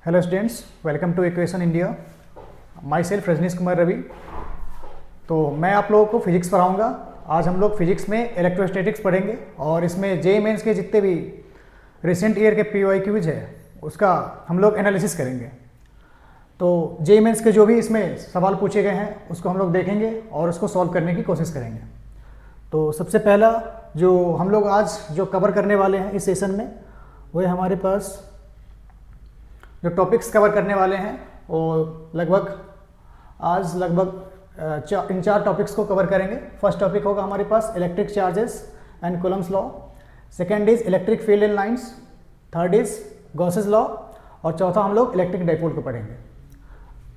Hello students, welcome to Equation India. Myself Rajnish Kumar Ravi. तो मैं आप लोगों को फिजिक्स पढ़ाऊंगा। आज हम लोग फिजिक्स में इलेक्ट्रोस्टैटिक्स पढ़ेंगे और इसमें जेईई मेंस के जितने भी रिसेंट ईयर के पीवाईक्यूज है उसका हम लोग एनालिसिस करेंगे। तो जेईई मेंस के जो भी इसमें सवाल पूछे गए हैं उसको हम लोग देखेंगे और उसको सॉल्व करने की कोशिश करेंगे। तो सबसे पहला जो हम लोग आज जो कवर करने वाले हैं इस सेशन में वो है हमारे पास जो टॉपिक्स कवर करने वाले हैं वो आज लगभग इन चार टॉपिक्स को कवर करेंगे। फर्स्ट टॉपिक होगा हमारे पास electric charges and Coulomb's law, second is electric field in lines, third is Gauss's law और चौथा हम लोग इलेक्ट्रिक डाइपोल को पढ़ेंगे।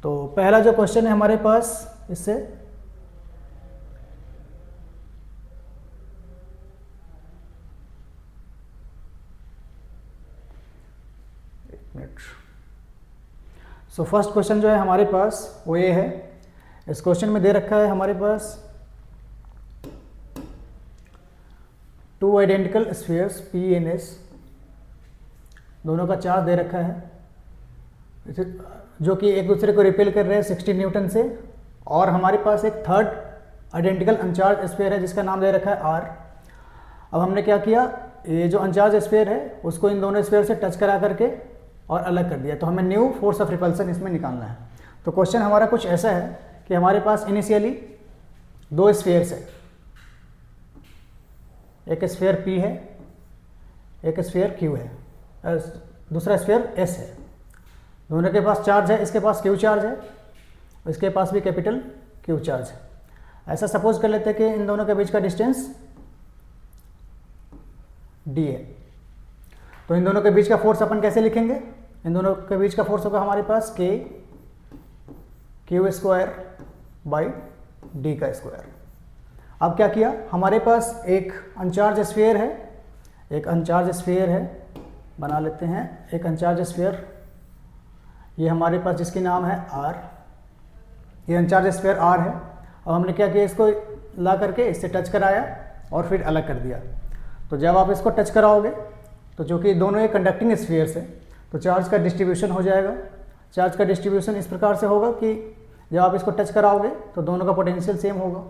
तो पहला जो क्वेश्चन है हमारे पास इससे सो फर्स्ट क्वेश्चन जो है हमारे पास वो ये है। इस क्वेश्चन में दे रखा है हमारे पास two identical spheres P and S, दोनों का चार्ज दे रखा है जो कि एक दूसरे को रिपेल कर रहे हैं 60 न्यूटन से, और हमारे पास एक थर्ड आइडेंटिकल अनचार्ज स्फीयर है जिसका नाम दे रखा है आर। अब हमने क्या किया, ये जो अनचार्ज स्फीयर है उसको इन दोनों स्फीयर से टच करा करके और अलग कर दिया, तो हमें न्यू फोर्स ऑफ रिपल्सन इसमें निकालना है। तो क्वेश्चन हमारा कुछ ऐसा है कि हमारे पास इनिशियली दो स्फीयर्स है, एक स्फीयर P है, एक स्फीयर Q है, दूसरा स्फीयर S है। दोनों के पास चार्ज है, इसके पास Q चार्ज है, इसके पास भी कैपिटल Q चार्ज है। ऐसा सपोज कर लेते हैं कि इन दोनों के बीच का डिस्टेंस D है। तो इन दोनों के बीच का फोर्स अपन कैसे लिखेंगे, इन दोनों के बीच का फोर्स होगा हमारे पास K Q square by D का स्क्वायर। अब क्या किया, हमारे पास एक अनचार्ज स्फीयर है, एक अनचार्ज स्फीयर है, बना लेते हैं एक अनचार्ज स्फीयर, ये हमारे पास जिसकी नाम है R, ये अनचार्ज स्फीयर R है। अब हमने क्या किया, इसको ला करके इससे टच कराया और फिर अलग कर दिया। तो जब आप इसको टच कराओगे तो जो कि दोनों एक कंडक्टिंग स्फीयर्स है तो चार्ज का डिस्ट्रीब्यूशन हो जाएगा। चार्ज का डिस्ट्रीब्यूशन इस प्रकार से होगा कि जब आप इसको टच कराओगे तो दोनों का पोटेंशियल सेम होगा,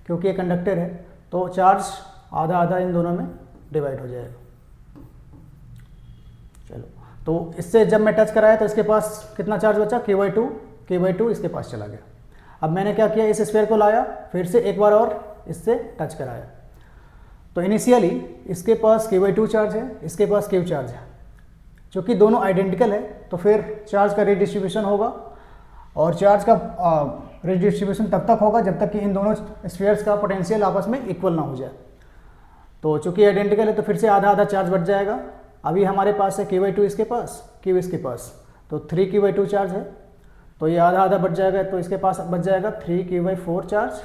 क्योंकि ये कंडक्टर है तो चार्ज आधा आधा इन दोनों में डिवाइड हो जाएगा। चलो, तो इससे जब मैं टच कराया तो इसके पास कितना चार्ज बचा, K/2 इसके पास चला गया। अब मैंने क्या किया, इस स्फीयर को लाया, फिर से एक बार और इससे टच कराया, तो इनिशियली इसके पास K/2 चार्ज है, इसके पास Q चार्ज है, क्योंकि दोनों आइडेंटिकल है तो फिर चार्ज का रिडिस्ट्रीब्यूशन होगा, और चार्ज का रिडिस्ट्रीब्यूशन तब तक होगा जब तक कि इन दोनों स्फीयर्स का पोटेंशियल आपस में इक्वल ना हो जाए। तो चूंकि आइडेंटिकल है तो फिर से आधा आधा चार्ज बढ़ जाएगा। अभी हमारे पास है K/2 इसके पास, Q इसके पास, तो 3Q/2 चार्ज है, तो ये आधा आधा बढ़ जाएगा, तो इसके पास बच जाएगा 3Q/4 चार्ज,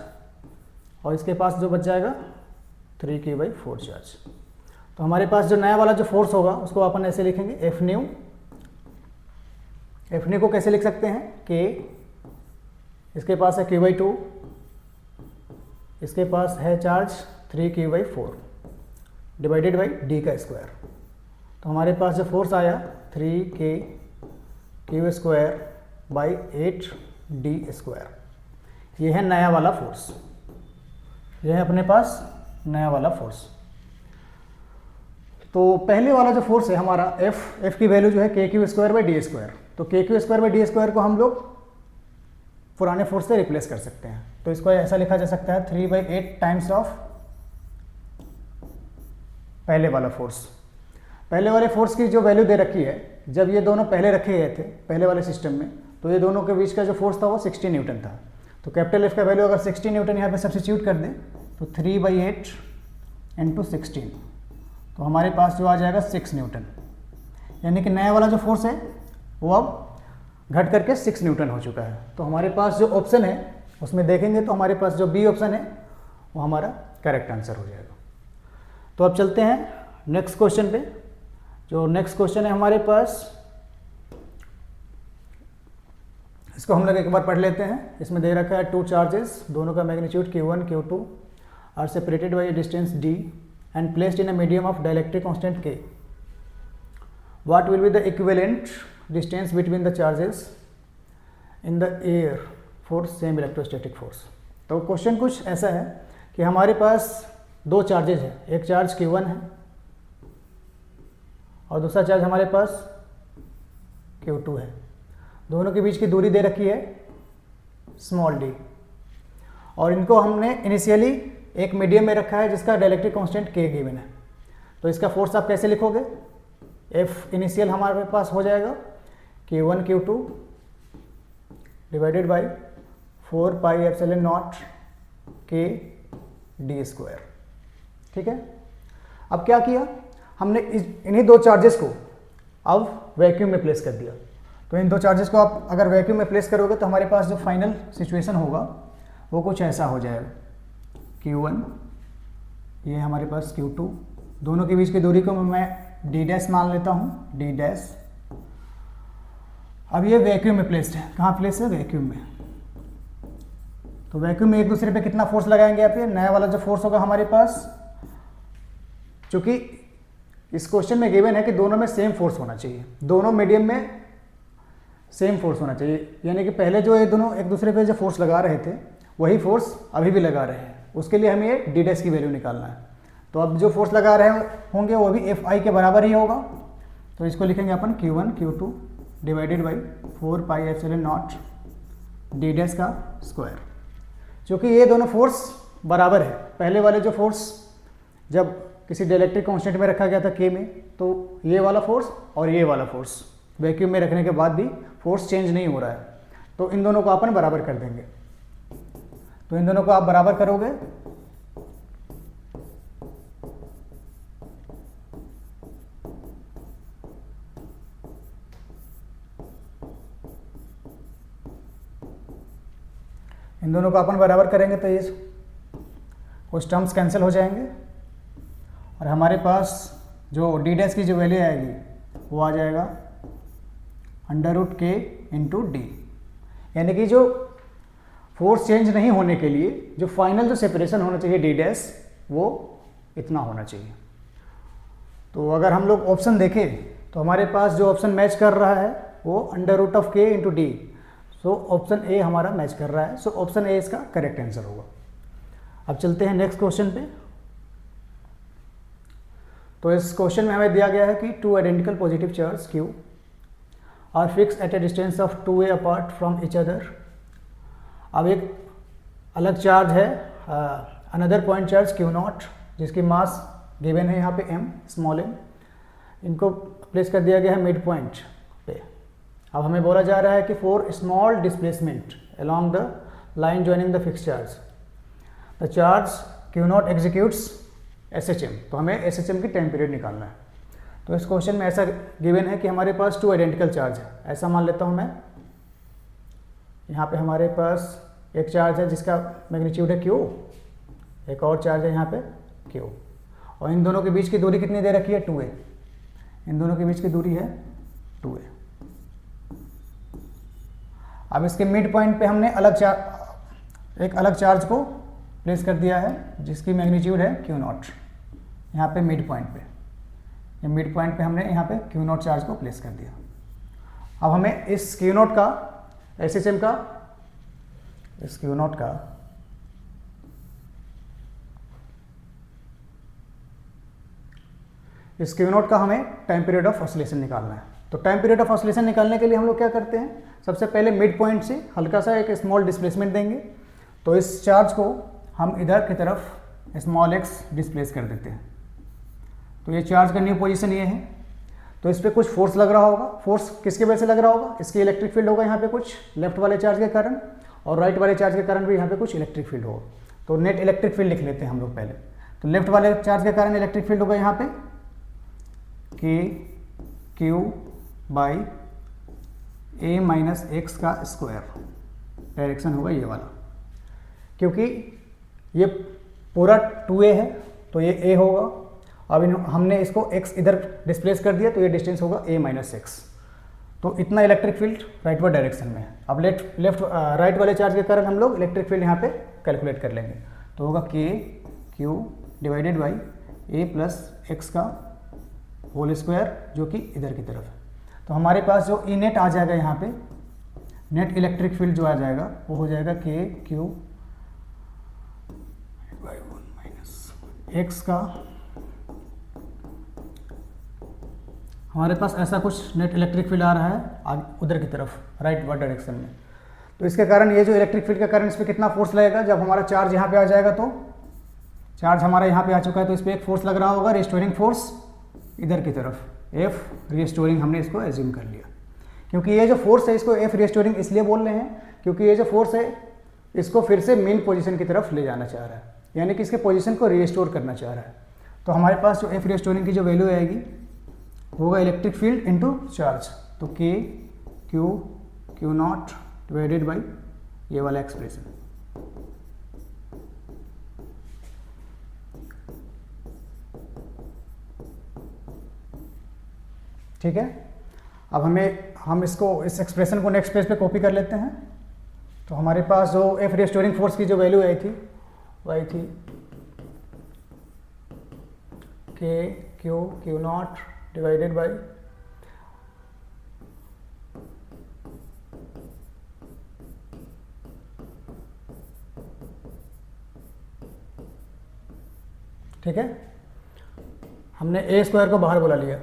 और इसके पास जो बच जाएगा 3Q/4 चार्ज। तो हमारे पास जो नया वाला जो फोर्स होगा उसको अपन ऐसे लिखेंगे एफ न्यू। एफ न्यू को कैसे लिख सकते हैं, K इसके पास है Q/2, इसके पास है charge 3Q/4 divided by D का स्क्वायर। तो हमारे पास जो फोर्स आया 3K square by 8D square, ये है नया वाला फोर्स, यह है अपने पास नया वाला फोर्स। तो पहले वाला जो फोर्स है हमारा F की वैल्यू जो है KQ square by D square, तो KQ square by D square को हम लोग पुराने फोर्स से रिप्लेस कर सकते हैं। तो इसको ऐसा लिखा जा सकता है 3/8 टाइम्स ऑफ पहले वाला फोर्स। पहले वाले फोर्स की जो वैल्यू दे रखी है, जब ये दोनों पहले रखे गए थे पहले वाले सिस्टम में, तो ये दोनों के बीच का जो फोर्स था वो 60 न्यूटन था। तो कैपिटल F का वैल्यू अगर 60 न्यूटन यहाँ पे सब्स्टिट्यूट कर दें तो 3/8 इंटू 16, तो हमारे पास जो आ जाएगा 6 न्यूटन, यानी कि नया वाला जो फोर्स है वो अब घट करके 6 न्यूटन हो चुका है। तो हमारे पास जो ऑप्शन है उसमें देखेंगे तो हमारे पास जो बी ऑप्शन है वो हमारा करेक्ट आंसर हो जाएगा। तो अब चलते हैं नेक्स्ट क्वेश्चन पे। जो नेक्स्ट क्वेश्चन है हमारे पास, इसको हम लोग एक बार पढ़ लेते हैं। इसमें दे रखा है टू चार्जेस, दोनों का magnitude Q1 Q2 are separated by a distance D and placed in a medium of dielectric constant K. What will be the equivalent distance between the charges in the air for same electrostatic force. तो question कुछ ऐसा है कि हमारे पास दो charges हैं, एक charge Q1 है और दूसरा चार्ज हमारे पास Q2 है। दोनों के बीच की दूरी दे रखी है स्मॉल d और इनको हमने इनिशियली एक मीडियम में रखा है जिसका डाइलेक्ट्रिक कांस्टेंट K गिवन है। तो इसका फोर्स आप कैसे लिखोगे? F इनिशियल हमारे पास हो जाएगा Q1 Q2 divided by 4 pi epsilon not K d square. ठीक है, अब क्या किया हमने, इन्हीं दो चार्जेस को अब वैक्यूम में प्लेस कर दिया। तो इन दो चार्जेस को आप अगर वैक्यूम में प्लेस करोगे तो हमारे पास जो फाइनल सिचुएशन होगा वो कुछ ऐसा हो जाएगा, Q1 ये हमारे पास Q2, दोनों के बीच की दूरी को मैं d डैश मान लेता हूँ, d डैश। अब ये वैक्यूम में प्लेस्ड है, कहाँ प्लेस है? वैक्यूम में। तो वैक्यूम में एक दूसरे पे कितना फोर्स लगाएंगे आप? ये नया वाला जो फोर्स होगा हमारे पास, चूंकि इस क्वेश्चन में गिवन है कि दोनों में सेम फोर्स होना चाहिए, दोनों मीडियम में सेम फोर्स होना चाहिए, यानी कि पहले जो ये दोनों एक दूसरे पे जो फोर्स लगा रहे थे वही फोर्स अभी भी लगा रहे हैं। उसके लिए हमें ये d डैश की वैल्यू निकालना है। तो अब जो फोर्स लगा रहे होंगे वो भी Fi के बराबर ही होगा। तो इसको लिखेंगे अपन Q1 Q2 divided by 4 pi epsilon not d dash का स्क्वायर। क्योंकि ये दोनों फोर्स बराबर है, पहले वाले जो फोर्स जब किसी डाइलेक्ट्रिक कांस्टेंट में रखा गया था K में, तो ये वाला फोर्स और ये वाला फोर्स वैक्यूम में रखने के बाद भी फोर्स चेंज नहीं हो रहा है। तो इन दोनों को अपन बराबर कर देंगे। तो इन दोनों को आप बराबर करोगे इन दोनों को अपन बराबर करेंगे तो ये कुछ टर्म्स कैंसिल हो जाएंगे और हमारे पास जो d डैश की जो वैल्यू आएगी वो आ जाएगा √k इंटू डी, यानी कि जो फोर्स चेंज नहीं होने के लिए जो फाइनल जो सेपरेशन होना चाहिए d डैश वो इतना होना चाहिए। तो अगर हम लोग ऑप्शन देखें तो हमारे पास जो ऑप्शन मैच कर रहा है वो √k into D, so option A हमारा मैच कर रहा है। सो ऑप्शन ए इसका करेक्ट आंसर होगा। अब चलते हैं नेक्स्ट क्वेश्चन पे। तो इस क्वेश्चन में हमें दिया गया है कि two identical positive charge Q are fix at a distance of 2a apart from each other. अब एक अलग चार्ज है, अनदर पॉइंट चार्ज Q0 जिसकी मास गिवन है यहाँ पे m स्मॉल m, इनको प्लेस कर दिया गया है मिड पॉइंट पे। अब हमें बोला जा रहा है कि for small displacement along the line joining the fix charge the charge Q0 executes SHM। तो हमें SHM की टाइम पीरियड निकालना है। तो इस क्वेश्चन में ऐसा गिवन है कि हमारे पास टू आइडेंटिकल चार्ज है, ऐसा मान लेता हूँ मैं। यहाँ पे हमारे पास एक चार्ज है जिसका मैग्नीट्यूड है Q, एक और चार्ज है यहाँ पे Q, और इन दोनों के बीच की दूरी कितनी दे रखी है? 2a। इन दोनों के बीच की दूरी है 2a। अब इसके मिड पॉइंट पे हमने एक अलग चार्ज को प्लेस कर दिया है जिसकी मैग्नीट्यूड है Q0। यहाँ पे मिड पॉइंट पे, ये मिड पॉइंट पे हमने यहाँ पे Q0 चार्ज को प्लेस कर दिया। अब हमें इस Q0 का SHM का इस Q0 का इस Q0 का हमें टाइम पीरियड ऑफ ऑसिलेशन निकालना है। तो टाइम पीरियड ऑफ ऑसिलेशन निकालने के लिए हम लोग क्या करते हैं, सबसे पहले मिड पॉइंट से हल्का सा एक स्मॉल डिस्प्लेसमेंट देंगे। तो इस चार्ज को हम इधर की तरफ स्मॉल x डिस्प्लेस कर देते हैं। तो ये चार्ज का न्यू पोजीशन ये है। तो इस पर कुछ फोर्स लग रहा होगा। फोर्स किसके वजह से लग रहा होगा? इसकी इलेक्ट्रिक फील्ड होगा यहाँ पे कुछ लेफ्ट वाले चार्ज के कारण, और राइट वाले चार्ज के कारण भी यहाँ पे कुछ इलेक्ट्रिक फील्ड होगा। तो नेट इलेक्ट्रिक फील्ड लिख लेते हैं हम लोग पहले। तो लेफ्ट वाले चार्ज के कारण इलेक्ट्रिक फील्ड होगा यहाँ पे Q by a minus x का स्क्वायर, डायरेक्शन होगा ये वाला, क्योंकि ये पूरा 2a है तो ये a होगा। अब हमने इसको x इधर डिस्प्लेस कर दिया तो ये डिस्टेंस होगा a माइनस एक्स। तो इतना इलेक्ट्रिक फील्ड राइटवर्ड डायरेक्शन में है। अब लेफ्ट राइट वाले चार्ज के कारण हम लोग इलेक्ट्रिक फील्ड यहाँ पे कैलकुलेट कर लेंगे। तो होगा Q divided by a plus x का होल स्क्वायर जो कि इधर की तरफ है। तो हमारे पास जो ई नेट आ जाएगा यहाँ पे, नेट इलेक्ट्रिक फील्ड जो आ जाएगा वो हो जाएगा के क्यू बाई 1 माइनस एक्स का, हमारे पास ऐसा कुछ नेट इलेक्ट्रिक फील्ड आ रहा है उधर की तरफ राइट वर्ड डायरेक्शन में। तो इसके कारण ये जो इलेक्ट्रिक फील्ड का करंट इस पर कितना फोर्स लगेगा, जब हमारा चार्ज यहाँ पे आ जाएगा, तो चार्ज हमारा यहाँ पे आ चुका है तो इस पर एक फोर्स लग रहा होगा, रिस्टोरिंग फोर्स इधर की तरफ, एफ रिस्टोरिंग हमने इसको एज्यूम कर लिया। क्योंकि ये जो फोर्स है इसको एफ रिस्टोरिंग इसलिए बोल रहे हैं क्योंकि ये जो फोर्स है इसको फिर से मेन पोजीशन की तरफ ले जाना चाह रहा है, यानी कि इसके पोजीशन को रिस्टोर करना चाह रहा है। तो हमारे पास जो एफ रिस्टोरिंग की जो वैल्यू आएगी होगा इलेक्ट्रिक फील्ड इनटू चार्ज, तो के क्यू नॉट डिवाइडेड बाई ये वाला एक्सप्रेशन। ठीक है, अब हम इसको इस एक्सप्रेशन को नेक्स्ट पेज पे कॉपी कर लेते हैं। तो हमारे पास जो एफ रिस्टोरिंग फोर्स की जो वैल्यू आई थी वो आई थी के क्यू नॉट डिवाइडेड बाई ठीक है, हमने ए स्क्वायर को बाहर बुला लिया,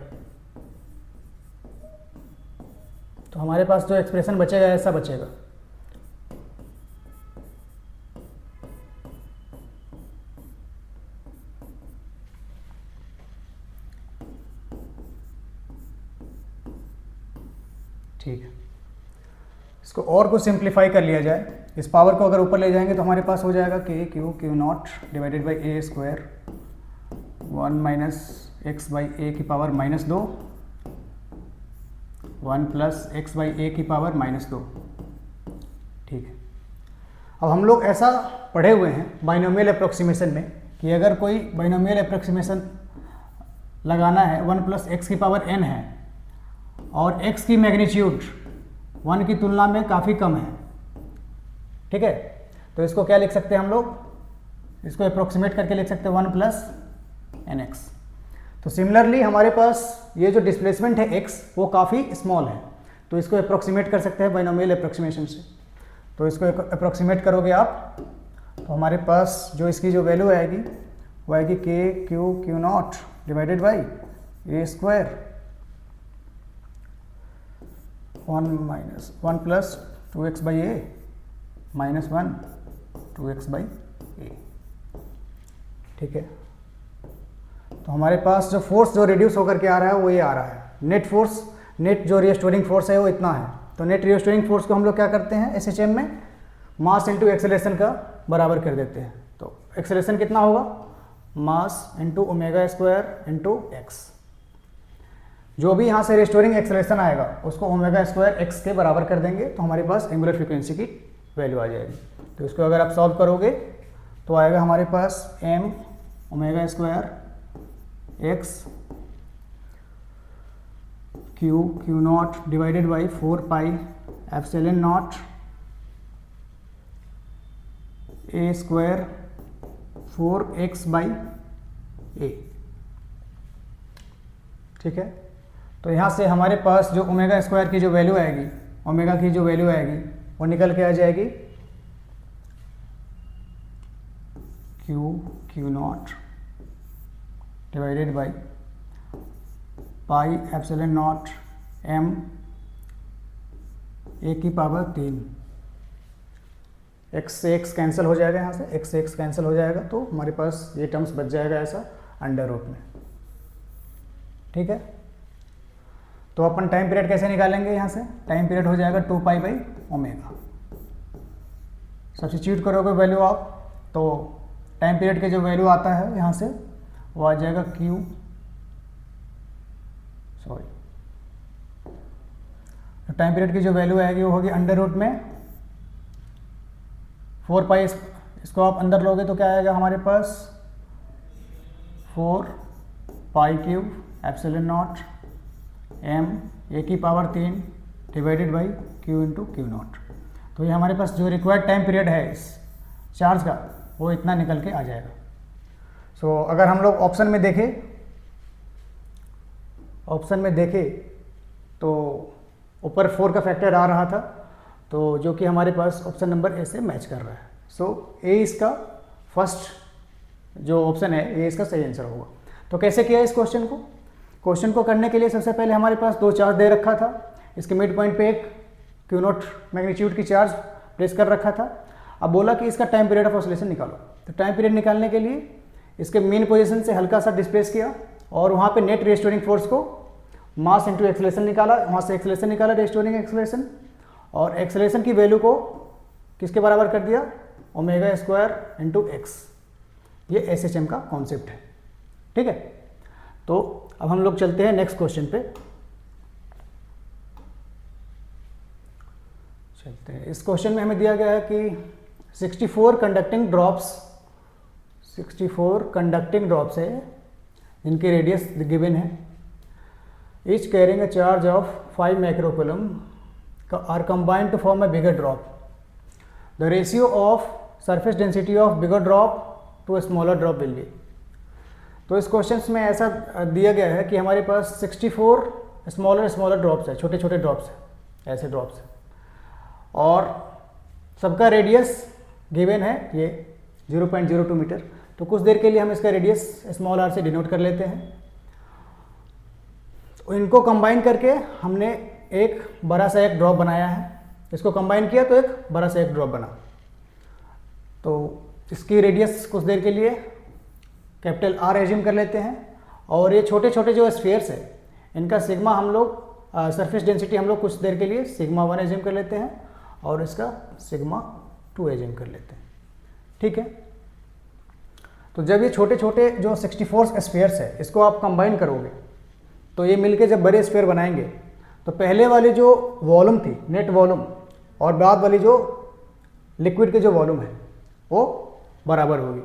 तो हमारे पास जो एक्सप्रेशन बचेगा ऐसा बचेगा। ठीक है, इसको और कुछ सिंप्लीफाई कर लिया जाए, इस पावर को अगर ऊपर ले जाएंगे तो हमारे पास हो जाएगा के Q not divided by A square 1 minus X by A की power -2 1 plus X by A की पावर -2। ठीक है, अब हम लोग ऐसा पढ़े हुए हैं बाइनोमियल अप्रोक्सीमेशन में कि अगर कोई बाइनोमियल अप्रोक्सीमेशन लगाना है 1 प्लस एक्स की पावर n है और x की मैग्नीट्यूड 1 की तुलना में काफ़ी कम है, ठीक है, तो इसको क्या लिख सकते हैं हम लोग, इसको अप्रोक्सीमेट करके लिख सकते हैं 1 प्लस nx। तो सिमिलरली हमारे पास ये जो डिस्प्लेसमेंट है x वो काफ़ी स्मॉल है, तो इसको अप्रोक्सीमेट कर सकते हैं बाइनोमियल अप्रोक्सीमेशन से। तो इसको अप्रोक्सीमेट करोगे आप तो हमारे पास जो इसकी जो वैल्यू आएगी वो आएगी के Q not divided by A square 1 plus 2x by A -1 2x by A. ठीक है, तो हमारे पास जो फोर्स जो रिड्यूस होकर के आ रहा है वो ये आ रहा है, नेट फोर्स, नेट जो रिस्टोरिंग फोर्स है वो इतना है। तो नेट रिस्टोरिंग फोर्स को हम लोग क्या करते हैं SHM में मास इंटू एक्सेलरेशन का बराबर कर देते हैं। तो एक्सेलरेशन कितना होगा, mass into omega square into x, जो भी यहाँ से रिस्टोरिंग एक्सेलरेशन आएगा उसको ओमेगा स्क्वायर एक्स के बराबर कर देंगे तो हमारे पास एंगुलर फ्रीक्वेंसी की वैल्यू आ जाएगी। तो इसको अगर आप सॉल्व करोगे तो आएगा हमारे पास m omega square X Q not divided by 4 pi epsilon not A square 4x by A. ठीक है, तो यहाँ से हमारे पास जो ओमेगा स्क्वायर की जो वैल्यू आएगी, ओमेगा की जो वैल्यू आएगी वो निकल के आ जाएगी Q not divided by pi epsilon not m ए की पावर 3। x से x कैंसिल हो जाएगा, यहाँ से x से x कैंसिल हो जाएगा तो हमारे पास ये टर्म्स बच जाएगा ऐसा अंडर रूट में। ठीक है, तो अपन टाइम पीरियड कैसे निकालेंगे, यहाँ से टाइम पीरियड हो जाएगा 2 पाई बाई ओमेगा। सब्स्टिट्यूट करोगे वैल्यू आप तो टाइम पीरियड के जो वैल्यू आता है यहाँ से वो आ जाएगा टाइम पीरियड की जो वैल्यू आएगी वो होगी अंडर रूट में 4 पाई, इसको आप अंदर लोगे तो क्या आएगा हमारे पास 4 पाई क्यूब एप्सिलॉन नॉट m ए की power 3 divided by q into Q not. तो ये हमारे पास जो रिक्वायर्ड टाइम पीरियड है इस चार्ज का वो इतना निकल के आ जाएगा। सो अगर हम लोग ऑप्शन में देखें तो ऊपर 4 का फैक्टर आ रहा था, तो जो कि हमारे पास ऑप्शन नंबर ए से मैच कर रहा है। सो ए इसका फर्स्ट जो ऑप्शन है ये इसका सही आंसर होगा। तो कैसे किया इस क्वेश्चन को करने के लिए सबसे पहले हमारे पास 2 चार्ज दे रखा था। इसके मिड पॉइंट पे एक Q0 मैग्नीट्यूड की चार्ज प्लेस कर रखा था। अब बोला कि इसका टाइम पीरियड ऑफ ऑसिलेशन निकालो। तो टाइम पीरियड निकालने के लिए इसके मेन पोजीशन से हल्का सा डिस्प्लेस किया और वहाँ पे नेट रिस्टोरिंग फोर्स को मास इंटू एक्सेलरेशन निकाला, वहाँ से एक्सेलरेशन निकाला, रिस्टोरिंग एक्सेलरेशन, और एक्सेलरेशन की वैल्यू को किसके बराबर कर दिया, ओमेगा स्क्वायर इंटू एक्स। ये SHM का कॉन्सेप्ट है, ठीक है। तो अब हम लोग चलते हैं नेक्स्ट क्वेश्चन पे। चलते हैं, इस क्वेश्चन में हमें दिया गया है कि 64 कंडक्टिंग ड्रॉप्स है, इनकी रेडियस गिवन है। Each carrying a charge of 5 microcoulomb are combined to form a bigger drop. The ratio of surface density of bigger drop to smaller drop will be. तो इस क्वेश्चन में ऐसा दिया गया है कि हमारे पास 64 स्मॉलर ड्रॉप्स है, छोटे छोटे ड्रॉप्स हैं, ऐसे ड्रॉप्स हैं, और सबका रेडियस गिवन है ये 0.02 मीटर। तो कुछ देर के लिए हम इसका रेडियस स्मॉल r से डिनोट कर लेते हैं। तो इनको कंबाइन करके हमने एक बड़ा सा एक ड्रॉप बनाया है। इसको कंबाइन किया तो एक बड़ा सा एक ड्रॉप बना। तो इसकी रेडियस कुछ देर के लिए कैपिटल R एज्यूम कर लेते हैं, और ये छोटे छोटे जो स्फीयर्स है इनका सिग्मा हम लोग सरफेस डेंसिटी हम लोग कुछ देर के लिए सिग्मा 1 एज्यूम कर लेते हैं और इसका सिग्मा 2 एज्यूम कर लेते हैं, ठीक है। तो जब ये छोटे छोटे जो 64 स्फीयर्स है इसको आप कंबाइन करोगे तो ये मिलके जब बड़े स्फीयर बनाएंगे तो पहले वाली जो वॉल्यूम थी नेट वॉल्यूम और बाद वाली जो लिक्विड की जो वॉल्यूम है वो बराबर होगी।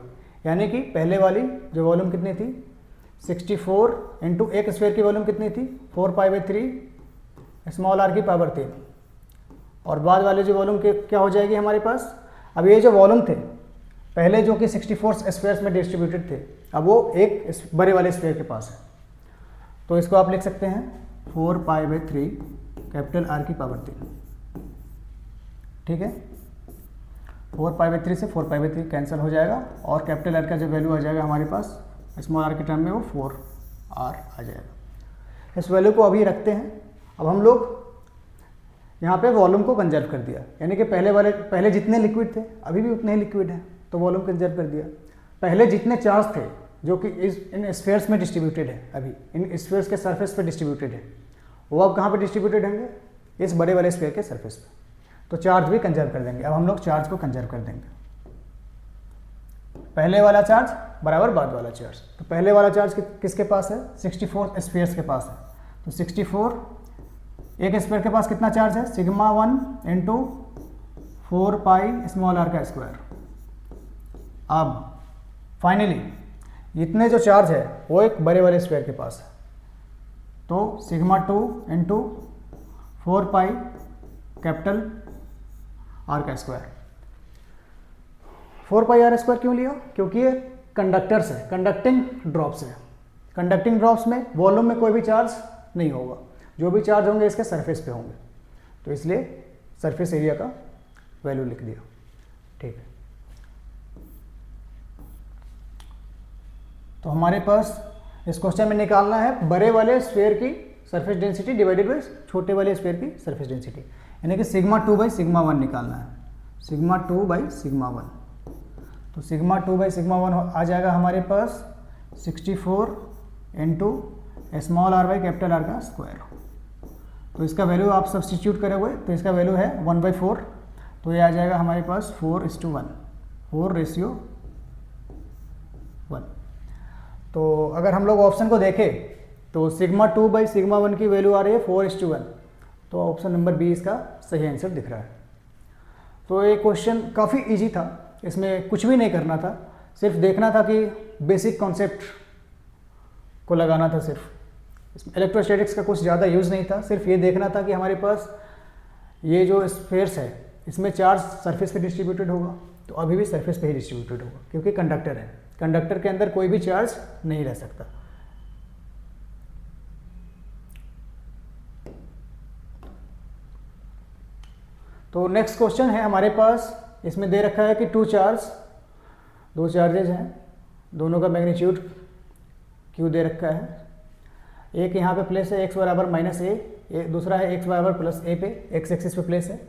यानी कि पहले वाली जो वॉल्यूम कितनी थी 64 इंटू एक स्फीयर की वॉल्यूम कितनी थी 4π/3 स्मॉल r की पावर 3, और बाद वाले जो वॉल्यूम के क्या हो जाएगी हमारे पास। अब ये जो वॉल्यूम थे पहले जो कि 64 स्फीयर्स में डिस्ट्रीब्यूटेड थे, अब वो एक बड़े वाले स्फीयर के पास है। तो इसको आप लिख सकते हैं 4π/3 कैपिटल R की पावर 3, ठीक है। 4π/3 से 4π/3 कैंसिल हो जाएगा और कैपिटल R का जो वैल्यू आ जाएगा हमारे पास स्मॉल r के टर्म में वो 4r आ जाएगा। इस वैल्यू को अभी रखते हैं। अब हम लोग यहाँ पे वॉल्यूम को कंजर्व कर दिया, यानी कि पहले जितने लिक्विड थे अभी भी उतने ही लिक्विड हैं, तो वॉल्यूम कंजर्व कर दिया। पहले जितने चार्ज थे जो कि इन स्फीयर्स में डिस्ट्रीब्यूटेड है, अभी इन स्फीयर्स के सरफेस पे डिस्ट्रीब्यूटेड है, वो अब कहाँ पे डिस्ट्रीब्यूटेड होंगे, इस बड़े वाले स्फीयर के सरफेस पे। तो चार्ज भी कंजर्व कर देंगे। अब हम लोग चार्ज को कंजर्व कर देंगे, पहले वाला चार्ज बराबर बाद वाला चार्ज। तो पहले वाला चार्ज किसके पास है 64 स्फीयर्स के पास है। तो 64 एक स्फीयर के पास कितना चार्ज है सिग्मा 1 इंटू 4π स्मॉल r का स्क्वायर। अब फाइनली इतने जो चार्ज है वो एक बड़े वाले स्फीयर के पास है, तो सिग्मा 2 इंटू 4π कैपिटल r का स्क्वायर। 4πr स्क्वायर क्यों लिया, क्योंकि ये कंडक्टर्स है, कंडक्टिंग ड्रॉप्स है। कंडक्टिंग ड्रॉप्स में वॉल्यूम में कोई भी चार्ज नहीं होगा, जो भी चार्ज होंगे इसके सरफेस पे होंगे, तो इसलिए सरफेस एरिया का वैल्यू लिख दिया, ठीक है। तो हमारे पास इस क्वेश्चन में निकालना है बड़े वाले स्फीयर की सरफेस डेंसिटी डिवाइडेड बाई छोटे वाले स्फीयर की सरफेस डेंसिटी, यानी कि सिग्मा 2/σ1 निकालना है, सिग्मा 2/σ1। तो सिग्मा 2/σ1 आ जाएगा हमारे पास 64 into small r by capital R का स्क्वायर। तो इसका वैल्यू आप सब्स्टिट्यूट करोगे तो इसका वैल्यू है 1/4, तो ये आ जाएगा हमारे पास 4:1, 4:1। तो अगर हम लोग ऑप्शन को देखें तो सिग्मा 2/σ1 की वैल्यू आ रही है 4:1, तो ऑप्शन नंबर बी इसका सही आंसर दिख रहा है। तो ये क्वेश्चन काफ़ी इजी था, इसमें कुछ भी नहीं करना था, सिर्फ देखना था कि बेसिक कॉन्सेप्ट को लगाना था। सिर्फ इसमें इलेक्ट्रोस्टैटिक्स का कुछ ज़्यादा यूज़ नहीं था, सिर्फ ये देखना था कि हमारे पास ये जो स्फीयर्स है इसमें चार्ज सरफेस पे डिस्ट्रीब्यूटेड होगा, तो अभी भी सरफेस पे ही डिस्ट्रीब्यूटेड होगा क्योंकि कंडक्टर है, कंडक्टर के अंदर कोई भी चार्ज नहीं रह सकता। तो नेक्स्ट क्वेश्चन है हमारे पास, इसमें दे रखा है कि दो चार्जेज हैं, दोनों का मैग्नीट्यूड Q दे रखा है। एक यहाँ पे प्लेस है x बराबर -a, दूसरा है x बराबर +a पे, x एक्सिस पे प्लेस है।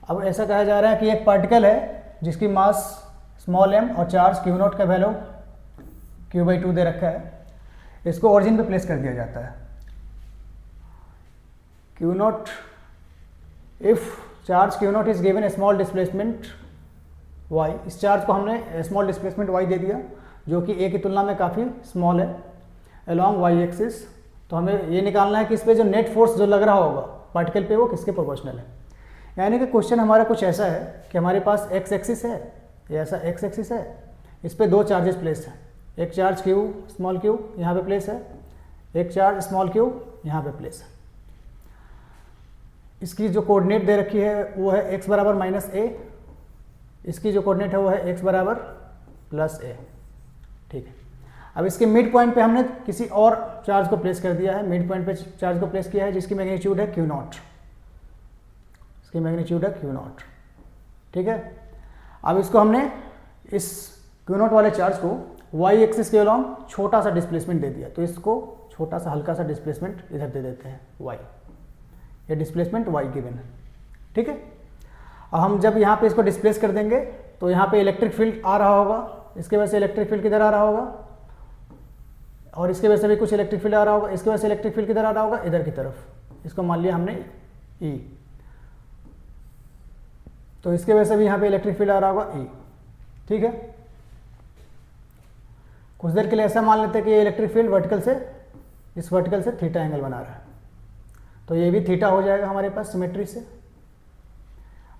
अब ऐसा कहा जा रहा है कि एक पार्टिकल है जिसकी मास स्मॉल m और चार्ज Q0 का वैल्यू Q/2 दे रखा है, इसको ओरिजिन पे प्लेस कर दिया जाता है। Q0, if charge Q0 is given A small displacement y, इस चार्ज को हमने स्मॉल डिस्प्लेसमेंट y दे दिया जो कि a की तुलना में काफ़ी स्मॉल है अलॉन्ग y एक्सिस। तो हमें ये निकालना है कि इस पर जो नेट फोर्स जो लग रहा होगा पार्टिकल पे वो किसके प्रोपोर्शनल है। यानी कि क्वेश्चन हमारा कुछ ऐसा है कि हमारे पास x एक्सिस है, ये ऐसा x एक्सिस है, इस पर दो चार्जेस प्लेस हैं, एक चार्ज q स्मॉल q यहाँ पे प्लेस है, एक चार्ज स्मॉल q यहाँ पे प्लेस है। इसकी जो कोऑर्डिनेट दे रखी है वो है x बराबर -a, इसकी जो कोऑर्डिनेट है वो है x बराबर +a। ठीक है, अब इसके मिड पॉइंट पे हमने किसी और चार्ज को प्लेस कर दिया है, मिड पॉइंट पे चार्ज को प्लेस किया है जिसकी मैग्नीट्यूड है Q0, इसकी मैग्नीट्यूड है Q0। ठीक है, अब इसको हमने इस Q0 वाले चार्ज को y एक्सिस के अलॉन्ग छोटा सा डिस्प्लेसमेंट दे दिया, तो इसको छोटा सा हल्का सा डिस्प्लेसमेंट इधर दे देते हैं y, ये डिस्प्लेसमेंट y गिवन है। ठीक है, अब हम जब यहाँ पे इसको डिस्प्लेस कर देंगे तो यहाँ पे इलेक्ट्रिक फील्ड आ रहा होगा, इसके वजह से इलेक्ट्रिक फील्ड किधर आ रहा होगा, और इसके वजह से भी कुछ इलेक्ट्रिक फील्ड आ रहा होगा, इसके वजह से इलेक्ट्रिक फील्ड किधर आ रहा होगा, इधर की तरफ, इसको मान लिया हमने E, तो इसके वजह से भी यहाँ पे इलेक्ट्रिक फील्ड आ रहा होगा E। ठीक है, कुछ देर के लिए ऐसा मान लेते हैं कि ये इलेक्ट्रिक फील्ड वर्टिकल से, इस वर्टिकल से थीटा एंगल बना रहा है, तो ये भी थीटा हो जाएगा हमारे पास सिमेट्री से।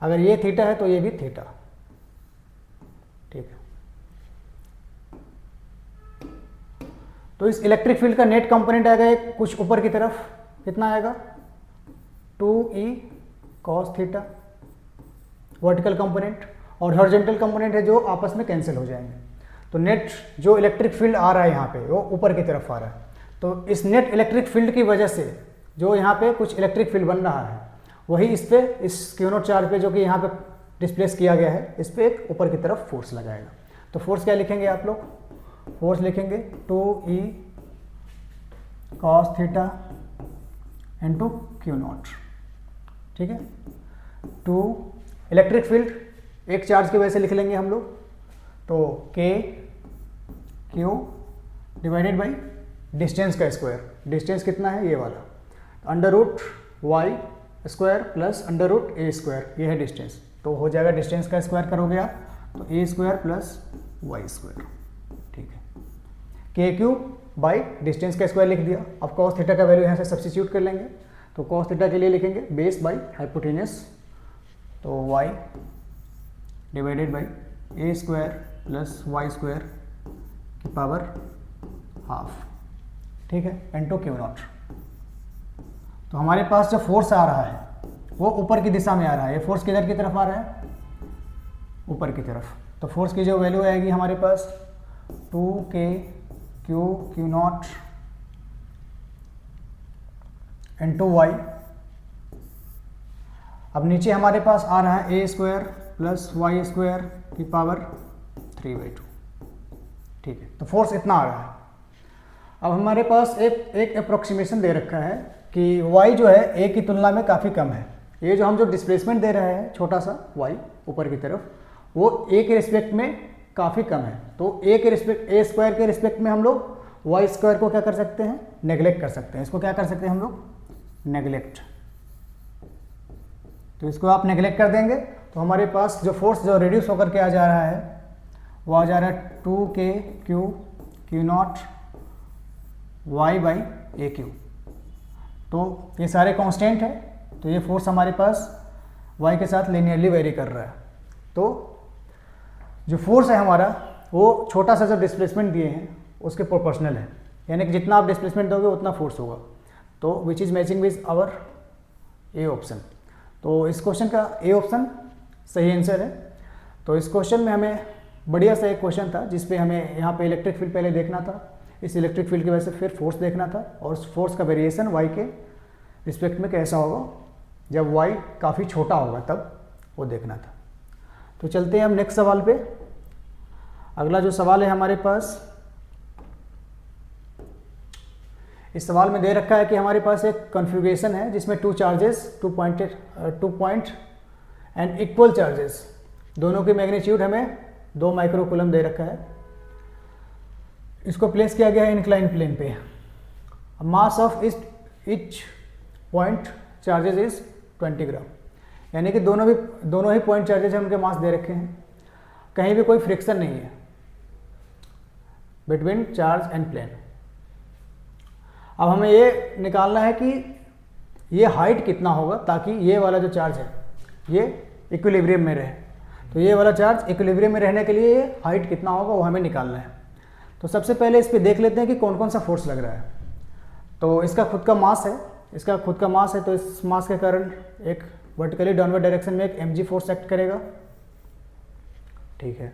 अगर ये थीटा है तो ये भी थीटा। ठीक है, तो इस इलेक्ट्रिक फील्ड का नेट कंपोनेंट आएगा एक कुछ ऊपर की तरफ, कितना आएगा 2e cos theta vertical component, और हॉरिजॉन्टल कंपोनेंट है जो आपस में कैंसिल हो जाएंगे। तो नेट जो इलेक्ट्रिक फील्ड आ रहा है यहाँ पे वो ऊपर की तरफ आ रहा है, तो इस नेट इलेक्ट्रिक फील्ड की वजह से जो यहाँ पे कुछ इलेक्ट्रिक फील्ड बन रहा है वही इस पे, इस Q0 चार्ज पे जो कि यहाँ पे डिस्प्लेस किया गया है, इस पे एक ऊपर की तरफ फोर्स लगाएगा। तो फोर्स क्या लिखेंगे आप लोग, फोर्स लिखेंगे 2e cos theta into Q0। ठीक है, 2 इलेक्ट्रिक फील्ड एक चार्ज की वजह से लिख लेंगे हम लोग, तो k q divided by distance का स्क्वायर, डिस्टेंस कितना है ये वाला, under root Y square plus under root A square, ये है डिस्टेंस, तो हो जाएगा डिस्टेंस का स्क्वायर करोगे आप तो ए स्क्वायर प्लस वाई स्क्वायर। ठीक है, के क्यूब बाई डिस्टेंस का स्क्वायर लिख दिया। अब कॉस थीटा का वैल्यू यहाँ से सब्स्टिट्यूट कर लेंगे, तो कॉस थीटा के लिए लिखेंगे बेस बाई हाइपोटेनस, तो y divided by A square plus y square की पावर हाफ। ठीक है, इंटू Q0। तो हमारे पास जो फोर्स आ रहा है वो ऊपर की दिशा में आ रहा है, ये फोर्स किधर की तरफ आ रहा है, ऊपर की तरफ। तो फोर्स की जो वैल्यू आएगी हमारे पास 2k Q0 इंटू वाई। अब नीचे हमारे पास आ रहा है ए स्क्वायर प्लस वाई स्क्वायर की पावर 3/2। ठीक है, तो फोर्स इतना आ रहा है। अब हमारे पास एक अप्रोक्सीमेशन दे रखा है कि y जो है a की तुलना में काफ़ी कम है। ये जो हम जो डिस्प्लेसमेंट दे रहे हैं छोटा सा y ऊपर की तरफ, वो a के रिस्पेक्ट में काफ़ी कम है, तो a स्क्वायर के रिस्पेक्ट में हम लोग y स्क्वायर को क्या कर सकते हैं, नेगलेक्ट कर सकते हैं। इसको क्या कर सकते हैं हम लोग, नेगलेक्ट। तो इसको आप नेगलेक्ट कर देंगे तो हमारे पास जो फोर्स जो रिड्यूस होकर के आ जा रहा है वो आ जा रहा है 2k Q0 y by A Q. तो ये सारे कांस्टेंट है, तो ये फोर्स हमारे पास y के साथ लिनियरली वेरी कर रहा है। तो जो फोर्स है हमारा वो छोटा सा जो डिस्प्लेसमेंट दिए हैं उसके प्रोपोर्शनल है, यानी कि जितना आप डिस्प्लेसमेंट दोगे उतना फोर्स होगा। तो which is matching with our A option. तो इस क्वेश्चन का ए ऑप्शन सही आंसर है। तो इस क्वेश्चन में हमें बढ़िया सा एक क्वेश्चन था जिसपे हमें यहाँ पे इलेक्ट्रिक फील्ड पहले देखना था, इस इलेक्ट्रिक फील्ड की वजह से फिर फोर्स देखना था, और उस फोर्स का वेरिएशन y के रिस्पेक्ट में कैसा होगा जब y काफ़ी छोटा होगा तब वो देखना था। तो चलते हैं हम नेक्स्ट सवाल पे। अगला जो सवाल है हमारे पास, इस सवाल में दे रखा है कि हमारे पास एक कॉन्फ़िगरेशन है जिसमें two charges, two point and equal charges, दोनों की मैग्नीट्यूड हमें 2 माइक्रोकूलम दे रखा है। इसको प्लेस किया गया है इंक्लाइन प्लेन पे। Mass of each point charges is 20 ग्राम, यानी कि दोनों ही पॉइंट चार्जेस हैं, उनके मास दे रखे हैं। कहीं भी कोई फ्रिक्शन नहीं है बिटवीन चार्ज एंड प्लेन। अब हमें ये निकालना है कि ये हाइट कितना होगा ताकि ये वाला जो चार्ज है ये इक्विलिब्रियम में रहे। तो ये वाला चार्ज इक्विलिब्रियम में रहने के लिए ये हाइट कितना होगा वो हमें निकालना है। तो सबसे पहले इस पर देख लेते हैं कि कौन कौन सा फोर्स लग रहा है। तो इसका खुद का मास है, तो इस मास के कारण एक वर्टिकली डाउनवर्ड डायरेक्शन में एक mg फोर्स एक्ट करेगा। ठीक है,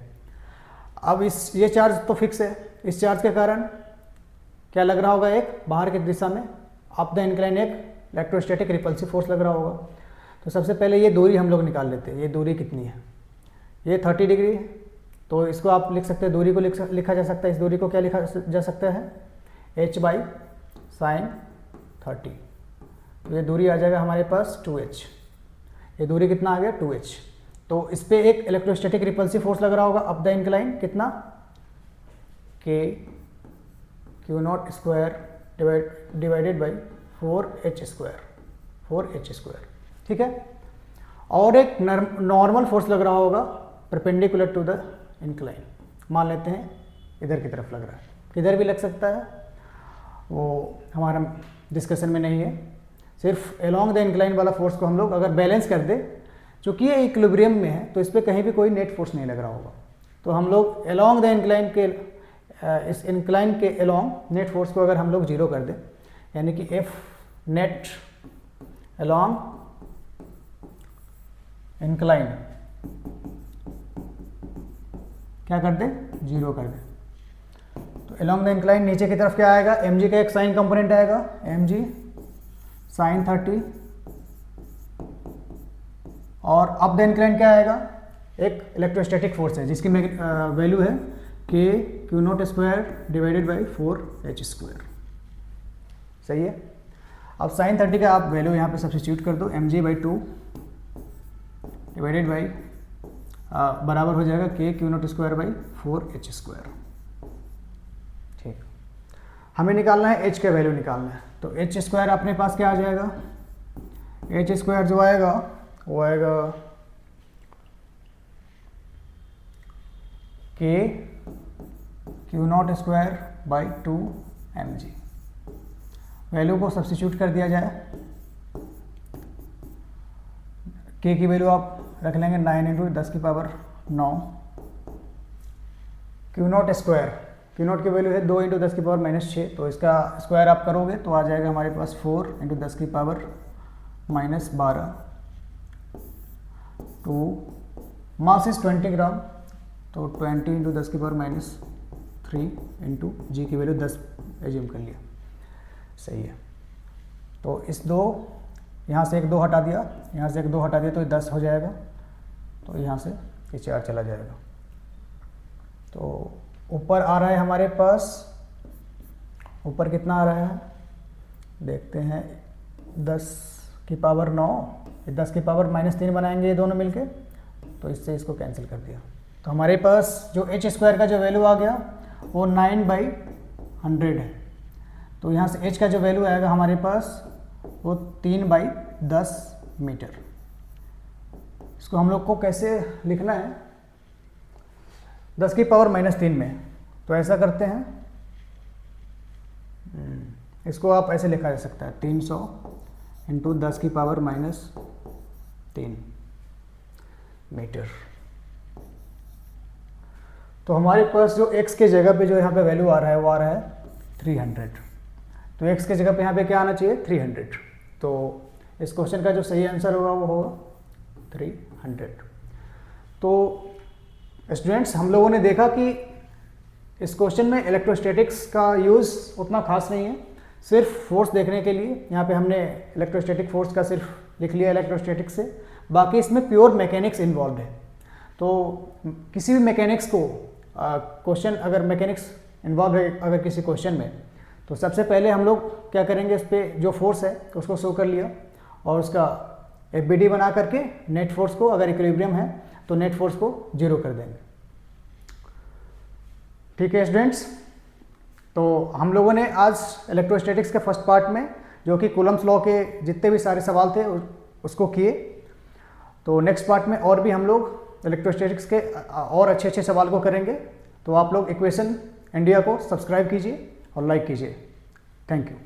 अब ये चार्ज तो फिक्स है, इस चार्ज के कारण क्या लग रहा होगा, एक बाहर की दिशा में अप द इंक्लाइन एक इलेक्ट्रोस्टैटिक रिपल्सिव फोर्स लग रहा होगा। तो सबसे पहले ये दूरी हम लोग निकाल लेते हैं। ये दूरी कितनी है, ये 30 डिग्री है। तो इसको आप लिख सकते हैं, दूरी को लिखा जा सकता है। इस दूरी को क्या लिखा जा सकता है, h/sin 30। तो ये दूरी आ जाएगा हमारे पास 2h। ये दूरी कितना आ गया, 2h। तो इस पर एक इलेक्ट्रोस्टैटिक रिपल्सिव फोर्स लग रहा होगा अप द इंक्लाइन, कितना, k Q0 square divided by 4h square. ठीक है, और एक नॉर्मल फोर्स लग रहा होगा परपेंडिकुलर टू द इंक्लाइन। मान लेते हैं इधर की तरफ लग रहा है, किधर भी लग सकता है, वो हमारा डिस्कशन में नहीं है। सिर्फ अलोंग द इंक्लाइन वाला फोर्स को हम लोग अगर बैलेंस कर दे, चूँकि ये इक्विलिब्रियम में है तो इस पर कहीं भी कोई नेट फोर्स नहीं लग रहा होगा। तो हम लोग अलोंग द इंक्लाइन के इस इंक्लाइन के अलोंग नेट फोर्स को अगर हम लोग 0 कर दें, यानी कि F नेट अलोंग इंक्लाइन क्या कर दे, 0 कर दे। तो अलोंग द इंक्लाइन नीचे की तरफ क्या आएगा, mg का एक साइन कंपोनेंट आएगा, mg sin 30, और अप द इंक्लाइन क्या आएगा, एक इलेक्ट्रोस्टैटिक फोर्स है जिसकी वैल्यू है k Q0 square divided by 4h square. सही है। अब sin 30 का आप वैल्यू यहाँ पे सब्स्टिट्यूट कर दो, mg/2 डिवाइडेड बाई बराबर हो जाएगा k Q0 square by 4h square. ठीक, हमें निकालना है h का वैल्यू निकालना है। तो h स्क्वायर अपने पास क्या आ जाएगा, h स्क्वायर जो आएगा वो आएगा k Q0 square by 2mg। Value को सब्स्टिट्यूट कर दिया जाए, k की वैल्यू आप रख लेंगे 9 × 10 की पावर 9। Q0 स्क्वायर, Q0 की वैल्यू है 2 × 10 की पावर -6, तो इसका स्क्वायर आप करोगे तो आ जाएगा हमारे पास 4 × 10 की पावर -12। तो मास इज 20 ग्राम, तो 20 × 10 की पावर -3 इंटू जी की वैल्यू 10 एज्यूम कर लिया। सही है। तो इस यहाँ से एक 2 हटा दिया, यहाँ से एक 2 हटा दिया तो 10 हो जाएगा। तो यहाँ से ये 4 चला जाएगा। तो ऊपर आ रहा है हमारे पास, ऊपर कितना आ रहा है देखते हैं, 10 की पावर 9, 10 की पावर -3 बनाएंगे ये दोनों मिलके, तो इससे इसको कैंसिल कर दिया। तो हमारे पास जो h स्क्वायर का जो वैल्यू आ गया वो 9/100 है। तो यहाँ से h का जो वैल्यू आएगा हमारे पास वो 3/10 मीटर। इसको हम लोग को कैसे लिखना है, 10 की पावर -3 में। तो ऐसा करते हैं, इसको आप ऐसे लिखा जा सकता है 300 इंटू 10 की पावर -3 मीटर। तो हमारे पास जो x के जगह पे जो यहाँ पे वैल्यू आ रहा है वो आ रहा है 300। तो x के जगह पे यहाँ पे क्या आना चाहिए, 300। तो इस क्वेश्चन का जो सही आंसर होगा वो होगा 300। तो स्टूडेंट्स, हम लोगों ने देखा कि इस क्वेश्चन में इलेक्ट्रोस्टैटिक्स का यूज़ उतना खास नहीं है, सिर्फ फोर्स देखने के लिए। यहाँ पे हमने इलेक्ट्रोस्टैटिक फोर्स का सिर्फ लिख लिया इलेक्ट्रोस्टैटिक्स से। बाकी इसमें प्योर मैकेनिक्स इन्वॉल्व है। तो किसी भी मैकेनिक्स को क्वेश्चन अगर मैकेनिक्स इन्वॉल्व है अगर किसी क्वेश्चन में, तो सबसे पहले हम लोग क्या करेंगे, उस पर जो फोर्स है उसको शो कर लिया और उसका एफबीडी बना करके नेट फोर्स को, अगर इक्विलिब्रियम है तो नेट फोर्स को 0 कर देंगे। ठीक है स्टूडेंट्स, तो हम लोगों ने आज इलेक्ट्रोस्टैटिक्स के फर्स्ट पार्ट में जो कि कूलम्स लॉ के जितने भी सारे सवाल थे उसको किए। तो नेक्स्ट पार्ट में और भी हम लोग इलेक्ट्रोस्टैटिक्स के और अच्छे अच्छे सवाल को करेंगे। तो आप लोग इक्वेशन इंडिया को सब्सक्राइब कीजिए और लाइक कीजिए। Thank you.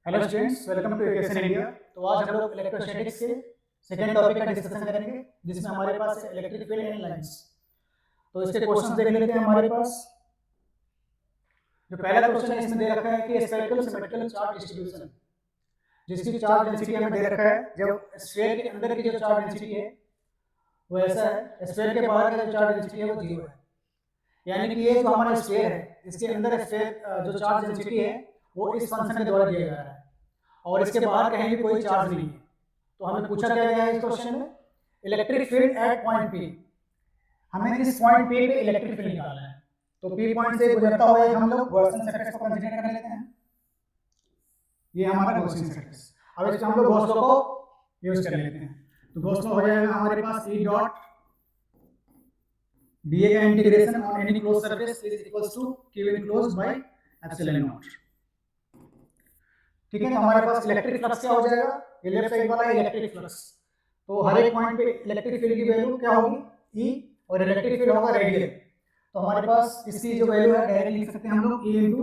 Hello students, welcome to Equation India. तो आज हम लोग इलेक्ट्रोस्टैटिक्स के सेकेंड टॉपिक का डिस्कशन करेंगे, जिसमें हमारे पास इलेक्ट्रिक फील्ड एंड लाइंस। तो इसके क्वेश्चंस देख लेते हैं। हमारे पास जो पहला क्वेश्चन है इसमें दे रखा है कि स्फेरिकल सिमेट्रिकल चार्ज डिस्ट्रीब्यूशन, जिसकी चार्ज डेंसिटी हमें दे रखा है। जब स्फीयर के अंदर की जो चार्ज डेंसिटी है वो ऐसा है, स्फीयर के बाहर का जो चार्ज डेंसिटी है वो 0 है। यानी कि ये जो हमारा स्फीयर है इसके अंदर स्फीयर जो चार्ज डेंसिटी है वो इस फंक्शन के द्वारा दिया जा रहा है और इसके बाहर कहीं भी कोई चार्ज नहीं है। तो हमें पूछा क्या गया है इस क्वेश्चन में, electric field at point P. हमें इस पॉइंट पी पे इलेक्ट्रिक फील्ड निकालना है। तो पी पॉइंट से गुजरता हुआ हम लोग गॉसियन सर्फेस को कंसीडर कर लेते हैं। ये हमारा गॉसियन सर्फेस। अब इसमें हम लोग गॉस लॉ को यूज कर लेते हैं। तो गॉस लॉ हो जाएगा हमारे पास E डॉट dA का integration on any closed surface is equals to Q enclosed by epsilon naught. ठीक है, तो हमारे पास इलेक्ट्रिक फ्लक्स क्या हो जाएगा, ये लेफ्ट साइड वाला इलेक्ट्रिक फ्लक्स। तो हर एक पॉइंट पे इलेक्ट्रिक फील्ड की वैल्यू क्या होगी, E, और इलेक्ट्रिक फील्ड होगा रेडियल। तो हमारे पास इसकी जो वैल्यू है डायरेक्टली लिख सकते हैं हम लोग E into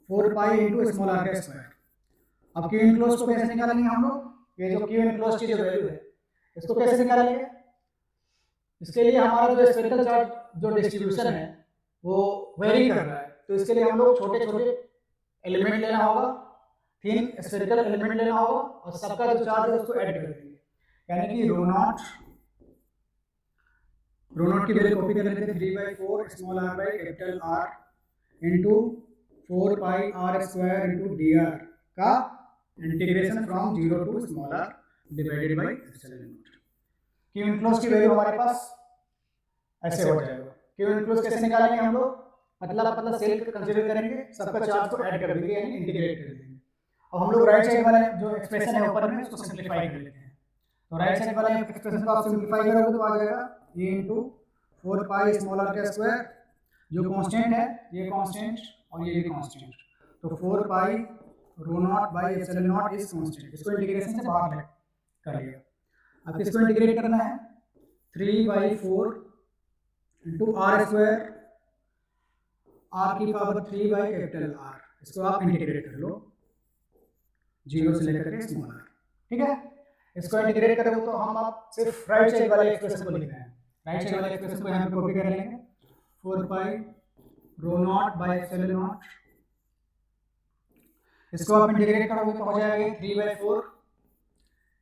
4 pi into small are का स्क्वायर। अब Q इनक्लोज को कैसे निकालेंगे हम लोग, ये जो Q इनक्लोज की जो वैल्यू है इसको कैसे निकालेंगे। इसके लिए हमारा जो स्फेरिकल चार्ज जो डिस्ट्रीब्यूशन है वो वेरी कर रहा है। तो इसके लिए हम लोग छोटे छोटे एलिमेंट लेना होगा, 3 स्फेरिकल एलिमेंट लेना होगा और सबका जो चार्ज है उसको ऐड कर देंगे। यानी कि रो नॉट की वैल्यू कॉपी कर लेते हैं 3/4 small r by capital R into 4 pi r square into dr का integration from 0 to small r divided by epsilon naught. Q enclose की वैल्यू हमारे पास ऐसे हो जाएगा। Q इनक्लोज कैसे निकालेंगे हम लोग, पतला पतला सेल कंसीडर करेंगे, सबका चार्ज को ऐड कर देंगे यानी इंटीग्रेट कर देंगे। अब हम लोग राइट साइड वाले जो एक्सप्रेशन है ऊपर में उसको सिंपलीफाई कर लेते हैं। तो राइट साइड वाले एक्सप्रेशन को आप सिंपलीफाई करोगे तो आ जाएगा ये इनटू 4 पाई स्मॉल r का स्क्वायर, जो कांस्टेंट है ये कांस्टेंट और ये भी कांस्टेंट। तो 4 pi rho not by epsilon not is constant. इसको इंटीग्रेशन से बाहर कर लिया। अब किसको इंटीग्रेट करना है, 3/4 इनटू r स्क्वायर r की पावर 3 बाय कैपिटल R। इसको आप इंटीग्रेट कर लो 0 से लेकर के स्मॉल r। ठीक है, इसको इंटीग्रेट करोगे तो हम आप सिर्फ राइट साइड वाले एक्सप्रेशन को लिख रहे हैं। राइट साइड वाले एक्सप्रेशन को यहाँ पे कॉपी कर लेंगे, 4 pi rho not by epsilon not. इसको आप इंटीग्रेट करोगे तो हो जाएगा 3/4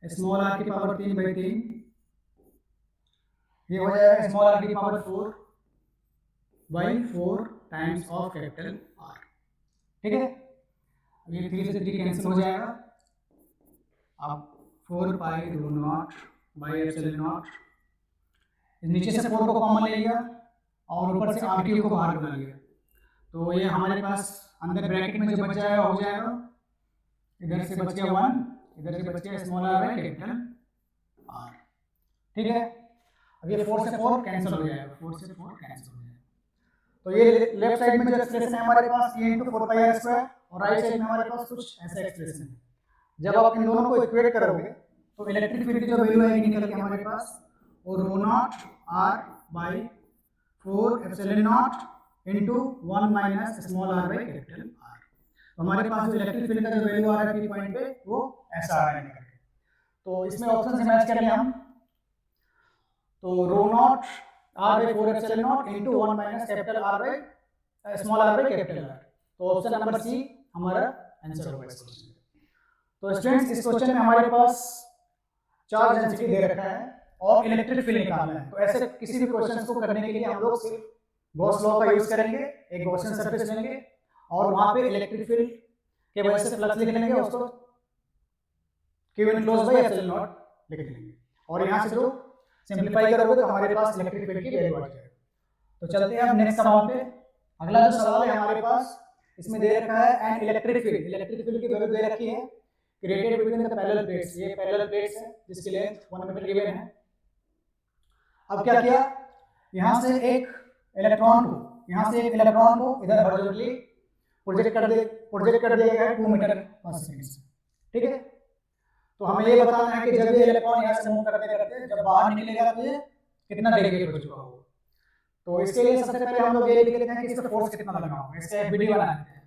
स्मॉल r की पावर 3/3। ये हो जाएगा स्मॉल r की power 4/4 times of capital R। ठीक है, ये 3 से 3 कैंसिल हो जाएगा। अब 4 pi rho not by epsilon not, नीचे से 4 को कॉमन ले लिया और ऊपर से आर क्यू को बाहर बना लिया। तो ये हमारे पास अंदर ब्रैकेट में जो बच जाएगा हो जाएगा, इधर से बच गया 1, इधर से बच गया small r by capital R। ठीक है, अब ये 4 से 4 कैंसिल हो जाएगा, 4 से 4 कैंसिल हो जाएगा। तो ये लेफ्ट साइड में जो एक्सप्रेशन है हमारे पास ये इनटू 4 पाई r स्क्वायर और राइट साइड में हमारे पास कुछ ऐसा एक्सप्रेशन है। जब आप इन दोनों को इक्वेट करोगे तो इलेक्ट्रिक फील्ड की जो वैल्यू आएगी निकल के हमारे पास वो rho not r by 4 epsilon not into 1 minus small r by capital R। तो हमारे पास जो इलेक्ट्रिक फील्ड का जो वैल्यू आ रहा है पी पॉइंट पे वो ऐसा आ रहा है निकल के। तो इसमें ऑप्शन से मैच करेंगे हम, तो rho not r by 4 epsilon not into 1 minus capital R by small r by capital R। तो ऑप्शन नंबर सी हमारा आंसर होगा इस क्वेश्चन। तो स्टूडेंट्स इस क्वेश्चन में हमारे पास चार्ज डेंसिटी दे रखा है और इलेक्ट्रिक फील्ड निकालना है। तो ऐसे किसी भी क्वेश्चन को करने के लिए हम लोग सिर्फ गॉस लॉ का यूज करेंगे, एक गॉसियन सरफेस लेंगे और वहां पे इलेक्ट्रिक फील्ड के वजह से फ्लक्स लिख लेंगे, उसको Q enclose by epsilon not लिख लेंगे और यहाँ से जो सिंपलीफाई करोगे तो हमारे पास इलेक्ट्रिक फील्ड की वैल्यू आ जाएगी। तो चलते हैं अब नेक्स्ट सवाल पे। अगला जो सवाल है हमारे पास, इसमें दे रखा है an electric field. Electric field की वैल्यू दे रखी है created between the parallel plates. ये पैरेलल प्लेट्स है जिसकी लेंथ 1 मीटर गिवन है। अब क्या किया, यहाँ से एक इलेक्ट्रॉन को इधर हॉरिजॉन्टली प्रोजेक्ट कर दिया गया है 2 मीटर पर सेकंड से, ठीक है। तो हमें ये बताना है कि जब ये इलेक्ट्रॉन यहाँ से मूव करते करते जब बाहर निकलेगा तो ये कितना डेविएट हो चुका होगा। तो इसके लिए सबसे पहले हम लोग ये लिख लेते हैं कि इसका फोर्स कितना लगा होगा, इसका एफबीडी बना लेते हैं।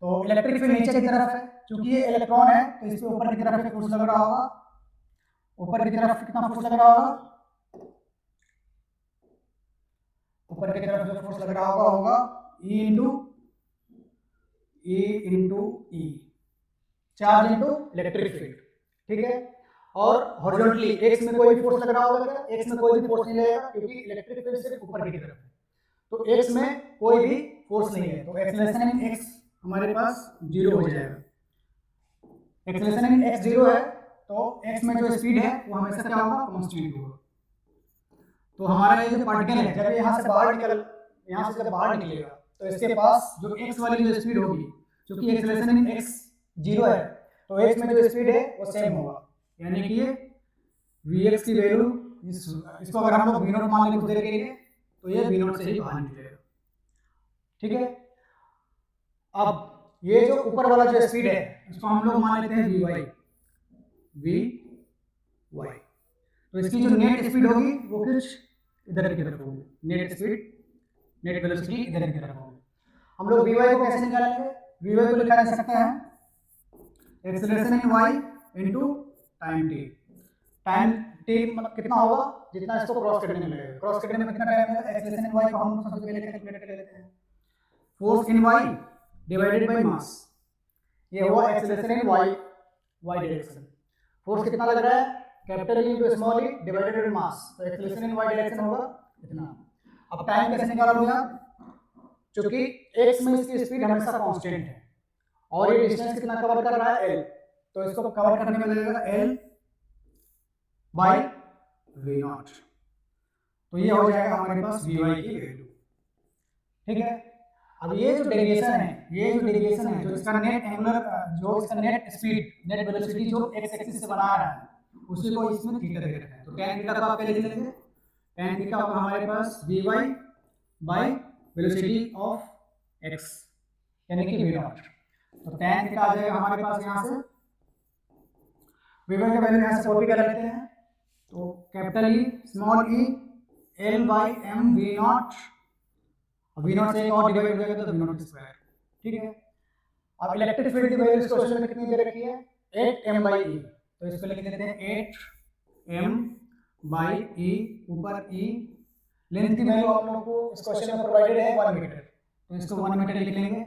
तो इलेक्ट्रिक फील्ड नीचे की तरफ है, क्योंकि ये इलेक्ट्रॉन है तो इस पे ऊपर की तरफ फोर्स लग रहा होगा। ऊपर की तरफ कितना फोर्स लग रहा होगा, ऊपर की तरफ जो फोर्स लग रहा होगा E into E, charge into electric field, ठीक है। और हॉरिजॉन्टली एक्स में कोई भी फोर्स लग रहा होगा क्या, एक्स में कोई भी फोर्स नहीं लगेगा क्योंकि इलेक्ट्रिक फील्ड सिर्फ ऊपर की तरफ है। तो एक्स में कोई भी फोर्स नहीं है, तो एक्सेलरेशन इन एक्स हमारे पास 0 हो जाएगा। एक्सेलरेशन इन एक्स 0 है तो एक्स में जो स्पीड है वो हमेशा क्या होगा, कांस्टेंट होगा। तो हमारा ये जो पार्टिकल है जब यहाँ से जब बाहर निकलेगा तो इसके पास जो एक्स वाली जो स्पीड होगी, क्योंकि एक्सेलरेशन इन एक्स 0 है तो एक्स में जो स्पीड है वो सेम होगा, यानी कि ये vx की वैल्यू इसको अगर हम लोग v0 मान लें देर के लिए तो ये v0 से ही बाहर निकलेगा, ठीक है। अब ये जो ऊपर वाला जो स्पीड है इसको हम लोग मान लेते हैं vy। तो इसकी जो नेट स्पीड होगी वो कुछ इधर की तरफ होगी, नेट वेलोसिटी इधर की तरफ होगी। हम लोग vy को कैसे निकालेंगे, vy को लिखा जा सकता है acceleration in y into time t मतलब कितना होगा, जितना इसको क्रॉस करने में लगेगा। क्रॉस करने में कितना टाइम लगेगा, एक्सेलरेशन इन y को हम सबसे पहले कैलकुलेट कर लेते हैं, force in y divided by mass. ये हुआ acceleration in y direction. Force कितना लग रहा है, capital E into small e divided by mass, तो एक्सेलरेशन इन y डायरेक्शन होगा इतना। अब टाइम कैसे निकालोगे आप, क्योंकि x में इसकी स्पीड हमेशा कांस्टेंट है और ये डिस्टेंस कितना कवर कर रहा है, l, तो इसको कवर करने में लगेगा l बाय v0। तो ये हो जाएगा हमारे पास vy की वैल्यू, ठीक है। अब ये जो डेविएशन है जो इसका नेट एंगुलर जो इसका नेट स्पीड नेट वेलोसिटी जो x एक्सिस से बना रहा है उसी को इसमें थीटा दे रखा है। तो tan थीटा को आप क्या लिख लेंगे, tan थीटा होगा हमारे पास vy by velocity of x यानी कि v0। तो tan थीटा आ जाएगा हमारे पास यहाँ से, v1 का वैल्यू यहाँ से कॉपी कर लेते हैं, तो capital E small e l by m v0, v0 से एक और डिवाइड हो जाएगा तो v0 स्क्वायर, ठीक है। अब इलेक्ट्रिक फील्ड की वैल्यू इस क्वेश्चन में कितनी दे रखी है, 8m बाय e, तो इसको लिख देते हैं 8m बाय e, ऊपर e, लेंथ की वैल्यू आप लोगों को इस क्वेश्चन में प्रोवाइडेड है 1 मीटर, तो इसको 1 मीटर लिख लेंगे,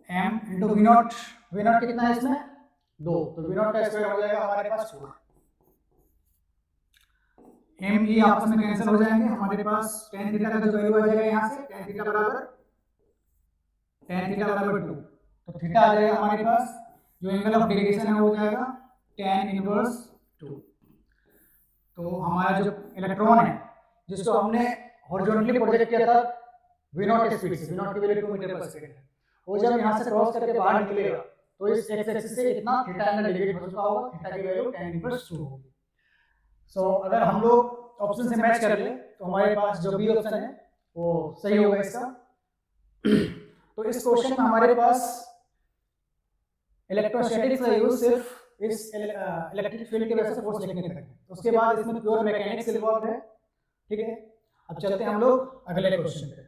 m इंटू v0 कितना है इसमें 2, तो v0 का स्क्वायर हो जाएगा हमारे पास 4। m e आपस में कैंसिल हो जाएंगे, हमारे पास tan थीटा का जो वैल्यू आ जाएगा यहाँ से tan थीटा बराबर 2, तो थीटा आ जाएगा हमारे पास जो एंगल ऑफ डेविएशन है वो हो जाएगा tan इनवर्स 2। तो हमारा जो इलेक्ट्रॉन है जिसको हमने हॉरिजॉन्टली प्रोजेक्ट किया था v0 की स्पीड से, v0 की वैल्यू 2 मीटर पर सेकंड है, वो जब यहाँ से क्रॉस करके बाहर निकलेगा तो इस एक्स एक्सिस से कितना थीटा एंगल डेविएट हो चुका होगा, थीटा की वैल्यू tan इनवर्स 2 होगी। सो अगर हम लोग ऑप्शन से मैच कर ले तो हमारे पास जो बी ऑप्शन है वो सही होगा इसका। तो इस क्वेश्चन में हमारे पास इलेक्ट्रोस्टैटिक्स का यूज सिर्फ इस इलेक्ट्रिक फील्ड की वजह से फोर्स लिखने तक है, उसके बाद इसमें प्योर मैकेनिक्स इन्वॉल्व है, ठीक है। अब चलते हैं हम लोग अगले क्वेश्चन पे।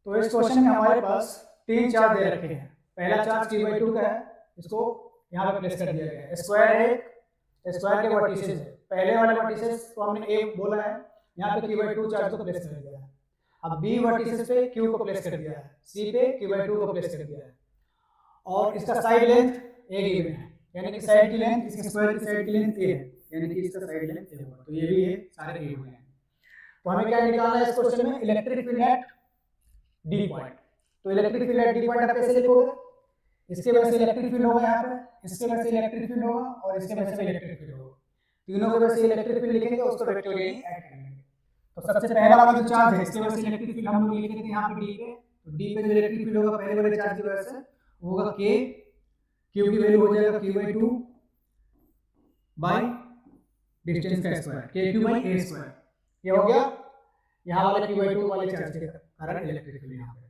तो इस क्वेश्चन में हमारे पास 3 चार्ज दे रखे हैं। पहला चार्ज q/2 का है, इसको यहाँ पे प्लेस कर दिया गया है। स्क्वायर के वर्टिसेस है, पहले वाले वर्टिसेस को हमने a बोला है, यहाँ पे q/2 चार्ज को प्लेस कर दिया है। अब b वर्टिसेस पे q को प्लेस कर दिया है, c पे q/2 को प्लेस कर दिया है और इसका साइड लेंथ ए गिवन है, यानी कि साइड की लेंथ, इसके स्क्वायर की साइड की लेंथ ए है, यानी कि इसका साइड लेंथ ए होगा। तो ये भी है, सारे ए हुए हैं। तो हमें क्या निकालना है इस क्वेश्चन में, electric field at D point. तो electric field at D point आप कैसे लिखोगे, इसके वजह से इलेक्ट्रिक फील्ड होगा यहाँ पे, इसके वजह से इलेक्ट्रिक फील्ड होगा और इसके वजह से इलेक्ट्रिक फील्ड होगा। तीनों के वजह से इलेक्ट्रिक फील्ड लिखेंगे, उसको वेक्टोरियली ऐड करेंगे। तो सबसे पहला वाला जो चार्ज है इसके वजह से इलेक्ट्रिक फील्ड हम लोग लिख देते हैं यहाँ पे डी पे। तो डी पे जो इलेक्ट्रिक फील्ड होगा पहले वाले चार्ज की वजह से होगा के, क्यू की वैल्यू हो जाएगा q/2 बाय डिस्टेंस का स्क्वायर, kq/a स्क्वायर। ये हो गया यहाँ वाले q/2 वाले चार्ज के कारण इलेक्ट्रिक फील्ड यहाँ पे।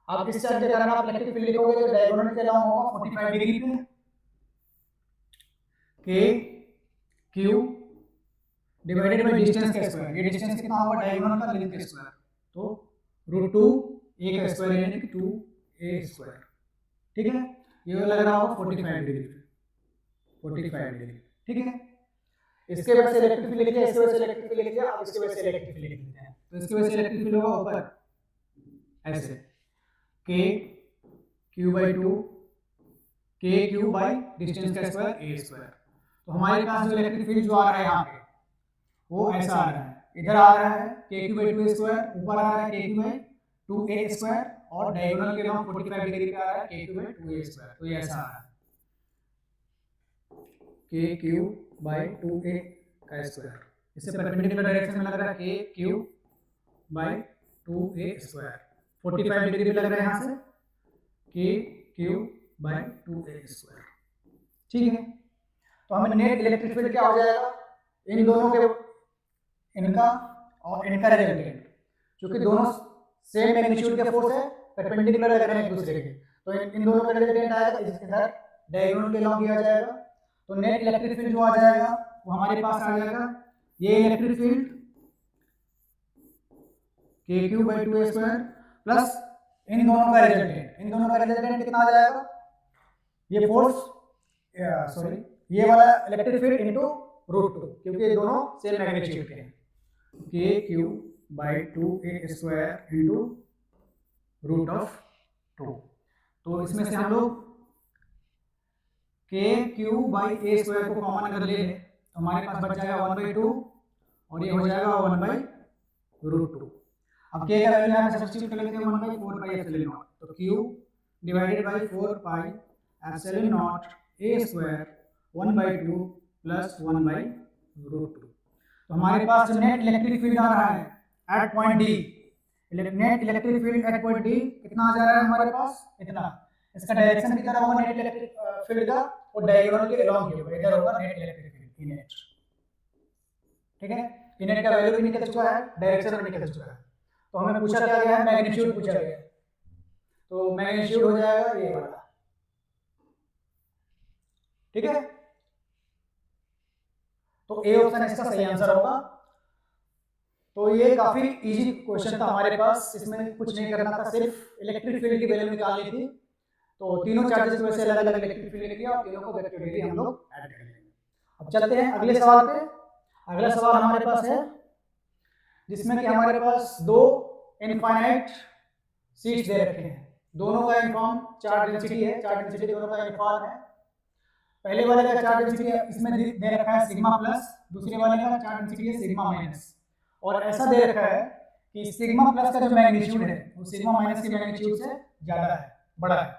अब इस चार्ज के कारण आप इलेक्ट्रिक फील्ड लिखोगे तो डायगोनल के अलावा होगा 45 डिग्री पे, k q divided by distance का स्क्वायर। ये डिस्टेंस कितना होगा, डायगोनल का लेंथ का स्क्वायर, तो √2 a का स्क्वायर यानी कि 2a स्क्वायर। ठीक है, ये लग रहा होगा 45 डिग्री पे, 45 डिग्री। ठीक है, इसके वजह से इलेक्ट्रिक फील्ड लिख दिया, इसके वजह से इलेक्ट्रिक फील्ड लिख दिया। अब इसके वजह से इलेक्ट्रिक फील्ड लिख देते हैं। तो इसके वजह से इलेक्ट्रिक फील्ड होगा ऊपर ऐसे k q/2 k q by distance का स्क्वायर a स्क्वायर। तो हमारे पास जो इलेक्ट्रिक फील्ड जो आ रहा है यहाँ पे वो ऐसा आ रहा है, इधर आ रहा है kq/2 स्क्वायर, ऊपर आ रहा है kq/2a स्क्वायर और डायगोनल के अलावा 45 डिग्री पे आ रहा है kq/2a स्क्वायर। तो ये ऐसा आ रहा है kq/2a का स्क्वायर। इससे परपेंडिकुलर डायरेक्शन में लग रहा है kq/2a स्क्वायर। 45 डिग्री पे लग रहा है यहाँ से kq/2a स्क्वायर। ठीक है, तो हमें नेट इलेक्ट्रिक फील्ड क्या हो जाएगा, इन दोनों के, इनका और इनका रिजल्टेंट, क्योंकि दोनों सेम मैग्नीट्यूड के फोर्स है, परपेंडिकुलर लग रहे हैं एक दूसरे के, तो इन दोनों का रिजल्टेंट आएगा, इधर डायगोनल के अलावा किया जाएगा। तो नेट इलेक्ट्रिक फील्ड जो आ जाएगा वो हमारे पास आ जाएगा ये electric field kq/2a square plus इन दोनों का रिजल्टेंट, इन दोनों का रिजल्टेंट कितना आ जाएगा, ये फोर्स सॉरी ये वाला इलेक्ट्रिक फील्ड इनटू √2, क्योंकि ये दोनों सेम मैग्नीट्यूड के हैं, kq/2a स्क्वायर इनटू √2। तो इसमें से हम लोग kq/a स्क्वायर को कॉमन अगर ले लें तो हमारे पास बच जाएगा 1/2 और ये हो जाएगा 1/√2। अब k का वैल्यू हम सब्स्टिट्यूट कर लेते हैं 1/4πε0। तो q divided by 4πε0 a square 1/2 plus 1/√2। तो हमारे पास जो नेट इलेक्ट्रिक फील्ड आ रहा है at point D, net electric field at point D कितना आ जा रहा है हमारे पास, इतना। इसका डायरेक्शन कितना होगा नेट इलेक्ट्रिक फील्ड का, और डायगोनल के अलोंग ही होगा, इधर होगा नेट इलेक्ट्रिक फील्ड इनेट। ठीक है, इनेट का वैल्यू भी निकल चुका है, डायरेक्शन भी निकल चुका है। तो हमें पूछा क्या गया है, मैग्नीट्यूड पूछा गया है। तो मैग्नीट्यूड हो जाएगा ये वाला। ठीक है, तो ए ऑप्शन इसका सही आंसर होगा। तो ये काफी इजी क्वेश्चन था हमारे पास, इसमें कुछ नहीं करना था, सिर्फ इलेक्ट्रिक फील्ड की वैल्यू निकालनी थी। तो तीनों चार्जेस में से अलग अलग इलेक्ट्रिक फील्ड लिया और तीनों को वेक्टोरियली हम लोग ऐड कर लेंगे। अब चलते हैं अगले सवाल पे। अगला सवाल हमारे पास है जिसमें कि हमारे पास दो इनफाइनाइट शीट्स दे रखे हैं, दोनों का यूनिफॉर्म चार्ज डेंसिटी है, चार्ज डेंसिटी दोनों का यूनिफॉर्म है। पहले वाले का चार्ज डेंसिटी इसमें दे रखा है सिग्मा प्लस, दूसरे वाले का चार्ज डेंसिटी है सिग्मा माइनस। और ऐसा दे रखा है कि सिग्मा प्लस का जो मैग्नीट्यूड है वो सिग्मा माइनस के मैग्नीट्यूड से ज्यादा है, बड़ा है,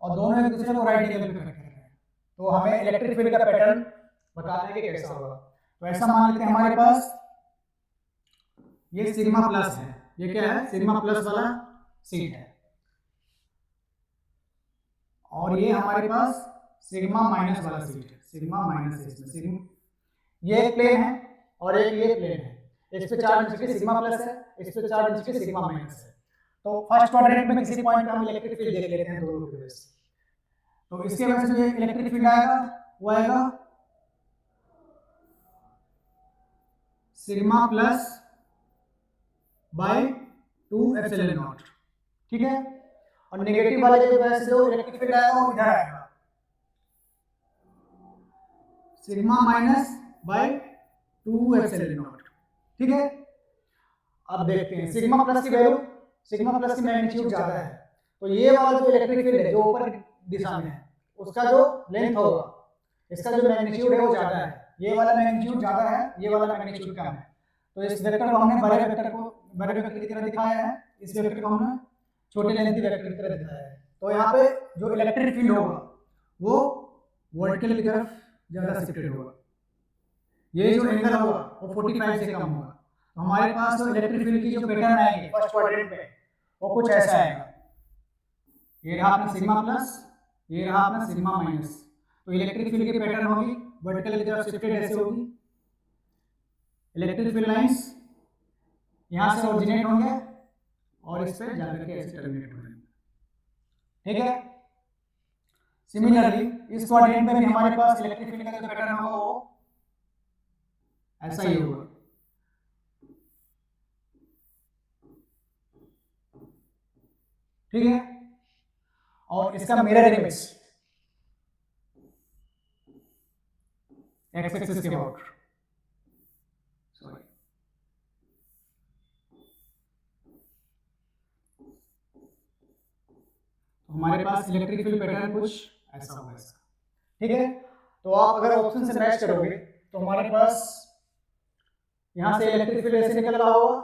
और दोनों एक दूसरे को राइट एंगल पे कनेक्ट कर रहे हैं। तो हमें इलेक्ट्रिक फील्ड का पैटर्न बताना है कि कैसा होगा। तो ऐसा मान लेते हैं हमारे पास ये सिग्मा प्लस है, ये क्या है, सिग्मा प्लस वाला शीट है, और ये हमारे पास सिग्मा माइनस वाला शीट है, सिग्मा माइनस है इसमें। ये एक प्लेन है और एक ये प्लेन है, इस पे चार्ज डेंसिटी सिग्मा प्लस है, इस पे चार्ज डेंसिटी सिग्मा माइनस है। तो फर्स्ट क्वाड्रेंट में किसी पॉइंट पे हम इलेक्ट्रिक फील्ड देख लेते हैं दोनों की वजह से। तो इसके वजह से जो इलेक्ट्रिक फील्ड आएगा वो आएगा सिग्मा प्लस बाय 2ε0। ठीक है, और नेगेटिव वाले की वजह से जो इलेक्ट्रिक फील्ड आएगा वो इधर आएगा सिग्मा माइनस बाय 2ε0। ठीक है, अब देखते हैं सिग्मा प्लस की वैल्यू, सिग्मा प्लस की मैग्नीट्यूड ज्यादा है, तो ये वाला जो इलेक्ट्रिक फील्ड है जो ऊपर दिशा में है उसका जो लेंथ होगा, इसका जो मैग्नीट्यूड है वो ज़्यादा है, ये वाला मैग्नीट्यूड ज़्यादा है, ये वाला मैग्नीट्यूड कम है। तो इस वेक्टर को हमने बड़े वेक्टर की तरह दिखाया है, इस वेक्टर को हमने छोटे लेंथ वेक्टर की तरह दिखाया है। तो यहाँ पे जो इलेक्ट्रिक फील्ड होगा वो वर्टिकल की तरफ ज़्यादा शिफ्टेड होगा, ये जो एंगल होगा वो 45 से कम होगा। तो हमारे पास जो इलेक्ट्रिक फील्ड की जो पैटर्न आएंगे फर्स्ट क्वाड्रेंट में वो कुछ ऐसा आएगा, ये रहा अपना सिग्मा प्लस, ये रहा अपना सिग्मा माइनस। तो इलेक्ट्रिक फील्ड की पैटर्न होगी वर्टिकल की तरफ शिफ्टेड ऐसे होगी, इलेक्ट्रिक फील्ड लाइंस यहाँ से ओरिजिनेट होंगे और इस पे जाकर के ऐसे टर्मिनेट हो जाएंगे, ठीक है। सिमिलरली इस क्वाड्रेंट में भी हमारे पास इलेक्ट्रिक फील्ड का जो पैटर्न होगा वो ऐसा ही होगा, ठीक है। और इसका मिरर इमेज एक्स एक्सिस के अबाउट, सॉरी, तो हमारे पास इलेक्ट्रिक फील्ड पैटर्न कुछ ऐसा होगा इसका, ठीक है। तो आप अगर ऑप्शन से मैच करोगे तो हमारे पास यहाँ से इलेक्ट्रिक फील्ड ऐसे निकल रहा होगा,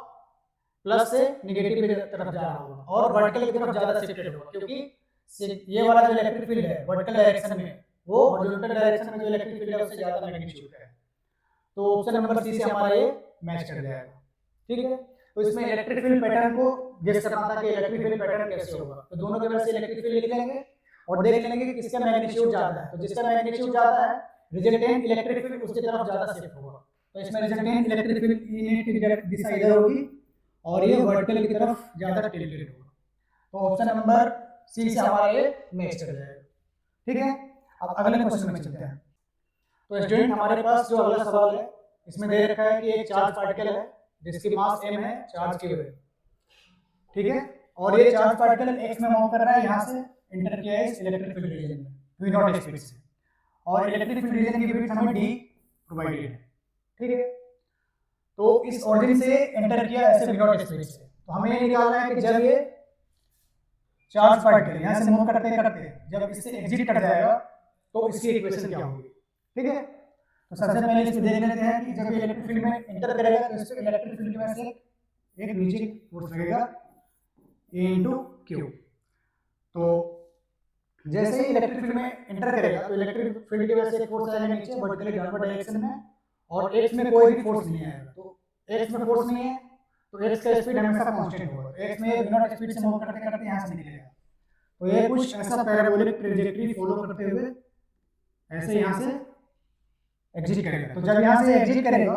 प्लस से निगेटिव की तरफ जा रहा होगा और वर्टिकल की तरफ ज्यादा शिफ्टेड होगा, क्योंकि ये वाला जो इलेक्ट्रिक फील्ड है वर्टिकल डायरेक्शन में वो हॉरिजॉन्टल डायरेक्शन में जो इलेक्ट्रिक फील्ड है उससे ज्यादा मैग्नीट्यूड है। तो ऑप्शन नंबर सी से हमारा ये मैच कर जाएगा, ठीक है। तो इसमें इलेक्ट्रिक फील्ड पैटर्न को गेस करना था कि इलेक्ट्रिक फील्ड पैटर्न कैसे होगा, तो दोनों के वजह से इलेक्ट्रिक फील्ड लिख लेंगे और देख लेंगे कि किसका मैग्नीट्यूड ज्यादा है। तो जिसका मैग्नीट्यूड ज्यादा है रिजल्टेंट इलेक्ट्रिक फील्ड उसकी तरफ ज्यादा शिफ्ट होगा, तो इसमें रिजल्टेंट इलेक्ट्रिक फील्ड की दिशा इधर होगी और ये वर्टिकल की तरफ ज्यादा टिल्टेड होगा। तो ऑप्शन नंबर सी से हमारा ये मैच कर जाएगा, ठीक है। अब अगले क्वेश्चन में चलते हैं। तो स्टूडेंट हमारे पास जो अगला सवाल है इसमें दे रखा है कि एक चार्ज पार्टिकल है जिसकी मास m है, चार्ज q है, ठीक है। और ये चार्ज पार्टिकल x में मूव कर रहा है, यहाँ से एंटर किया है इस इलेक्ट्रिक फील्ड रीजन में v नॉट स्पीड से, और इलेक्ट्रिक फील्ड रीजन की विड्थ हमें d प्रोवाइडेड है, ठीक है। तो इस ऑरिजिन से एंटर किया ऐसे v नॉट स्पीड से, तो हमें ये निकालना है कि जब ये चार्ज पार्टिकल यहाँ से मूव करते करते जब इससे एग्जिट कर जाएगा तो इसकी इक्वेशन क्या होगी, ठीक है। तो सबसे पहले इसको देख लेते हैं कि जब ये इलेक्ट्रिक फील्ड में एंटर करेगा तो इसको इलेक्ट्रिक फील्ड की वजह से एक नीचे फोर्स लगेगा A इंटू क्यू। तो जैसे ही इलेक्ट्रिक फील्ड में एंटर करेगा तो इलेक्ट्रिक फील्ड की वजह से एक फोर्स आएगा नीचे वर्टिकली डाउनवर्ड डायरेक्शन में, और x में कोई भी फोर्स नहीं आएगा। तो x में फोर्स नहीं है तो x का स्पीड हमेशा कांस्टेंट होगा, तो x में v नॉट स्पीड से मूव करते करते यहाँ से निकलेगा। तो ये कुछ ऐसा पैराबोलिक ट्रैजेक्टरी फॉलो करते हुए ऐसे यहाँ से एग्जिट करेगा। तो जब यहाँ से एग्जिट करेगा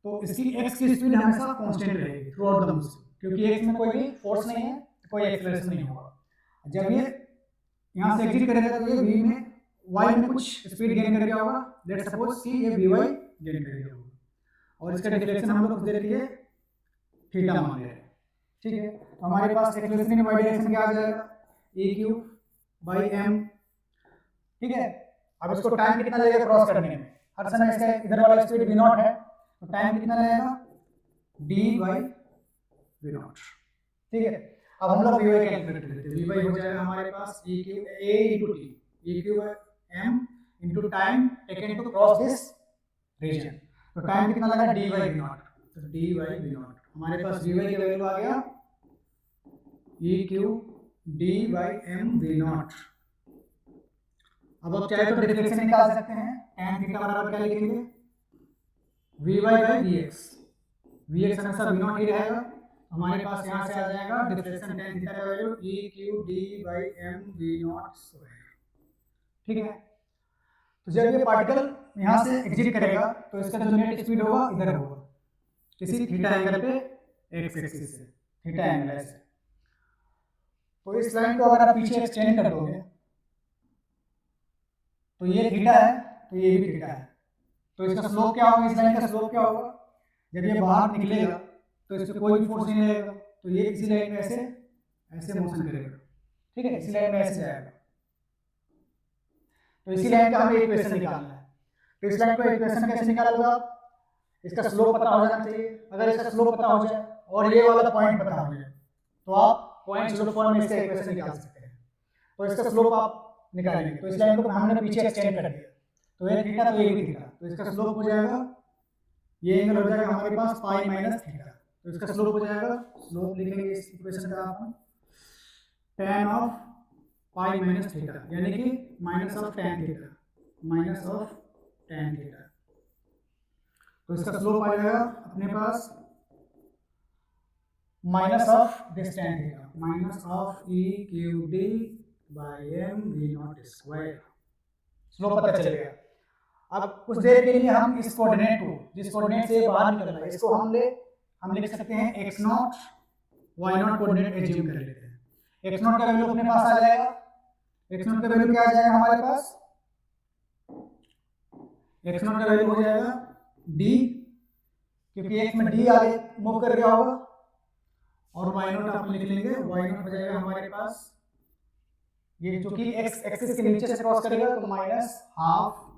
तो इसकी x की स्पीड हमेशा कांस्टेंट रहेगी थ्रू आउट द मोशन, क्योंकि x में कोई भी फोर्स नहीं है, कोई एक्सेलरेशन नहीं होगा। जब ये यहाँ से एग्जिट करेगा तो ये v में y में कुछ स्पीड गेन कर गया होगा, लेट्स सपोज कि ये vy गेन कर गया होगा, और इसका डिरेक्शन हम लोग दे दिए थीटा मान ले रहे हैं, ठीक है। तो हमारे पास एक्सेलरेशन इन y डायरेक्शन क्या आ जाएगा e/m, ठीक है। अब इसको टाइम कितना लगेगा क्रॉस करने में, हर समय इसका इधर वाला स्पीड v नॉट है तो टाइम कितना लगेगा d/v नॉट, ठीक है। अब हम लोग vy कैलकुलेट करते हैं, vy हो जाएगा हमारे पास e/m into time taken to cross this region. तो टाइम कितना लगा d/v नॉट, तो d/v नॉट हमारे पास vy की वैल्यू आ गया eq/d/m v नॉट। अब आप चाहे तो डिफरेंशियल निकाल सकते हैं, tan थीटा बराबर क्या लिखेंगे vy/vx, vx हमेशा v नॉट ही रहेगा, हमारे पास यहाँ से आ जाएगा डिफरेंशियल tan थीटा का value eq/d/m v not square, ठीक है। तो जब ये पार्टिकल यहाँ से एग्जिट करेगा तो इसका जो नेट स्पीड होगा इधर होगा किसी थीटा एंगल पे x एक्सिस से, थीटा एंगल ऐसे। तो इस लाइन को अगर आप पीछे एक्सटेंड कर दोगे तो ये थीटा है तो ये भी थीटा है, तो इसका स्लोप क्या होगा, इस लाइन का स्लोप क्या होगा, जब ये बाहर निकलेगा तो इस पे कोई भी फोर्स नहीं लगेगा, तो ये इसी लाइन में ऐसे ऐसे मोशन करेगा, ठीक है, इसी लाइन में ऐसे जाएगा। तो इसी लाइन का हमें इक्वेशन निकालना है। तो इस लाइन को इक्वेशन कैसे निकालोगे आप, इसका स्लोप पता हो जाना चाहिए। अगर इसका स्लोप पता हो जाए और ये वाला पॉइंट पता हो जाए तो आप पॉइंट स्लोप फॉर्म में इसका इक्वेशन निकाल सकते हैं। तो इसका स्लोप आप निकालेंगे। तो इस लाइन को हमने पीछे एक्सटेंड कर दिया, तो ये थीटा तो ये भी थीटा, तो इसका स्लोप हो जाएगा, ये एंगल हो जाएगा हमारे पास पाई माइनस थीटा। तो इसका स्लोप हो जाएगा, स्लोप लिखेंगे इस इक्वेशन का आप tan of pi minus theta, यानी कि minus of tan theta, minus of tan theta. तो इसका स्लोप आ जाएगा अपने पास minus of this tan theta, minus of e Q D by M V not square. Slope पता चल गया। अब कुछ देर के लिए हम इस कोऑर्डिनेट को, जिस कोऑर्डिनेट से बाहर निकलना है, इसको हम लिख सकते हैं x not y not coordinate assume कर लेते हैं। x नॉट का वैल्यू अपने पास आ जाएगा, x नॉट का वैल्यू क्या आ जाएगा हमारे पास, x नॉट का वैल्यू हो जाएगा d, क्योंकि x में d आगे मूव कर गया होगा, और y नॉट आप लिख लेंगे, y नॉट हो जाएगा हमारे पास ये जो कि x एक्सिस के नीचे से क्रॉस करेगा, तो माइनस हाफ,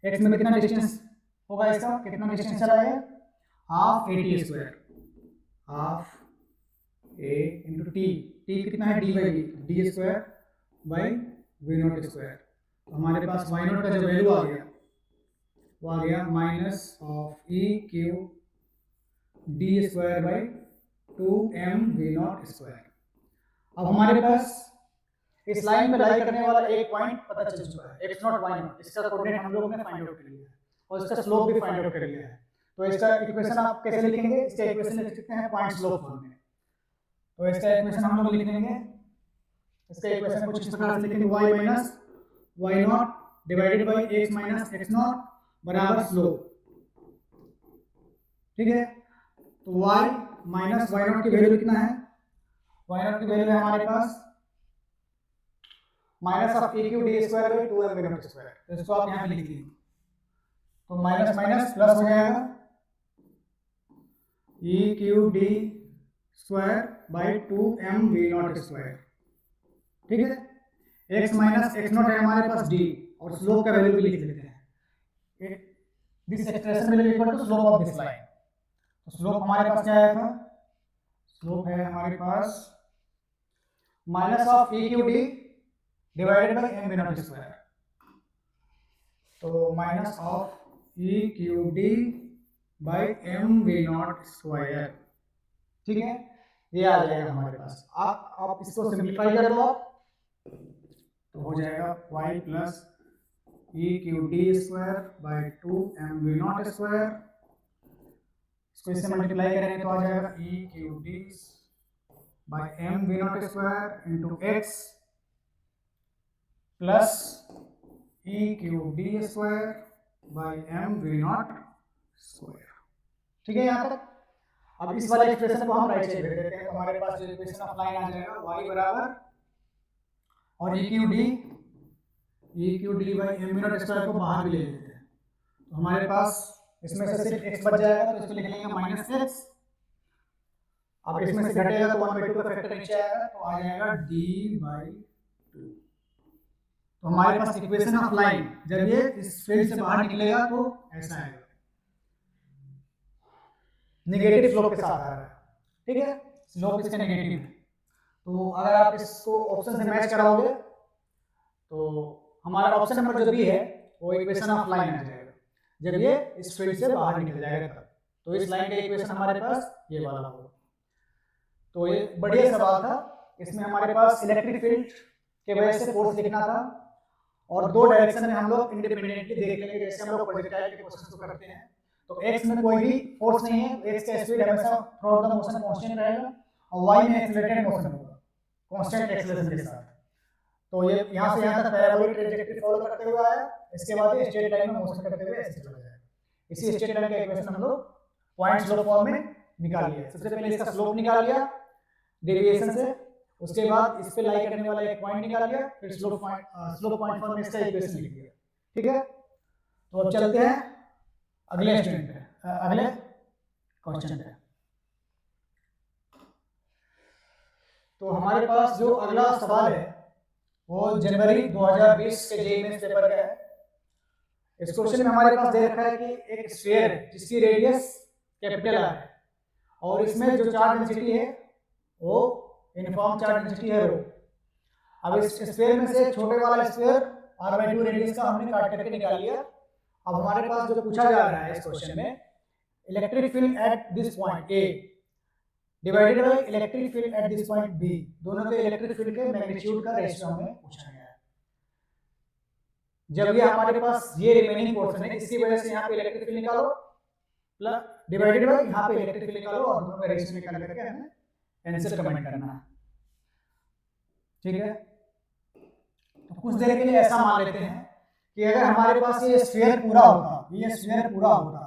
x में कितना डिस्टेंस होगा इसका, कितना डिस्टेंस चला है, half a t square, half a into t, t कितना है d by d square by v not square. तो हमारे पास वाई नॉट का जो वैल्यू आ गया वो आ गया minus of e q D square by 2m we not square. अब हमारे पास इस लाइन पे लाई करने वाला एक पॉइंट पता चल चुका है, x नॉट y नॉट, इसका कोऑर्डिनेट हम लोगों ने फाइंड आउट कर लिया है और इसका स्लोप भी फाइंड आउट कर लिया है। तो इसका इक्वेशन आप कैसे लिखेंगे, इसका इक्वेशन लिख सकते हैं पॉइंट स्लोप फॉर्म में। तो इसका इक्वेशन हम लोग लिख लेंगे, इसका इक्वेशन कुछ इस प्रकार से लिखेंगे, y minus y not divided by x minus x not बराबर स्लोप, ठीक है। तो y माइनस y नॉट की वैल्यू कितना है, y नॉट की वैल्यू है हमारे पास minus of e Q D square by 2m we not square. तो इसको आप यहां पे लिख लीजिए, तो माइनस माइनस प्लस हो जाएगा e Q D square by 2m we not square, ठीक है। x माइनस x नॉट है हमारे पास d, और स्लोप का वैल्यू भी लिख लेते हैं, this expression will equal to slope of this line. तो स्लोप हमारे पास क्या आया था, स्लोप है हमारे पास minus of e Q D divided by m we not square. तो minus of e Q D by m we not square, ठीक है, ये आ जाएगा हमारे पास। आप इसको सिंप्लीफाई कर लो, तो हो जाएगा y plus e Q D square by 2m we not square. इसको इससे मल्टीप्लाई करेंगे तो आ जाएगा e Q D by m we not square into x plus e Q D square by m we not square, ठीक है यहाँ तक। अब इस वाले एक्सप्रेशन को हम राइट साइड भेज देते हैं, तो हमारे पास जो इक्वेशन ऑफ लाइन आ जाएगा y बराबर और e Q D by m we not square को बाहर भी ले लेते हैं, तो हमारे पास इसमें से सिर्फ x बच जाएगा, तो इसको लिख लेंगे माइनस x। अब इसमें से घटेगा तो 1/2 का फैक्टर नीचे आएगा, तो आ जाएगा d बाई 2। तो हमारे पास इक्वेशन ऑफ लाइन जब ये इस फील्ड से बाहर निकलेगा तो ऐसा आएगा, नेगेटिव स्लोप के साथ आ रहा है, ठीक है, स्लोप इसका नेगेटिव है। तो अगर आप इसको ऑप्शन से मैच कराओगे तो हमारा ऑप्शन नंबर जो भी है वो इक्वेशन ऑफ लाइन आ जाएगा, जब ये इस फील्ड से बाहर निकल जाएगा तब। तो इस लाइन का इक्वेशन हमारे पास ये वाला होगा। तो ये बढ़िया सवाल था, इसमें हमारे पास इलेक्ट्रिक फील्ड के वजह से फोर्स लिखना था, और दो डायरेक्शन में हम लोग इंडिपेंडेंटली देख लेंगे, जैसे हम लोग प्रोजेक्टाइल के क्वेश्चन को करते हैं। तो x में कोई भी फोर्स नहीं है, x का स्पीड हमेशा थ्रू द मोशन कांस्टेंट रहेगा, और y में एक्सीलरेटेड मोशन होगा कांस्टेंट एक्सीलरेशन के साथ। तो ये यहां से यहां तक पैराबोलिक ट्रैजेक्टरी फॉलो करते हुए आया, इसके बाद ये स्ट्रेट लाइन में मोशन करते हुए ऐसे चला जाएगा। इसी स्ट्रेट लाइन का इक्वेशन हम लोग पॉइंट स्लोप फॉर्म में निकाल लिया। सबसे पहले इसका स्लोप निकाल लिया डेरिवेशन से, उसके बाद इस पे लाई करने वाला एक पॉइंट निकाल लिया, फिर स्लोप पॉइंट फॉर्म में इसका इक्वेशन लिख दिया, ठीक है। तो अब चलते हैं अगले स्टूडेंट पे, अगले क्वेश्चन पे। तो हमारे पास जो अगला सवाल है वो जनवरी 2020 के जेईई मेंस पेपर का है। इस क्वेश्चन में हमारे पास दे रखा है कि एक स्फीयर है जिसकी रेडियस कैपिटल आर है, और इसमें जो चार्ज डेंसिटी है वो यूनिफॉर्म चार्ज डेंसिटी है रो। अब इस स्फीयर में से छोटे वाला स्फीयर r/2 रेडियस का हमने काट करके निकाल लिया। अब हमारे पास जो पूछा जा रहा है इस क्वेश्चन में, electric field at this point A divided by electric field at this point B, दोनों के इलेक्ट्रिक फील्ड के मैग्नीट्यूड का रेशियो हमें पूछा गया है। जब ये हमारे पास ये रिमेनिंग पोर्शन है, इसकी वजह से यहाँ पे इलेक्ट्रिक फील्ड निकालो प्लस डिवाइडेड बाय यहाँ पे इलेक्ट्रिक फील्ड निकालो और दोनों का रेशियो निकाल करके हमें आंसर कमेंट करना है। ठीक है, तो कुछ देर के लिए ऐसा मान लेते हैं कि अगर हमारे पास ये स्फीयर पूरा होता, ये स्फीयर पूरा होता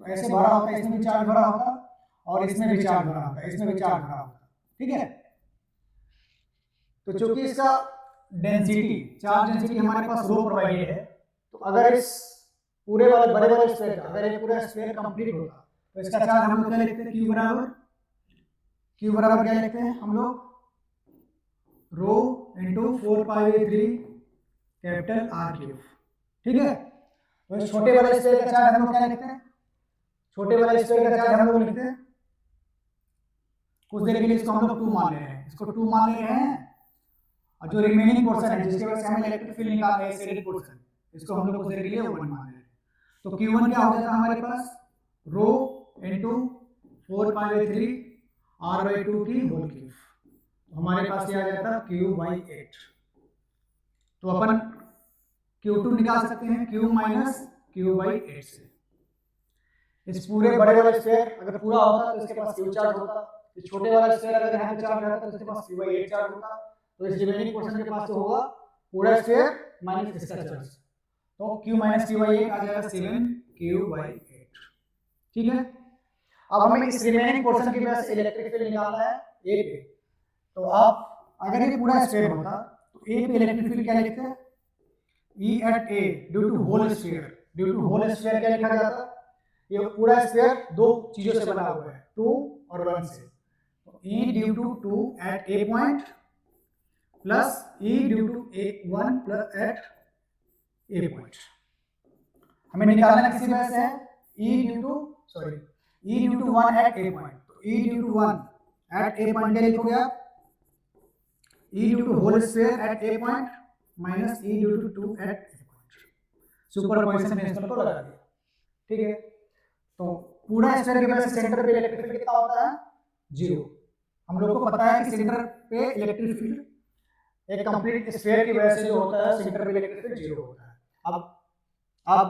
तो ऐसे भरा होता, इसमें भी चार्ज भरा होता और इसमें भी चार्ज भरा होता, इसमें भी चार्ज भरा होता। ठीक है, तो चूंकि इसका डेंसिटी, चार्ज डेंसिटी हमारे पास रो प्रोवाइडेड है, तो अगर इस पूरे वाले बड़े वाले स्फीयर का अगर ये पूरा स्फीयर कंप्लीट होता तो इसका चार्ज हम लोग क्या लिखते हैं, Q बराबर क्या लिखते हैं हम लोग, rho into 4π3 capital R cube. ठीक है, तो इस छोटे वाले स्फीयर का चार्ज हम लोग क्या लिखते हैं, छोटे वाले स्फीयर का चार्ज हम लोग लिखते हैं, कुछ देर के लिए इसको हम लोग 2 मान ले रहे हैं, इसको 2 मान ले रहे हैं, और जो रिमेनिंग पोर्शन है जिसके वजह से हमें इलेक्ट्रिक फील्ड निकालना है, शेडेड पोर्शन, इसको हम लोग कुछ देर के लिए 1 मान रहे हैं। तो Q1 क्या हो जाता है हमारे पास, रो इंटू 4π3 R/2 की होल क्यूब, हमारे पास क्या आ जाता है Q/8। तो अपन Q2 निकाल सकते हैं Q माइनस Q/8 से। इस पूरे बड़े वाले स्फीयर अगर पूरा होता तो इसके पास Q चार्ज होता, इस छोटे वाले स्फीयर अगर यहाँ पे चार्ज रहता तो इसके पास Q/8 चार्ज होता, तो इस रिमेनिंग पोर्शन के पास तो होगा पूरा स्फीयर माइनस इसका चार्ज, तो Q माइनस Q/8 आ जाएगा 7Q/8। ठीक है, अब हमें इस रिमेनिंग पोर्शन की वजह से इलेक्ट्रिक फील्ड निकालना है ए पे, तो आप अगर ये पूरा स्फीयर होता तो ए पे इलेक्ट्रिक फील्ड क्या लिखते हैं, E at A due to whole sphere, due to whole sphere क्या लिखा जाता, ये पूरा स्फीयर 2 चीजों से बना हुआ है, 2 और 1 से, तो E due to 2 at A point plus E due to 1 plus at A point. हमें निकालना किसी वजह से है E due to 1 at A point, तो E due to 1 at A point क्या लिखोगे आप, E due to whole sphere at A point minus E due to 2 at A point, superposition principle को लगा दिया। ठीक है, तो पूरा स्फीयर की वजह से सेंटर पे इलेक्ट्रिक फील्ड कितना होता है, 0। हम लोग को पता है कि सेंटर पे इलेक्ट्रिक फील्ड, एक कंप्लीट स्फीयर की वजह से जो होता है सेंटर पे इलेक्ट्रिक फील्ड 0 होता है। अब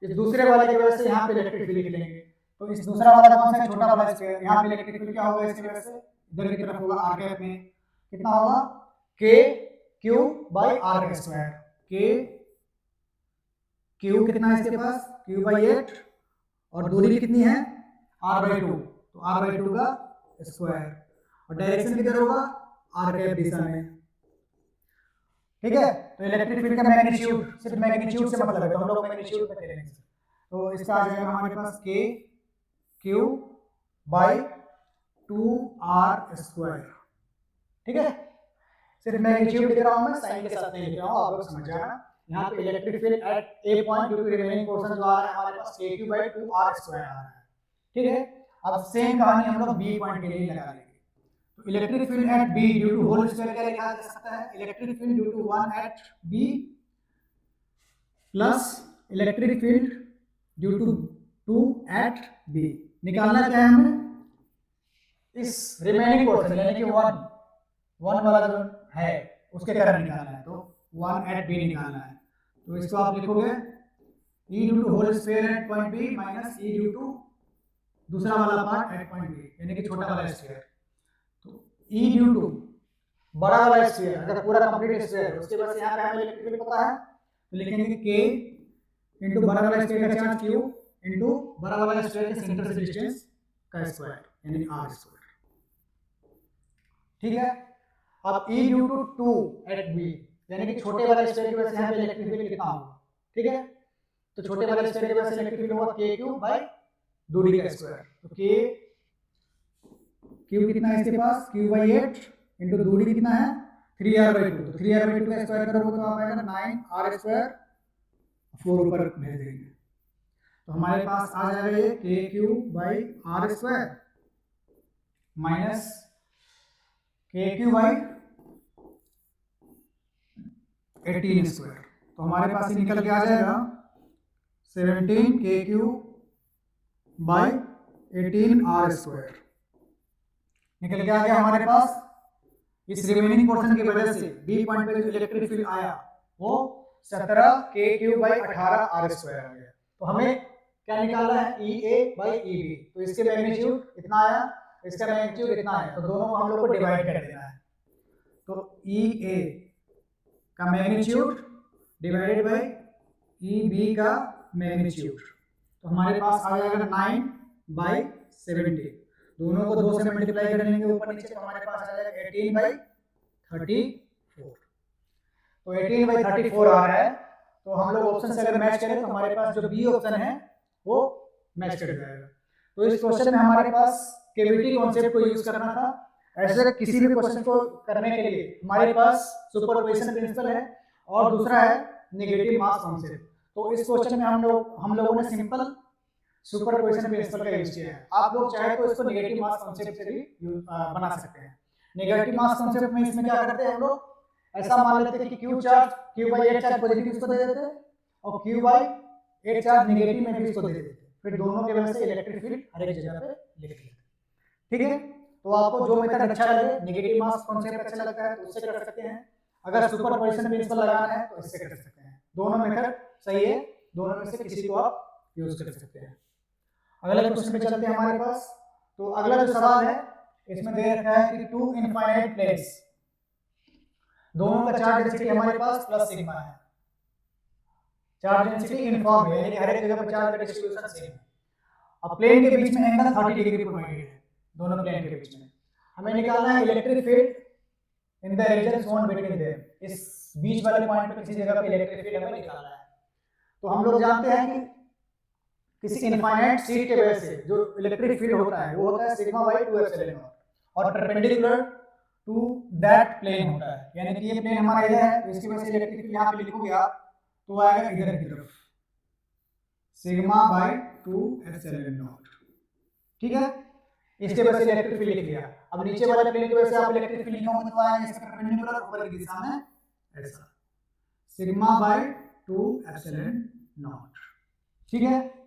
इस दूसरे वाले की वजह से यहाँ पे इलेक्ट्रिक फील्ड लिखेंगे, तो इस दूसरा वाला कौन सा, छोटा वाला स्फीयर, यहाँ पे इलेक्ट्रिक फील्ड क्या होगा इसकी वजह से, इधर की तरफ होगा r कैप में कितना होगा KQ/r², Q कितना है इसके पास, Q/8 और दूरी कितनी है r/2, तो r/2 का स्क्वायर, और डायरेक्शन किधर होगा r कैप दिशा में। ठीक है, तो इलेक्ट्रिक फील्ड का मैग्नीट्यूड, सिर्फ मैग्नीट्यूड से मतलब है, तो हम लोग मैग्नीट्यूड में करेंगे, तो इसका आ जाएगा हमारे पास KQ/2r²। ठीक है, सिर्फ मैग्नीट्यूड लिख रहा हूं मैं, साइन के साथ नहीं लिख रहा हूं, आप लोग समझ जाना। यहाँ पे electric field at A point due to remaining portion जो आ रहा है हमारे पास KQ/2r² आ रहा है। ठीक है, अब सेम कहानी हम लोग बी पॉइंट के लिए लगा लेंगे, तो electric field at B due to whole square क्या लिखा जा सकता है, electric field due to 1 at B plus electric field due to 2 at B. निकालना क्या है हमें, इस रिमेनिंग पोर्शन यानी कि 1 वाला जो है उसके करंट निकालना है, तो 1 एट बी निकालना है, तो इसको आप लिखोगे E due to whole square at point B minus E due to दूसरा वाला पार्ट एट पॉइंट बी यानी कि छोटा वाला स्क्वायर, तो E ड्यू टू बड़ा वाला स्क्वायर अगर पूरा कंप्लीट स्क्वायर, उसके बाद यहाँ पे हमें इलेक्ट्रिक फील्ड पता है, तो लिखेंगे K इंटू बड़ा वाला स्क्वायर का चार्ज Q इंटू बड़ा वाला स्क्वायर के सेंटर से डिस्टेंस का स्क्वायर यानी r²। ठीक है, अब E due to 2 at B यानी कि छोटे वाले स्क्वायर की वजह से यहाँ पे इलेक्ट्रिक फील्ड कितना होगा। ठीक है, तो छोटे वाले स्क्वायर की वजह से इलेक्ट्रिक फील्ड होगा KQ/ दूरी का स्क्वायर, तो Q कितना है इसके पास, Q/8 इंटू दूरी कितना है 3r/2, तो 3r/2 का स्क्वायर करोगे तो आ जाएगा 9r², 4 ऊपर भेज देंगे, तो हमारे पास आ जाएगा ये KQ/r² माइनस KQ/ 18 स्क्वायर। तो हमारे पास ये निकल के आ जाएगा 17 KQ बाई 18 R स्क्वायर निकल के आ गया हमारे पास। इस रिमेनिंग पोर्शन की वजह से बी पॉइंट पे जो इलेक्ट्रिक फील्ड आया वो 17 KQ बाई 18 R स्क्वायर आ गया। तो हमें क्या निकालना है, EA बाई EB। तो इसके मैग्नीट्यूड इतना आया, इसका मैग्नीट्यूड इतना है, तो दोनों को हम लोग को डिवाइड कर देना है। तो EA का मैग्नीट्यूड डिवाइडेड बाई EB का मैग्नीट्यूड, तो हमारे पास आ जाएगा 9 बाई 70। दोनों को 2 से मल्टीप्लाई कर लेंगे ऊपर नीचे, तो हमारे पास आ जाएगा 18 बाई 34। तो 18 बाई 34 आ रहा है। तो हम लोग ऑप्शन से अगर मैच करें तो हमारे पास जो बी ऑप्शन है वो मैच कर जाएगा। तो इस क्वेश्चन में हमारे पास केविटी कॉन्सेप्ट को यूज करना था। ऐसे किसी भी क्वेश्चन को करने के लिए हमारे पास सुपरपोजिशन प्रिंसिपल है और दूसरा है नेगेटिव मास कॉन्सेप्ट। तो इस क्वेश्चन में हम लोगों ने सिंपल सुपरपोजिशन प्रिंसिपल का यूज किया है। आप लोग चाहे तो इसको नेगेटिव मास कॉन्सेप्ट से भी बना सकते हैं। नेगेटिव मास कॉन्सेप्ट में इसमें क्या करते हैं हम लोग, ऐसा मान लेते हैं कि Q बाई 8 चार्ज पॉजिटिव इसको दे देते हैं और Q बाई 8 चार्ज नेगेटिव में भी इसको दे देते हैं। फिर दोनों के वजह से इलेक्ट्रिक फील्ड हर एक जगह पे लिख लेते हैं। ठीक है, तो आपको जो मेथड अच्छा लगे, नेगेटिव मास कॉन्सेप्ट अच्छा लगता है तो उससे कर सकते हैं, अगर सुपरपोजिशन प्रिंसिपल लगाना है तो इससे कर सकते हैं। दोनों मेथड सही है, दोनों में से किसी को आप यूज कर सकते हैं। अगले क्वेश्चन पे चलते हैं हमारे पास। तो अगला जो सवाल है इसमें दे रखा है कि 2 इनफाइनाइट प्लेन्स, दोनों का चार्ज डेंसिटी हमारे पास प्लस सिग्मा है। चार्ज डेंसिटी यूनिफॉर्म है, यानी हर एक जगह पर चार्ज का डिस्ट्रीब्यूशन सेम है। अब प्लेन के बीच में एंगल 30 डिग्री प्रोवाइडेड है, दोनों प्लेन के बीच में। हमें निकालना है electric field in the region zone between them. इस बीच वाले पॉइंट पे किसी जगह पे इलेक्ट्रिक फील्ड हमें निकालना है। तो हम लोग जानते हैं कि किसी इनफाइनाइट शीट के वजह से जो इलेक्ट्रिक फील्ड होता है वो होता है सिग्मा बाई 2 एप्सिलॉन नॉट और परपेंडिकुलर टू दैट प्लेन होता है। यानी कि ये प्लेन हमारा इधर है, तो इसकी वजह से इलेक्ट्रिक फील्ड यहाँ पे लिखोगे आप तो आएगा इधर की तरफ सिग्मा बाई 2 एप्सिलॉन नॉट। ठीक है, इसके वजह से इलेक्ट्रिक फील्ड लिख लिया। अब नीचे वाले प्लेन की वजह से आप इलेक्ट्रिक फील्ड लिखोगे तो आएगा इसके परपेंडिकुलर ऊपर की दिशा में ऐसा सिग्मा बाई 2 एप्सिलॉन नॉट। ठीक है,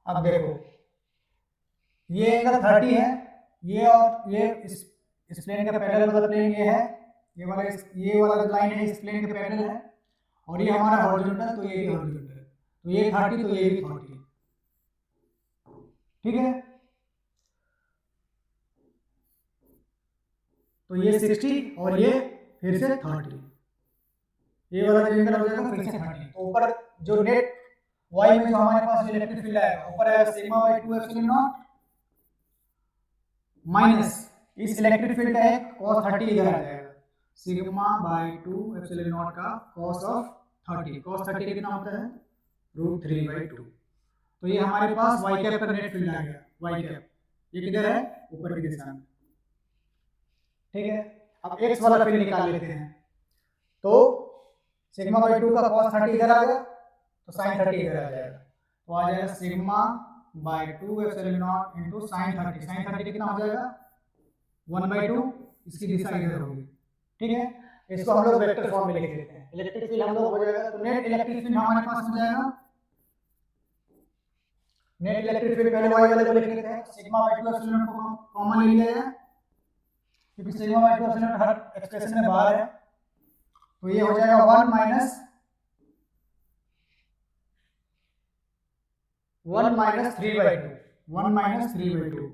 अब देखो ये एंगल 30 है, ये और ये इस प्लेन का पैरेलल वाला प्लेन ये है, ये वाला लाइन है इस प्लेन के पैरेलल है, और ये हमारा हॉरिजॉन्टल, तो ये भी हॉरिजॉन्टल, तो ये 30 तो ये भी 30। ठीक है, तो ये 60 और ये फिर से 30, ये वाला जो एंगल हो जाएगा फिर से 30। तो ऊपर जो नेट y में जो हमारे पास इलेक्ट्रिक फील्ड आएगा ऊपर आएगा sigma by 2 epsilon not minus इस इलेक्ट्रिक फील्ड का एक cos 30 इधर आ जाएगा, सिग्मा बाई 2 एप्सिलॉन नॉट का cos ऑफ 30। cos 30 कितना होता है √3/2। तो ये हमारे पास y कैप का नेट फील्ड आ गया, y कैप ये किधर है ऊपर की दिशा में। ठीक है, अब x वाला फील्ड निकाल लेते हैं। तो सिग्मा बाई 2 का cos 30 इधर आ गया तो sin 30 इधर आ जाएगा, तो आ जाएगा sigma by 2 epsilon not into sin 30। sin 30 कितना हो जाएगा 1/2, इसकी दिशा इधर होगी। ठीक है, इसको हम लोग वेक्टर फॉर्म में लिख लेते हैं। इलेक्ट्रिक फील्ड हम लोग हो जाएगा, तो नेट इलेक्ट्रिक फील्ड हमारे पास हो जाएगा, नेट इलेक्ट्रिक फील्ड पहले y वाले को लिख लेते हैं। सिग्मा बाई 2 एप्सिलॉन नॉट को कॉमन ले लिया है क्योंकि sigma by 2 epsilon not her expression में बाहर है, तो ये हो जाएगा 1 माइनस 3/2, 1 माइनस 3/2,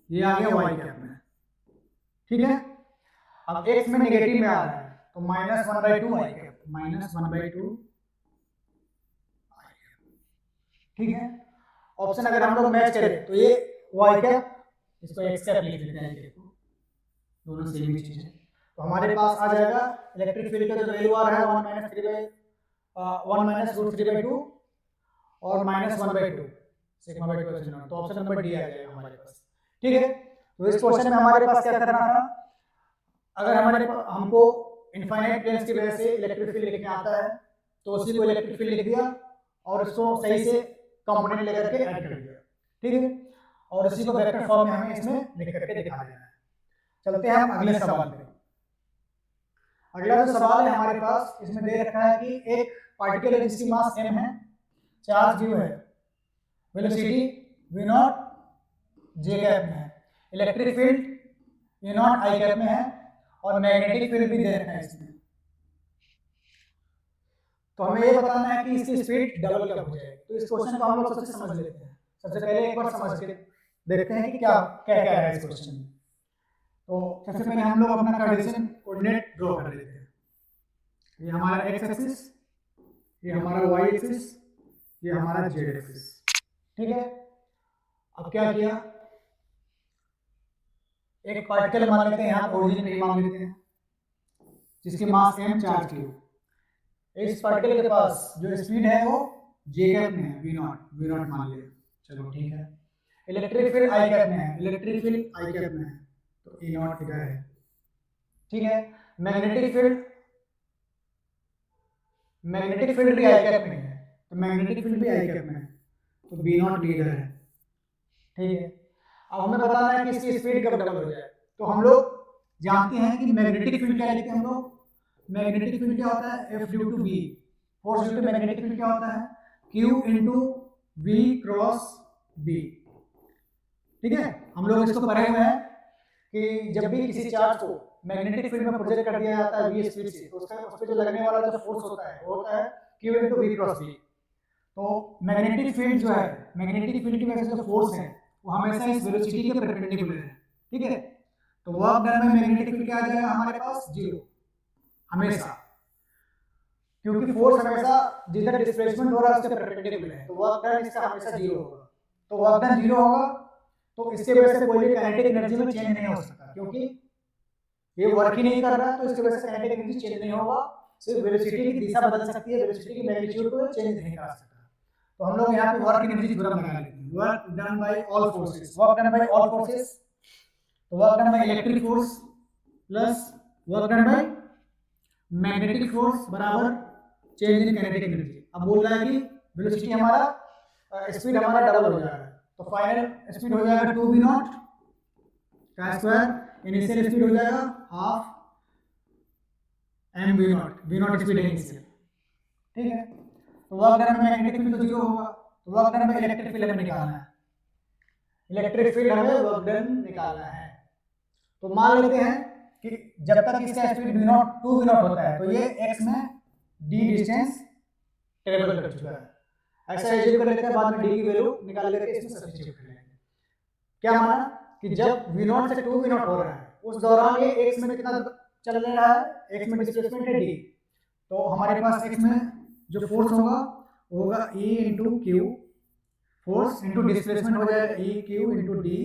ये आ गया y कैप में। ठीक है, अब x में नेगेटिव में आ रहा है तो माइनस 1/2 y कैप, माइनस 1/2 ठीक है। ऑप्शन अगर हम लोग मैच करें तो ये y कैप, इसको x कैप लिख लेते हैं, दोनों सेम ही चीज है। तो हमारे पास आ जाएगा इलेक्ट्रिक फील्ड का जो वैल्यू आ रहा है 1 माइनस √3/2 और minus 1/2 sigma by 2 epsilon not. तो ऑप्शन नंबर डी आ जाएगा हमारे पास। ठीक है, तो इस क्वेश्चन में हमारे पास क्या करना था, अगर हमको इनफाइनाइट प्लेन्स की वजह से इलेक्ट्रिक फील्ड लिखना आता है तो उसी को इलेक्ट्रिक फील्ड लिख दिया और उसको सही से कंपोनेंट लेकर के ऐड कर दिया। ठीक है, और इसी को वेक्टर फॉर्म में हमें इसमें लिख करके दिखा देना है। चलते हैं हम अगले सवाल पे। अगला जो सवाल है हमारे पास, इसमें दे रखा है कि एक पार्टिकल है जिसकी मास m है, चार्ज q है, वेलोसिटी v0 j कैप में है, electric field e0 i cap में है और मैग्नेटिक फील्ड भी दे रखा है इसमें। तो हमें ये बताना है कि इसकी स्पीड डबल कब हो जाएगी। तो इस क्वेश्चन को हम लोग सबसे समझ लेते हैं। सबसे पहले एक बार समझ के देखते हैं कि क्या क्या क्या है इस क्वेश्चन में। तो सबसे पहले हम लोग अपना कार्टेशियन कोऑर्डिनेट ड्रॉ कर लेते हैं। ये हमारा एक्स एक्सिस, ये हमारा वाई एक्सिस, ये हमारा जेड एक्सिस। ठीक है, अब क्या किया, एक पार्टिकल मान लेते हैं, यहाँ ओरिजिन पे मान लेते हैं, जिसकी मास m चार्ज q। इस पार्टिकल के पास जो स्पीड है वो j कैप में है, v0 मान लिया, चलो ठीक है। इलेक्ट्रिक फील्ड i कैप में है, इलेक्ट्रिक फील्ड i कैप में है, तो e0 इधर है, ठीक है। मैग्नेटिक फील्ड भी i कैप में है, तो मैग्नेटिक फील्ड भी i कैप में है, तो b0 इधर है, ठीक है। अब हमें बताना है कि इसकी स्पीड कब डबल हो जाए। तो हम लोग जानते हैं कि मैग्नेटिक फील्ड क्या लिखते हैं हम लोग, मैग्नेटिक फील्ड क्या होता है, F due to V, force due to magnetic field क्या होता है, Q into V cross B। ठीक है, हम लोग इसको पढ़े हुए हैं कि जब भी किसी चार्ज को मैग्नेटिक फील्ड में प्रोजेक्ट कर दिया जाता है V स्पीड से, तो उसका उस पर जो लगने वाला जो फोर्स होता है वो होता है Q into V cross B। तो मैग्नेटिक फील्ड जो है, मैग्नेटिक फील्ड की वजह से जो फोर्स है वो हमेशा इस वेलोसिटी के परपेंडिकुलर है, ठीक है। तो वर्क डन में मैग्नेटिक फील्ड क्या आ जाएगा हमारे पास, जीरो हमेशा, क्योंकि फोर्स हमेशा जिधर डिस्प्लेसमेंट हो रहा है उसके परपेंडिकुलर है, तो वर्क डन इसका हमेशा जीरो होगा। तो वर्क डन जीरो होगा, तो इसके वजह से कोई भी काइनेटिक एनर्जी में चेंज नहीं हो सकता, क्योंकि ये वर्क ही नहीं कर रहा है, तो इसकी वजह से काइनेटिक एनर्जी चेंज नहीं होगा। सिर्फ वेलोसिटी की दिशा बदल सकती है, वेलोसिटी की मैग्नीट्यूड को चेंज नहीं कर सकता। तो हम लोग यहाँ पे वर्क एनर्जी थ्योरम लगा लेते हैं, work done by all forces, work done by all forces. तो work done by electric force plus work done by magnetic force बराबर चेंज इन काइनेटिक एनर्जी। अब बोल रहा है कि वेलोसिटी हमारा स्पीड हमारा डबल हो जाएगा, तो फाइनल स्पीड हो जाएगा 2v0 का स्क्वायर, इनिशियल स्पीड हो जाएगा हाफ mv0, v0 स्पीड है इनिशियल, ठीक है। तो वर्क डन में मैग्नेटिक फील्ड तो जीरो होगा, तो वर्क डन में इलेक्ट्रिक फील्ड हमें निकालना है, इलेक्ट्रिक फील्ड हमें वर्क डन निकालना है। तो मान लेते हैं कि जब तक इसका स्पीड v0 2v0 होता है, तो ये x में d डिस्टेंस ट्रेवल कर चुका है। ऐसा एज्यूम कर लेते हैं, बाद में d की वैल्यू निकाल लेकर इसमें सब्स्टिट्यूट कर लेंगे। क्या माना कि जब v0 से 2v0 हो रहा है, उस दौरान ये x में कितना चल रहा है, x में डिस्प्लेसमेंट है d, तो हमारे पास x में जो फोर्स होगा वो होगा E into Q, force into displacement हो जाएगा E क्यू इंटू डी,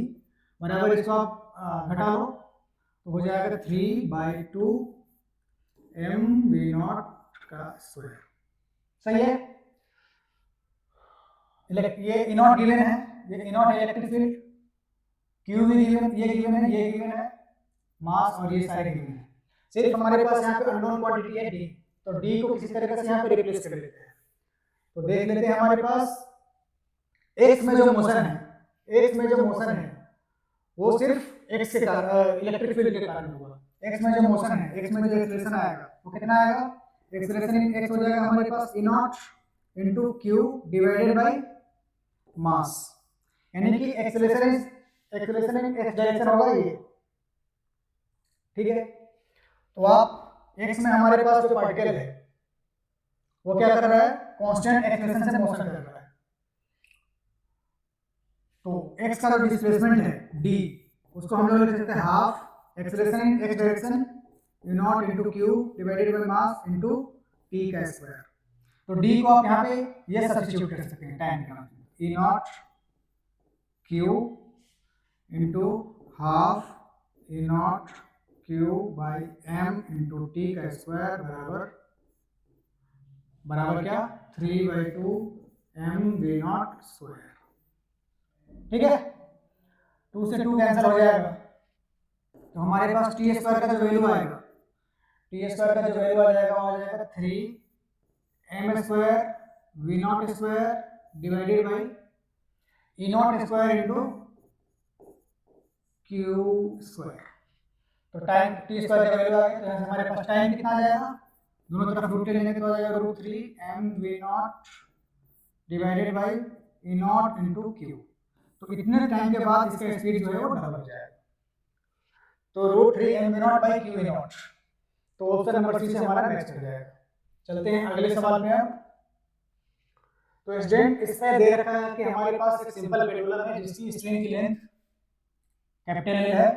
बराबर इसको आप घटा लो तो हो जाएगा 3/2 mv0 का स्क्वायर। सही है, ये E0 गिवन है, ये E0 है इलेक्ट्रिक फील्ड, Q भी गिवन, ये गिवन है, ये गिवन है, मास और ये सारे गिवन है। सिर्फ हमारे पास यहाँ पे अननोन क्वांटिटी है d, तो d को किसी तरीके से यहाँ पे रिप्लेस कर लेते हैं। तो देख लेते हैं हमारे पास x में जो मोशन है, x में जो मोशन है वो सिर्फ x के कारण, इलेक्ट्रिक फील्ड के कारण होगा। x में जो मोशन है, x में जो एक्सेलरेशन आएगा वो कितना आएगा, एक्सेलरेशन इन x हो जाएगा हमारे पास E0 into q divided by mass, यानी कि एक्सेलरेशन इन x डायरेक्शन होगा ये, ठीक है। तो आप x में हमारे पास जो पार्टिकल है वो क्या कर रहा है, कांस्टेंट एक्सेलरेशन से मोशन कर रहा है। तो x का जो डिस्प्लेसमेंट है d, उसको हम लोग लिख सकते हैं half acceleration in x direction E0 into q divided by mass into t का स्क्वायर। तो d को आप यहाँ पे ये सब्स्टिट्यूट कर सकते हैं टाइम का, E0 q into half E0 q by m into t का स्क्वायर बराबर क्या, 3/2 mv0 स्क्वायर, ठीक है। 2 से 2 कैंसिल हो जाएगा, तो हमारे पास टी स्क्वायर का जो वैल्यू आएगा, टी स्क्वायर का जो वैल्यू आ जाएगा वो आ जाएगा 3m square v0 square divided by E0 square into Q square. तो टाइम टी स्क्वायर का वैल्यू आ गया, तो यहाँ से हमारे पास टाइम कितना आ जाएगा, दोनों तरफ रूट लेंगे तो आ जाएगा √3 mv0 divided by E0 into Q. तो इतने टाइम के बाद इसका स्पीड जो है वो डबल हो जाएगा, तो √3mv0/q0। तो ऑप्शन नंबर सी से हमारा मैच कर जाएगा। चलते हैं अगले सवाल में। अब तो स्टूडेंट इसमें दे रखा है कि हमारे पास एक सिंपल पेंडुलम है जिसकी स्ट्रिंग की लेंथ कैपिटल एल है।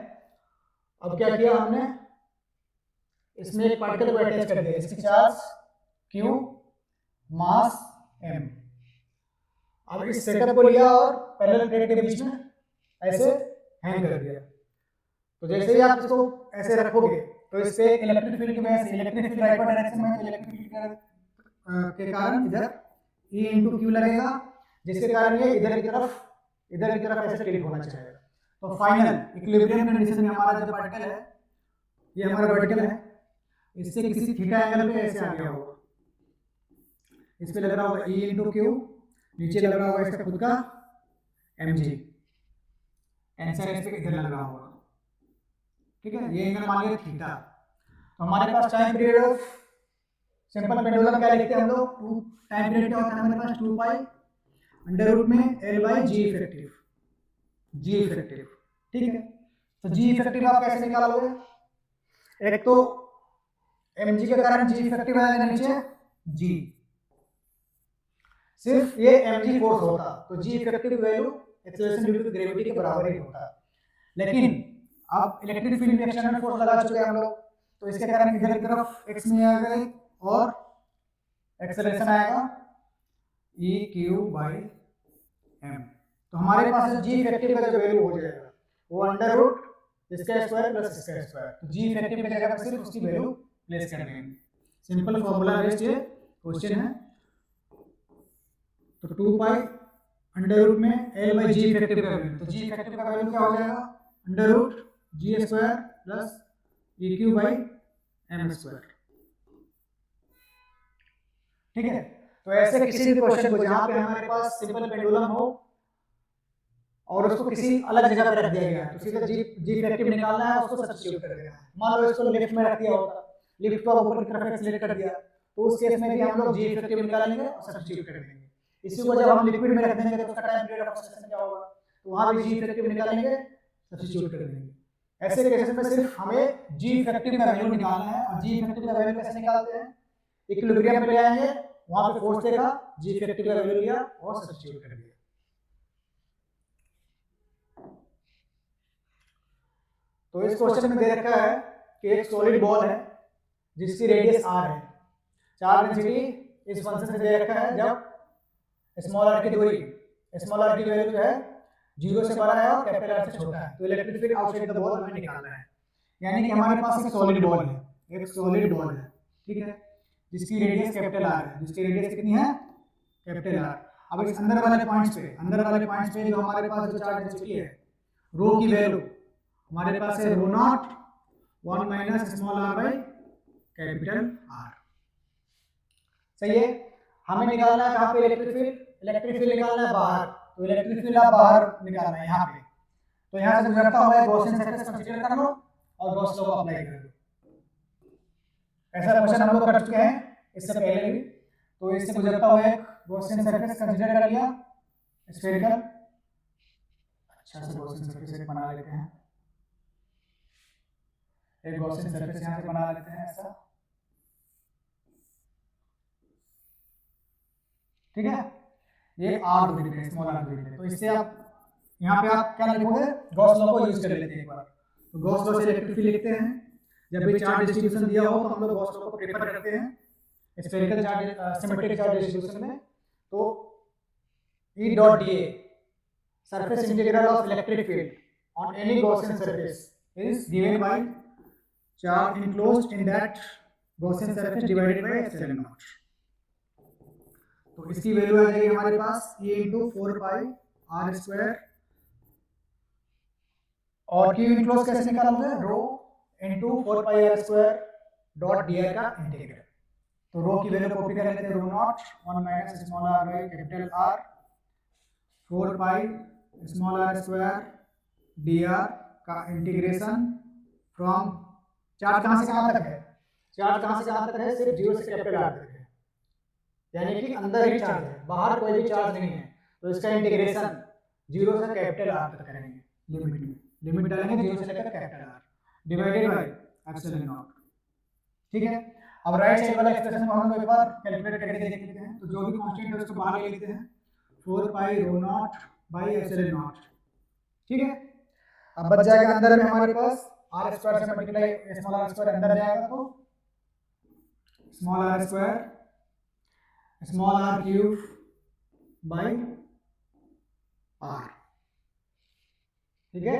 अब क्या किया हमने, इसमें एक पार्टिकल को अटैच कर दिया जिसकी चार्ज q, मास m। अब इस सेटअप को लिया और पैरेलल प्लेट के बीच में ऐसे हैंग कर दिया। तो जैसे ही आप इसको ऐसे रखोगे तो इससे इलेक्ट्रिक फील्ड की वजह से, इलेक्ट्रिक फील्ड राइट डायरेक्शन में, तो इलेक्ट्रिक फील्ड के कारण इधर E इंटू क्यू लगेगा, जिसके कारण ये इधर की तरफ ऐसे टिल्ट होना चाहिए। तो फाइनल इक्विलिब्रियम कंडीशन में हमारा जो पार्टिकल है, ये हमारा वर्टिकल है, इससे किसी थीटा एंगल पे ऐसे आ गया होगा, इस पे लग रहा होगा E इंटू क्यू, नीचे लग रहा होगा इसका खुद का mg, आंसर इस पे इधर लग रहा होगा। ठीक है, ये एंगल मान लिया थीटा। तो हमारे पास time period of simple pendulum क्या लिखते हैं हम लोग, टाइम पीरियड क्या होता है हमारे पास 2 पाई अंडर रूट में L/G इफेक्टिव, G इफेक्टिव। ठीक है, तो G इफेक्टिव आप कैसे निकालोगे, एक तो mg के कारण G इफेक्टिव आएगा नीचे G, सिर्फ ये mg फोर्स होता तो G effective value acceleration due to gravity के बराबर ही होता। लेकिन अब इलेक्ट्रिक फील्ड में एक्सटर्नल फोर्स लगा चुके हैं हम लोग, तो इसके कारण इधर की तरफ x में आएगा और एक्सेलरेशन आएगा EQ/m। तो हमारे पास G इफेक्टिव का जो वैल्यू हो जाएगा वो अंडर रूट इसका स्क्वायर प्लस इसका स्क्वायर, तो G इफेक्टिव की जगह पर सिर्फ उसकी वैल्यू प्लेस कर देंगे। सिंपल फॉर्मूला बेस्ड ये क्वेश्चन है। तो 2 पाई अंडर रूट में L/G इफेक्टिव का वैल्यू, तो G इफेक्टिव का वैल्यू क्या हो जाएगा, under root G square plus EQ/m square. ठीक है, तो ऐसे किसी भी क्वेश्चन को जहां पे हमारे पास सिंपल पेंडुलम हो और उसको किसी अलग जगह पे रख दिया गया है, तो सीधा जी इफेक्टिव निकालना है, उसको सब्स्टिट्यूट कर देना है। मान लो इसको लिफ्ट में रख दिया होता, लिफ्ट को ऊपर की तरफ एक्सेलरेट कर दिया, तो उस केस में भी हम लोग जी इफेक्टिव निकालेंगे और सब्स्टिट्यूट कर देंगे। इसी को जब हम लिक्विड में रख देंगे तो उसका टाइम पीरियड ऑफ ऑक्सीडेशन क्या होगा, तो वहां भी जी इफेक्टिव निकालेंगे, सब्स्टिट्यूट कर देंगे। ऐसे केस में सिर्फ हमें जी इफेक्टिव का वैल्यू निकालना है। और जी इफेक्टिव का वैल्यू कैसे निकालते हैं, इक्विलिब्रियम पे ले आएंगे, वहां पे फोर्स देखा, जी इफेक्टिव का वैल्यू लिया और सब्स्टिट्यूट कर दिया। तो इस क्वेश्चन में दे रखा है कि एक सॉलिड बॉल है जिसकी रेडियस r है, चार्ज डेंसिटी इस फंक्शन से दे रखा है जब स्मॉल r की दूरी, स्मॉल r की वैल्यू जो है 0 से बड़ा है और कैपिटल R से छोटा है, तो electric field outside the ball हमें निकालना है। यानी कि हमारे पास एक सॉलिड बॉल है, एक सॉलिड बॉल है, ठीक है, जिसकी रेडियस कैपिटल R है, जिसकी रेडियस कितनी है, कैपिटल R। अब इस अंदर वाले पॉइंट्स पे जो हमारे पास जो चार्ज डेंसिटी है, रो की वैल्यू हमारे पास है ρ0 1 minus small r by capital R। सही है, हमें निकालना है कहाँ पे इलेक्ट्रिक फील्ड निकालना है बाहर, तो इलेक्ट्रिक फील्ड आप बाहर निकालना है यहाँ पे। तो यहाँ से गुजरता हुआ गॉसियन सरफेस कंसीडर कर लो और गॉस लॉ को अप्लाई कर लो। ऐसा क्वेश्चन हम लोग कर चुके हैं इससे पहले भी। तो इससे गुजरता हुआ एक गॉसियन सरफेस कंसीडर कर लिया स्फेरिकल, अच्छा से गॉसियन सरफेस एक बना लेते हैं, एक गॉसियन सरफेस यहाँ से बना लेते हैं ऐसा, ठीक है, ये r दूरी पे, स्मॉल r दूरी पे। तो इससे आप यहाँ पे आप क्या लिखोगे, गॉस लॉ को यूज कर लेते हैं एक बार। तो गॉस लॉ से इलेक्ट्रिक फील्ड लिखते हैं, जब भी चार्ज डिस्ट्रीब्यूशन दिया हो तो हम लोग गॉस लॉ को प्रेफर करते हैं spherical charge, symmetric charge distribution में। तो E dot dA surface integral of electric field on any Gaussian surface is given by charge enclosed in that Gaussian surface divided by epsilon not. तो इसकी value आ जाएगी हमारे पास E into 4 pi R square, और Q enclose कैसे निकालोगे, rho into 4 pi R square dot dr का integral. तो रो की वैल्यू कॉपी कर लेते हैं, ρ0 1 minus small r by capital R 4 pi small r square dr का इंटीग्रेशन फ्रॉम चार्ज कहाँ से कहाँ तक है, चार्ज कहाँ से कहाँ तक है, सिर्फ 0 से कैपिटल R तक है, यानी कि अंदर ही चार्ज है, बाहर कोई भी चार्ज नहीं है। तो इसका इंटीग्रेशन 0 से कैपिटल R तक करेंगे, लिमिट में लिमिट डालेंगे 0 से लेकर capital R divided by epsilon naught. ठीक है, अब राइट साइड वाला एक्सप्रेशन को हम लोग एक बार कैलकुलेट करके देख लेते हैं। तो जो भी कांस्टेंट है उसको बाहर ले लेते हैं, 4 pi rho not by epsilon naught. ठीक है, अब बच जाएगा अंदर में हमारे पास r स्क्वायर से मल्टीप्लाई स्मॉल r स्क्वायर अंदर जाएगा, तो small r square small r cube by r। ठीक है,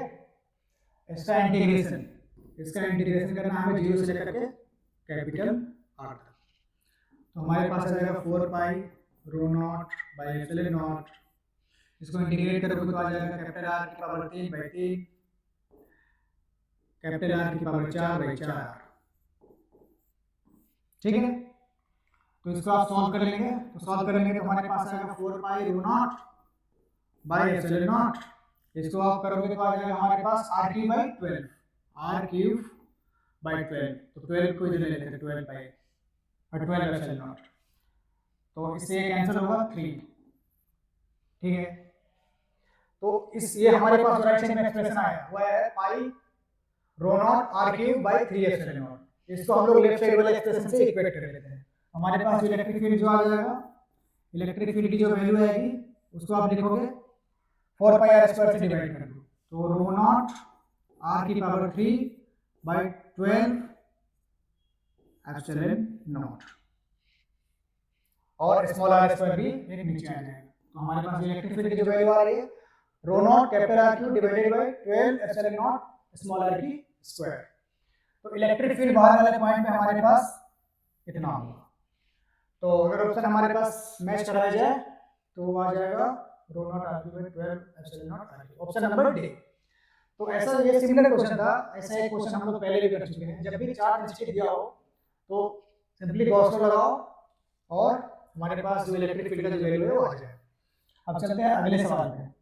इसका इंटीग्रेशन करना हमें 0 से लेकर के कैपिटल R तक। तो हमारे पास आ जाएगा 4 pi rho not by epsilon not, इसको इंटीग्रेट करोगे तो आ जाएगा कैपिटल R की पावर 3 बाई 3 कैपिटल R की पावर 4 बाई 4। ठीक है, तो इसको आप सॉल्व कर लेंगे, तो हमारे पास आएगा 4 pi rho not by epsilon not, इसको आप करोगे तो आ जाएगा हमारे पास r cube by 12, r cube by 12, तो 12 को इधर ले लेते हैं 12 बाई 12 एप्सिलॉन नॉट, तो इससे ये कैंसिल होगा 3। ठीक है, तो इस ये हमारे पास राइट साइड में एक्सप्रेशन आया हुआ है pi rho not r cube by 3 epsilon not, इसको हम लोग लेफ्ट साइड वाले एक्सप्रेशन से इक्वेट कर लेते हैं। हमारे पास इलेक्ट्रिक फील्ड जो आ जाएगा, इलेक्ट्रिक फील्ड की जो वैल्यू आएगी उसको आप लिखोगे 4 पाई r स्क्वायर से डिवाइड कर दो, तो रो नॉट r की पावर 3 बाई 12 एप्सिलॉन नॉट, और स्मॉल r स्क्वायर भी एक नीचे आ जाएगा। तो हमारे पास इलेक्ट्रिक फील्ड की जो वैल्यू आ रही है rho not capital R cube divided by 12 epsilon not small r की स्क्वायर। तो इलेक्ट्रिक फील्ड बाहर वाले पॉइंट पे हमारे पास इतना होगा। तो अगर ऑप्शन हमारे पास मैच कराया जाए तो वो आ जाएगा rho not r cube by 12 epsilon not r cube, option number D. तो ऐसा ये सिमिलर क्वेश्चन था, ऐसा एक क्वेश्चन हम लोग पहले भी कर चुके हैं। जब भी चार्ज निश्चित दिया हो तो सिंपली गॉस लॉ लगाओ और हमारे पास जो इलेक्ट्रिक फील्ड का जो वैल्यू है वो आ जाए। अब चलते हैं अगले सवाल में।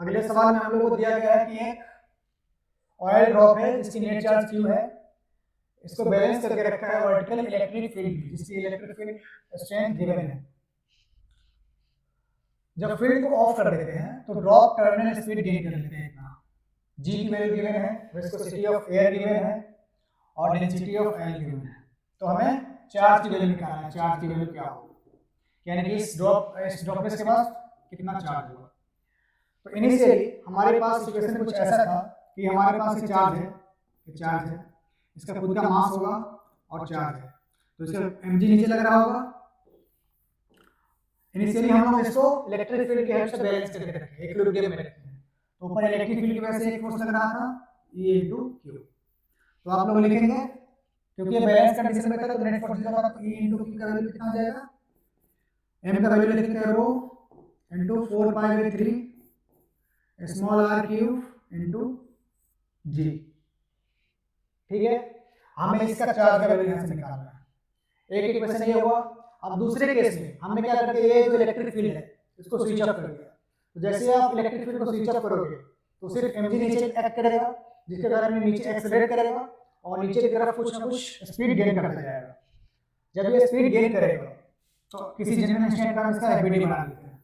अगले सवाल में हम लोग को दिया गया है कि एक ऑयल ड्रॉप है जिसकी नेट चार्ज Q है, इसको बैलेंस करके रखा है वर्टिकल इलेक्ट्रिक फील्ड जिसकी इलेक्ट्रिक फील्ड स्ट्रेंथ गिवन है। जब फील्ड को ऑफ कर देते हैं तो ड्रॉप टर्मिनल स्पीड गेन कर लेते हैं इतना, G की वैल्यू गिवन है, विस्कोसिटी ऑफ एयर गिवन है और डेंसिटी ऑफ एयर गिवन है। तो हमें चार्ज की वैल्यू निकालना है, चार्ज की वैल्यू क्या होगी, यानी कि इस ड्रॉपलेट्स के पास कितना चार्ज होगा। तो इनिशियली हमारे पास इक्वेशन कुछ ऐसा था कि हमारे पास ये चार्ज है, इसका खुद का मास होगा और चार्ज है, तो इसका mg नीचे लग रहा होगा। इनिशियली हम लोग इसको इलेक्ट्रिक फील्ड की हेल्प से बैलेंस करके रखें, इक्विलिब्रियम में रखते हैं। तो ऊपर इलेक्ट्रिक फील्ड की वजह से एक फोर्स लग रहा था E × Q, तो आप लोग लिखेंगे क्योंकि ये बैलेंस कंडीशन में था तो नेट फोर्स लगा तो E × Q का वैल्यू कितना आ जाएगा, m का वैल्यू लिखते हैं रो × 4 pi by 3 small r cube × g। ठीक है, हमें इसका चार्ज का वैल्यू यहां से निकालना है। एक इक्वेशन ये हुआ। अब दूसरे केस में हमने क्या करके ये जो इलेक्ट्रिक फील्ड है इसको स्विच ऑफ कर दिया। तो जैसे आप इलेक्ट्रिक फील्ड को स्विच ऑफ करोगे तो सिर्फ mg नीचे एक्ट करेगा, जिसके कारण नीचे एक्सेलरेट करेगा और नीचे की तरफ कुछ ना कुछ स्पीड गेन करता जाएगा। जब ये स्पीड गेन करेगा तो किसी जनरल इंस्टेंट पर इसका एफबीडी बना लेते हैं।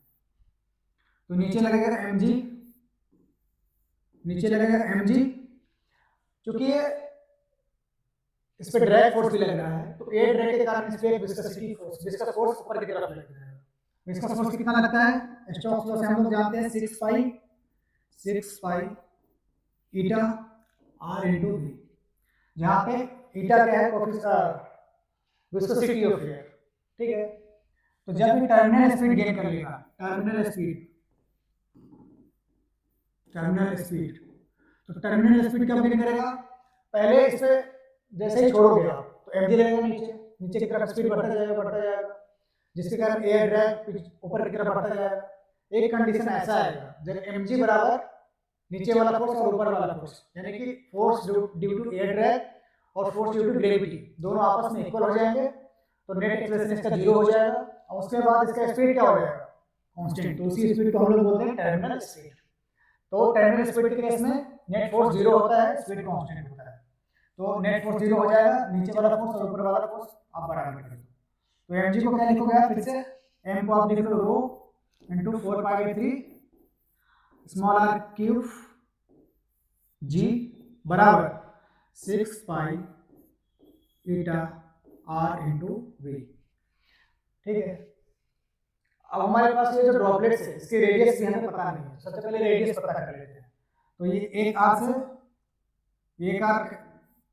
तो नीचे लगेगा mg, क्योंकि ये इस पे ड्रैग फोर्स भी लग रहा है तो एयर ड्रैग के कारण इस पे विस्कोसिटी फोर्स, विस्कस फोर्स ऊपर की तरफ लग जाएगा। विस्कस फोर्स कितना लगता है, स्टोक्स लॉ से हम लोग जानते हैं 6 पाई ईटा r × v, जहां पे ईटा क्या है, विस्कोसिटी ऑफ एयर। ठीक है, तो जब भी टर्मिनल स्पीड गेन कर लेगा, टर्मिनल स्पीड कब गेन करेगा, पहले इस पे जैसे ही छोड़ोगे आप तो mg लगेगा नीचे की तरफ स्पीड बढ़ता जाएगा, जिसके कारण एयर ड्रैग ऊपर की तरफ बढ़ता जाएगा। एक कंडीशन ऐसा आएगा जब mg बराबर नीचे वाला फोर्स और ऊपर वाला फोर्स, यानी कि force due to air drag और फोर्स ड्यू टू ग्रेविटी दोनों आपस में इक्वल हो जाएंगे, तो नेट एक्सेलरेशन इसका 0 हो जाएगा और उसके बाद इसका स्पीड क्या हो जाएगा, कांस्टेंट। तो उसी स्पीड को हम लोग बोलते हैं टर्मिनल स्पीड। तो टर्मिनल स्पीड के केस में नेट फोर्स 0 होता है, स्पीड कांस्टेंट होता है। तो नेट फोर्स 0 हो जाएगा, नीचे वाला फोर्स और ऊपर वाला फोर्स आप बराबर कर दो। तो mg को क्या लिखोगे आप फिर से, m को आप लिख लो rho into 4π/3 small r cube g बराबर 6 pi eta r into v। ठीक है, अब हमारे पास ये जो ड्रॉपलेट्स है इसकी रेडियस भी हमें पता नहीं है, सबसे पहले रेडियस पता कर लेते हैं। तो ये एक r से एक r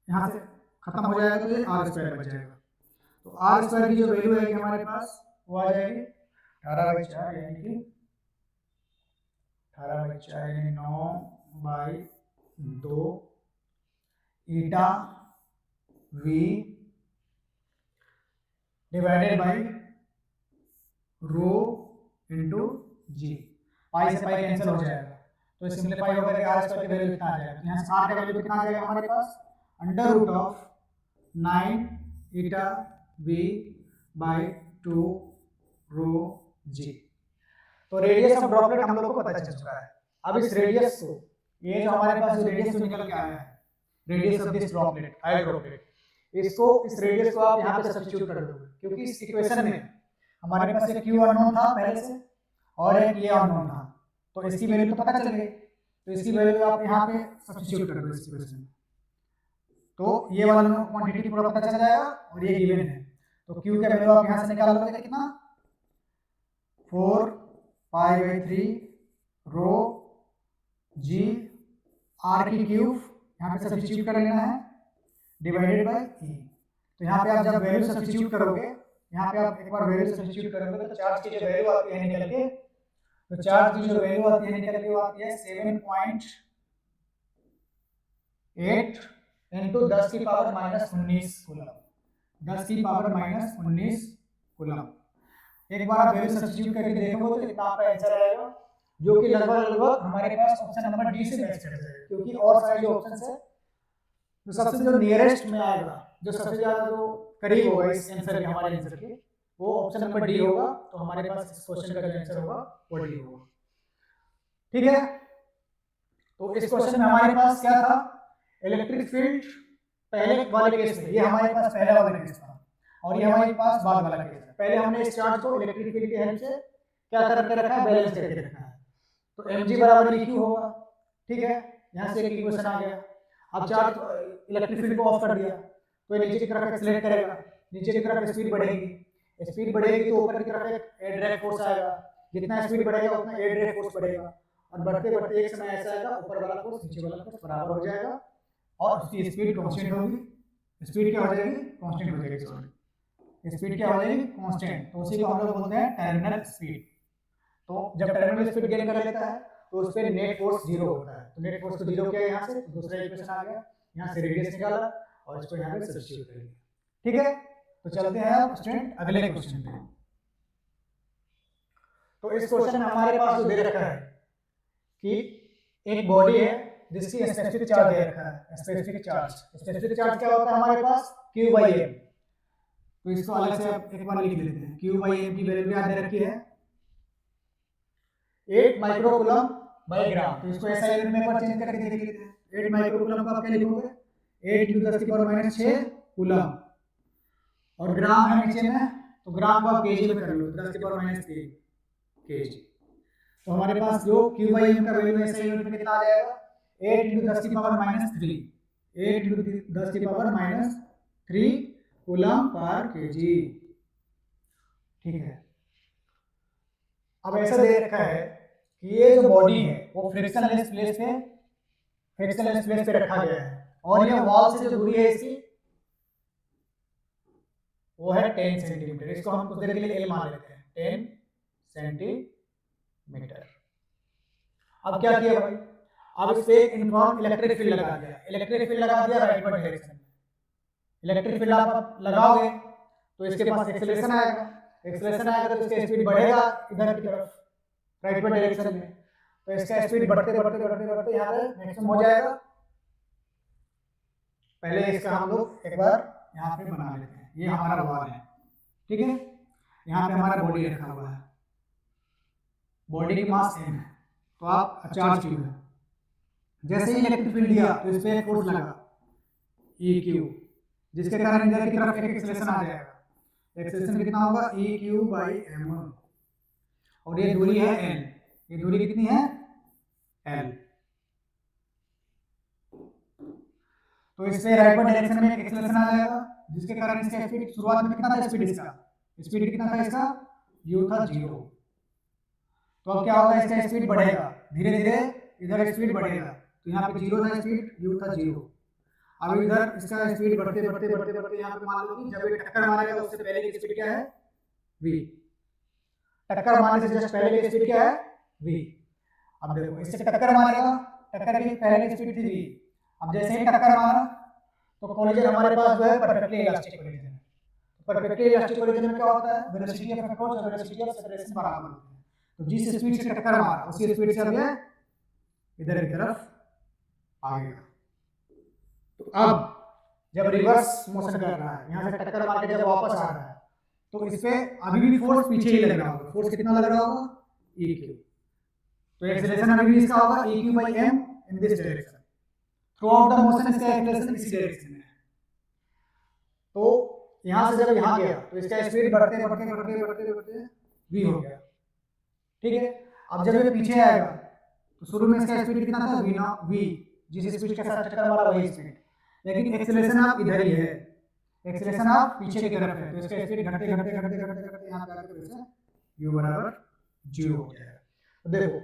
यहाँ से खत्म हो जाएगा तो ये r² बच जाएगा। तो r² की जो वैल्यू आएगी हमारे पास वो आ जाएगी 18/4 यानी कि 18/4 यानी 9/2 eta v divided by rho into G. Pi से पाई कैंसिल हो जाएगा तो सिंपलीफाई होकर r² की वैल्यू कितना आ जाएगा, यहाँ से r का वैल्यू कितना आ जाएगा हमारे पास √9 ईटा v बाई 2 रो जी। तो रेडियस ऑफ ड्रॉपलेट हम लोग को पता चल चुका है। अब इस रेडियस को, ये जो हमारे पास रेडियस निकल के आया है, radius of this droplet, I droplet, इसको इस रेडियस को आप यहाँ पे सब्स्टिट्यूट कर दोगे, क्योंकि इस इक्वेशन में हमारे पास एक q अननोन था पहले से और एक ये अननोन था, तो इसकी वैल्यू तो पता चल गई, तो इसकी वैल्यू आप यहाँ पे सब्स्टिट्यूट कर दो इस इक्वेशन में, तो ये वाला क्वांटिटी पूरा पता चल जाएगा और ये गिवन है। तो q का वैल्यू आप यहाँ से निकाल लोगे कितना 4π/3 रो जी r की क्यूब यहाँ पे सब्स्टिट्यूट कर लेना है डिवाइडेड बाय e। तो यहाँ पे आप जब वैल्यू सब्स्टिट्यूट करोगे, यहाँ पे आप एक बार वैल्यू सब्स्टिट्यूट करोगे तो चार्ज की जो वैल्यू आती है निकल के, तो चार्ज की जो वैल्यू आती है निकल के वो आती है 7.8 इंटू 10 की पावर -19 कूलम, 10 की पावर -19 कूलम। एक बार आप वैल्यू सब्स्टिट्यूट करके देखोगे तो कितना आपका आंसर आएगा, जो कि लगभग हमारे पास ऑप्शन नंबर डी से मैच कर जाएगा, क्योंकि और सारे जो ऑप्शन है तो सबसे जो नियरेस्ट में आएगा, जो सबसे ज्यादा जो करीब होगा इस आंसर के, हमारे आंसर के, वो ऑप्शन नंबर डी होगा। तो हमारे पास इस क्वेश्चन का जो आंसर होगा वो डी होगा। ठीक है, तो इस क्वेश्चन में हमारे पास क्या था, इलेक्ट्रिक फील्ड पहले वाले केस में, ये हमारे पास पहला वाला केस था और ये हमारे पास बाद वाला केस है। पहले हमने इस चार्ज को इलेक्ट्रिक फील्ड की हेल्प से क्या करके रखा है, बैलेंस करके रखा है। तो mg बराबर eq होगा। ठीक है, यहाँ से एक इक्वेशन आ गया। अब चार्ज इलेक्ट्रिक फील्ड को ऑफ कर दिया तो ये नीचे की तरफ एक्सेलरेट करेगा, नीचे की तरफ स्पीड बढ़ेगी, स्पीड बढ़ेगी तो ऊपर की तरफ एक एयर ड्रैग फोर्स आएगा, जितना स्पीड बढ़ेगा उतना एयर ड्रैग फोर्स बढ़ेगा और बढ़ते बढ़ते एक समय ऐसा आएगा ऊपर वाला फोर्स नीचे वाला फोर्स बराबर हो जाएगा और उसकी स्पीड कांस्टेंट होगी। स्पीड क्या हो जाएगी, कांस्टेंट हो जाएगी, सॉरी स्पीड क्या हो जाएगी, कांस्टेंट। तो उसी को हम लोग बोलते हैं टर्मिनल स्पीड। तो जब टर्मिनल स्पीड गेन कर लेता है तो उस पर नेट फोर्स 0 होता है। तो नेट फोर्स को 0 किया यहाँ से, दूसरा इक्वेशन आ गया, यहाँ से रेडियस निकाला और इसको यहाँ पे सब्स्टिट्यूट कर लिया। ठीक है, तो चलते हैं अब स्टूडेंट अगले क्वेश्चन पे। तो इस क्वेश्चन में हमारे पास जो दे रखा है कि एक बॉडी है जिसकी स्पेसिफिक चार्ज दे रखा है, स्पेसिफिक चार्ज क्या होता है हमारे पास, q/m। तो इसको अलग से एक बार लिख लेते हैं, q/m की वैल्यू क्या दे रखी है 8 माइक्रोकूलम बाय ग्राम। तो इसको ऐसा यूनिट में एक बार चेंज करके देख लेते हैं। 8 माइक्रोकूलम को आप क्या लिखोगे, 8 × 10 की पावर -6 कूलम और ग्राम है नीचे में, तो ग्राम को आप केजी में कर लो, 10 की पावर -3 केजी। तो हमारे पास जो q/m का वैल्यू ऐसा यूनिट में कितना आ जाएगा 8 × 10 की पावर -3, 8 × 10 की पावर -3 कूलम पर केजी। ठीक है, अब ऐसा दे रखा है कि ये जो बॉडी है वो फ्रिक्शनलेस प्लेस पे रखा गया है और ये वॉल से जो दूरी है इसकी वो है 10 सेंटीमीटर। इसको हम कुछ देर के लिए एल मान लेते हैं, 10 सेंटीमीटर। अब क्या किया भाई, अब इस पे यूनिफॉर्म इलेक्ट्रिक फील्ड लगा दिया, इलेक्ट्रिक फील्ड लगा दिया राइटवर्ड डायरेक्शन में। इलेक्ट्रिक फील्ड आप लगाओगे तो इसके पास एक्सेलरेशन आएगा, एक्सेलरेशन आएगा तो इसका स्पीड बढ़ेगा इधर की तरफ राइटवर्ड डायरेक्शन में। तो इसका स्पीड बढ़ते बढ़ते बढ़ते बढ़ते यहाँ पे मैक्सिमम हो जाएगा। पहले इसका हम लोग एक बार यहाँ पे बना लेते हैं, ये हमारा वॉल है। ठीक है, यहाँ पे हमारा बॉडी रखा हुआ है, बॉडी की मास m है, तो आप चार्ज q है, जैसे ही इलेक्ट्रिक फील्ड दिया तो इस पे एक फोर्स लगा ई क्यू, जिसके कारण इधर की तरफ एक एक्सेलरेशन आ जाएगा। एक्सेलरेशन कितना होगा ई क्यू बाई एम, और ये दूरी है एल, ये दूरी कितनी है एल। तो इससे राइट डायरेक्शन में एक एक्सेलरेशन आ जाएगा, जिसके कारण इसका स्पीड शुरुआत में कितना था, स्पीड कितना था इसका, u था 0। तो अब क्या होगा, इसका स्पीड बढ़ेगा धीरे धीरे, इधर स्पीड बढ़ेगा, तो यहाँ पे 0 था स्पीड, u था 0। अब इधर इसका स्पीड बढ़ते बढ़ते बढ़ते बढ़ते यहाँ पे मान लो कि जब ये टक्कर मारेगा उससे पहले की स्पीड क्या है v, टक्कर मारने से जस्ट पहले की स्पीड क्या है v। अब देखो इससे टक्कर मारेगा, टक्कर की पहले की स्पीड थी v, अब जैसे ही टक्कर मारा तो कोलिजन हमारे पास जो है perfectly elastic collision. Perfectly elastic collision में क्या होता है, वेलोसिटी ऑफ अप्रोच और वेलोसिटी ऑफ सेपरेशन बराबर होते हैं। तो जिस स्पीड से टक्कर मारा उसी स्पीड से अब ये इधर की तरफ आएगा। तो अब जब रिवर्स मोशन कर रहा है, यहाँ से टक्कर मार के जब वापस आ रहा है, तो इस पे अभी भी फोर्स पीछे ही लग रहा होगा। फोर्स कितना लग रहा होगा ई क्यू, तो एक्सेलरेशन अभी भी इसका होगा e q by m in this direction. Throughout the motion इसका एक्सेलरेशन इसी डायरेक्शन में है। तो यहाँ से जब यहाँ गया तो इसका स्पीड बढ़ते बढ़ते बढ़ते बढ़ते बढ़ते v हो गया, ठीक है। अब जब ये पीछे आएगा तो शुरू में इसका स्पीड कितना था v ना v, जिस स्पीड के साथ टक्कर मारा वही स्पीड, लेकिन एक्सेलरेशन आप इधर ही है, एक्सेलरेशन आप पीछे की तरफ है, तो इसका स्पीड घटते घटते घटते घटते घटते यहाँ पे आके वैसे u बराबर 0 हो जाएगा। तो देखो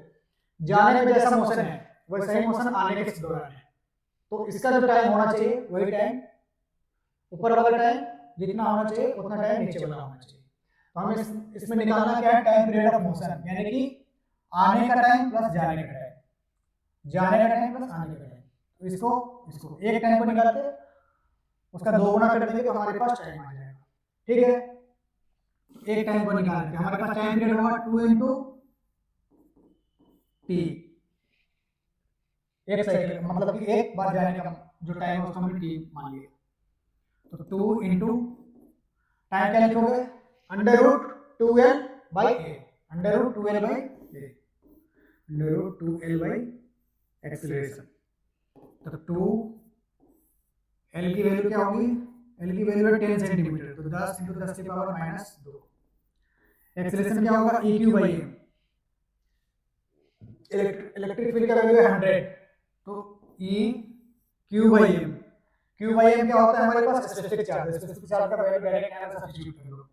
जाने में जैसा मोशन है वैसा ही मोशन आने के दौरान है, तो इसका जो टाइम होना चाहिए वही टाइम ऊपर वाला टाइम जितना होना चाहिए उतना टाइम नीचे वाला होना चाहिए। तो हमें इसमें निकालना क्या है, टाइम पीरियड ऑफ मोशन, यानी कि आने का टाइम प्लस जाने का टाइम, जाने का टाइम प्लस आने का टाइम। तो इसको एक टाइम को निकालते उसका 2 गुना कर देंगे तो हमारे पास टाइम आ जाएगा, ठीक है। एक टाइम को निकालते हमारे पास टाइम पीरियड होगा 2 इंटू टी, एक साइकिल मतलब कि एक बार जाने का जो टाइम है उसको हमने टी मान लिया। तो 2 इंटू टाइम क्या लिखोगे, under root 2l by a, under root 2l by a, under root 2l by acceleration. तो 2l की वैल्यू क्या होगी, l की वैल्यू है 10 सेंटीमीटर, तो 10 इंटू 10 की पावर -2। एक्सेलरेशन क्या होगा e q by m, electric field का वैल्यू है 100, तो e q by m, q by m क्या होता है हमारे पास स्पेसिफिक चार्ज, स्पेसिफिक चार्ज का वैल्यू डायरेक्ट यहाँ पे सब्स्टिट्यूट कर दो,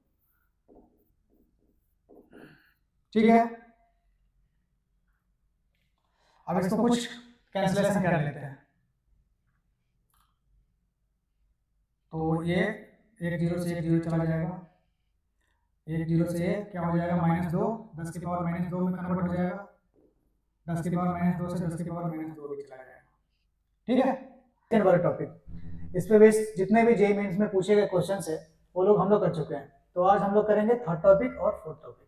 ठीक है। अब इसको कुछ कैंसिलेशन कर लेते हैं, तो ये 1 0 से 1 0 चला जाएगा, 1 0 से 1 क्या हो जाएगा -2, 10 की पावर -2 में कन्वर्ट हो जाएगा, 10 की पावर -2 से 10 की पावर -2 भी चला जाएगा, ठीक है। सेकंड वाला टॉपिक, इस पे बेस जितने भी जेईई मेंस में पूछे गए क्वेश्चंस है वो लोग हम लोग कर चुके हैं। तो आज हम लोग करेंगे थर्ड टॉपिक और फोर्थ टॉपिक।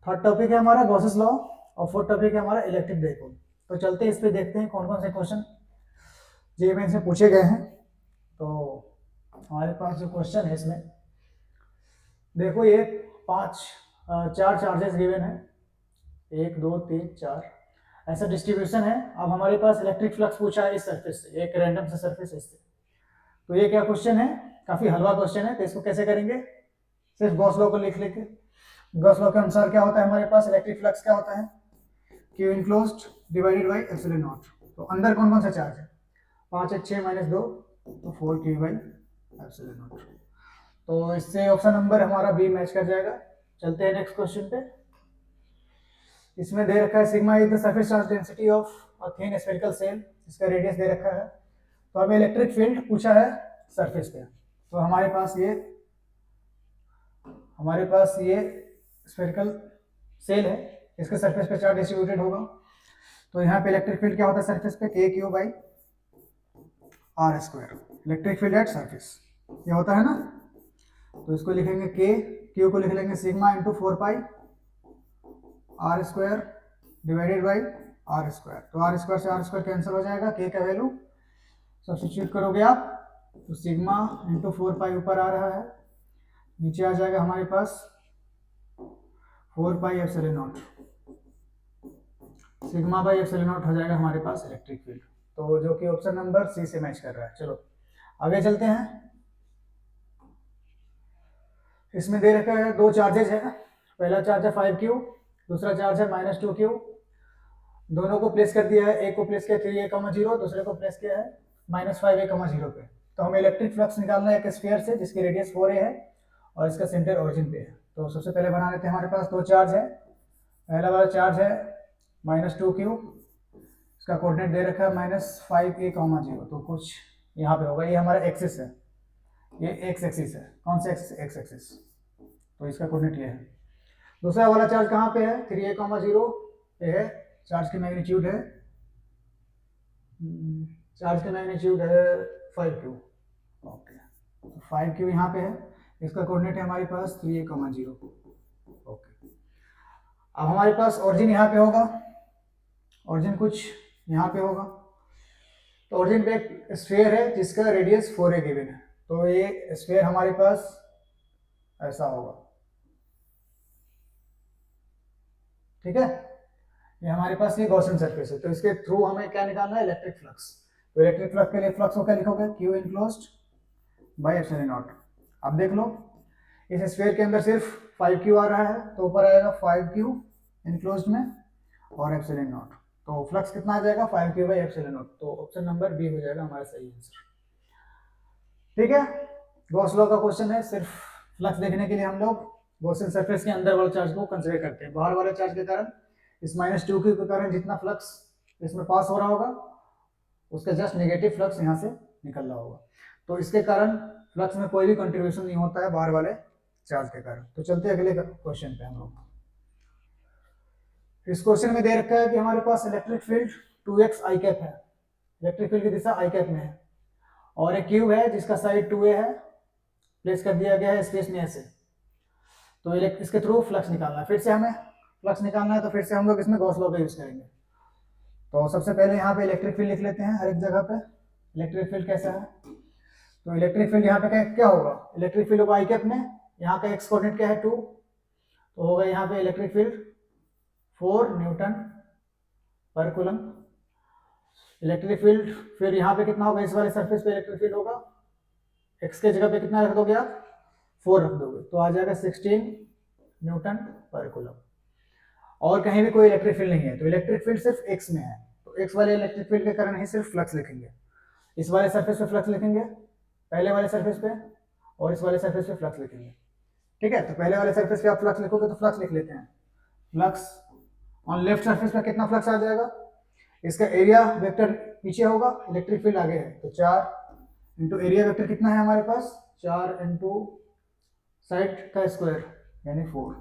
थर्ड टॉपिक है हमारा गॉसेस लॉ और फोर्थ टॉपिक है हमारा इलेक्ट्रिक डाइपोल। तो चलते हैं इस पे देखते हैं कौन कौन से क्वेश्चन जेईई मेंस में पूछे गए हैं। तो हमारे पास जो क्वेश्चन है इसमें देखो, ये 4 चार्जेस गिवन है, 1 2 3 4 ऐसा डिस्ट्रीब्यूशन है। अब हमारे पास इलेक्ट्रिक फ्लक्स पूछा है इस सरफेस से, एक रैंडम से सरफेस इससे। तो ये क्या क्वेश्चन है, काफी हलवा क्वेश्चन है। तो इसको कैसे करेंगे, सिर्फ गॉस लॉ को लिख लेके, गॉस लॉ के अनुसार क्या होता है हमारे पास इलेक्ट्रिक फ्लक्स क्या होता है, Q enclosed divided by epsilon not. तो अंदर कौन कौन सा चार्ज है, 5 6 -2 तो 4Q बाई एप्सिलॉन नॉट। तो इससे ऑप्शन नंबर हमारा बी मैच कर जाएगा। चलते हैं नेक्स्ट क्वेश्चन पे। इसमें दे रखा है sigma is the surface charge density of a thin spherical shell, इसका रेडियस दे रखा है। तो हमें इलेक्ट्रिक फील्ड पूछा है सरफेस पे। तो हमारे पास ये स्फेरिकल सेल है, इसके सरफेस पे चार्ज डिस्ट्रीब्यूटेड होगा। तो यहाँ पे इलेक्ट्रिक फील्ड क्या होता है सरफेस पे, KQ by R square, electric field at surface ये होता है ना। तो इसको लिखेंगे Q को लिख लेंगे sigma into 4 pi R square divided by R square. तो R स्क्वायर से R स्क्वायर कैंसिल हो जाएगा, K का वैल्यू सब्स्टिट्यूट करोगे आप तो सिग्मा इंटू 4 पाई ऊपर आ रहा है, नीचे आ जाएगा हमारे पास 4 pi epsilon not sigma by epsilon not हो जाएगा हमारे पास इलेक्ट्रिक फील्ड, तो जो कि ऑप्शन नंबर सी से मैच कर रहा है। चलो आगे चलते हैं। इसमें दे रखा है दो चार्जेज है, पहला चार्ज है 5Q, दूसरा चार्ज है -2Q। दोनों को प्लेस कर दिया है, एक को प्लेस किया 3a,0, दूसरे को प्लेस किया है -5a,0 पे। तो हमें इलेक्ट्रिक फ्लक्स निकालना है एक स्फीयर से जिसकी रेडियस 4a है और इसका सेंटर ओरिजिन पे है। तो सबसे पहले बना लेते हैं, हमारे पास दो चार्ज है। पहला वाला चार्ज है -2Q, इसका कोऑर्डिनेट दे रखा है -5a,0, तो कुछ यहाँ पे होगा, ये हमारा एक्सिस है, ये एक्स एक्सिस है। कौन सा एक्स एक्सिस? तो इसका कोऑर्डिनेट ये है। दूसरा वाला चार्ज कहाँ पे है? 3a,0 पे है। चार्ज की मैग्नीट्यूड है 5Q। ओके, 5Q यहाँ पे है, इसका कोऑर्डिनेट है हमारे पास 3a,0। ओके, अब हमारे पास ओरिजिन यहाँ पे होगा, ओरिजिन कुछ यहाँ पे होगा। तो ओरिजिन पे एक स्फीयर है जिसका रेडियस 4a गिवन है, तो ये स्फीयर हमारे पास ऐसा होगा, ठीक है। ये हमारे पास ये गॉसियन सरफेस है, तो इसके थ्रू हमें क्या निकालना है? Electric flux. तो इलेक्ट्रिक फ्लक्स के लिए फ्लक्स को क्या लिखोगे? Q enclosed by epsilon not. अब देख लो, इस स्फीयर के अंदर सिर्फ 5Q आ रहा है, तो ऊपर आएगा 5Q इनक्लोज्ड में और एप्सिलॉन नॉट। तो फ्लक्स कितना आ जाएगा? 5Q bye epsilon not. तो ऑप्शन नंबर बी हो जाएगा हमारा सही आंसर, ठीक है। गॉस लॉ का क्वेश्चन है, सिर्फ फ्लक्स देखने के लिए हम लोग गॉसियन सरफेस के अंदर वाले चार्ज को कंसीडर करते हैं। बाहर वाले चार्ज के कारण, इस -2Q के कारण जितना फ्लक्स इसमें पास हो रहा होगा उसका जस्ट नेगेटिव फ्लक्स यहाँ से निकल रहा होगा, तो इसके कारण फ्लक्स में कोई भी कंट्रीब्यूशन नहीं होता है बाहर वाले चार्ज के कारण। तो चलते हैं अगले क्वेश्चन पे हम लोग। इस क्वेश्चन में दे रखा है कि हमारे पास electric field 2x i cap है, इलेक्ट्रिक फील्ड की दिशा i कैप में है, और एक क्यूब है जिसका साइड 2a है, प्लेस कर दिया गया है स्पेस में ऐसे। तो इसके थ्रू फ्लक्स निकालना है, फिर से हमें फ्लक्स निकालना है, तो फिर से हम लोग इसमें गॉस लॉ का यूज करेंगे। तो सबसे पहले यहाँ पे इलेक्ट्रिक फील्ड लिख लेते हैं, हर एक जगह पे इलेक्ट्रिक फील्ड कैसा है। तो इलेक्ट्रिक फील्ड यहाँ पे क्या होगा? इलेक्ट्रिक फील्ड होगा आई कैप में, यहाँ का एक्स कोऑर्डिनेट क्या है 2, तो होगा यहाँ पे इलेक्ट्रिक फील्ड 4 न्यूटन पर कूलम। इलेक्ट्रिक फील्ड फिर यहाँ पे कितना होगा? इस वाले सरफेस पे इलेक्ट्रिक फील्ड होगा, एक्स के जगह पे कितना रख दोगे आप? 4 रख दोगे, तो आ जाएगा 16 न्यूटन पर कूलम। और कहीं भी कोई इलेक्ट्रिक फील्ड नहीं है, तो इलेक्ट्रिक फील्ड सिर्फ एक्स में है, तो एक्स वाले इलेक्ट्रिक फील्ड के कारण ही सिर्फ फ्लक्स लिखेंगे। इस वाले सरफेस पे फ्लक्स लिखेंगे, पहले वाले सरफेस पे, और इस वाले सरफेस पे फ्लक्स लिखेंगे, ठीक है। तो पहले वाले सरफेस पे आप फ्लक्स लिखोगे, तो फ्लक्स लिख लेते हैं। फ्लक्स ऑन लेफ्ट सरफेस पे कितना फ्लक्स आ जाएगा? इसका एरिया वेक्टर पीछे होगा, इलेक्ट्रिक फील्ड आगे है, तो 4 इंटू एरिया वेक्टर कितना है हमारे पास? 4 इंटू साइड का स्क्वायर यानी 4।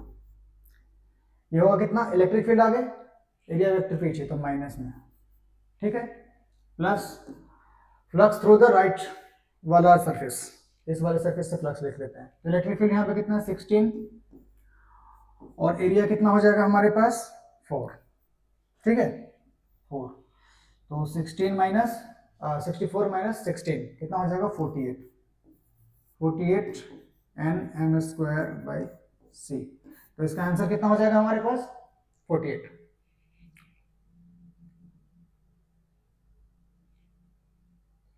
ये होगा कितना? इलेक्ट्रिक फील्ड आगे, एरिया वेक्टर पीछे, तो माइनस में, ठीक है। Plus flux through the right वाला सरफेस, इस वाले सरफेस से फ्लक्स लिख लेते हैं। तो इलेक्ट्रिक फील्ड यहाँ पे कितना है? 16, और एरिया कितना हो जाएगा हमारे पास? 4, ठीक है, 4। तो 16 माइनस 64 माइनस 16 कितना हो जाएगा? 48 N m square by c। तो इसका आंसर कितना हो जाएगा हमारे पास? 48।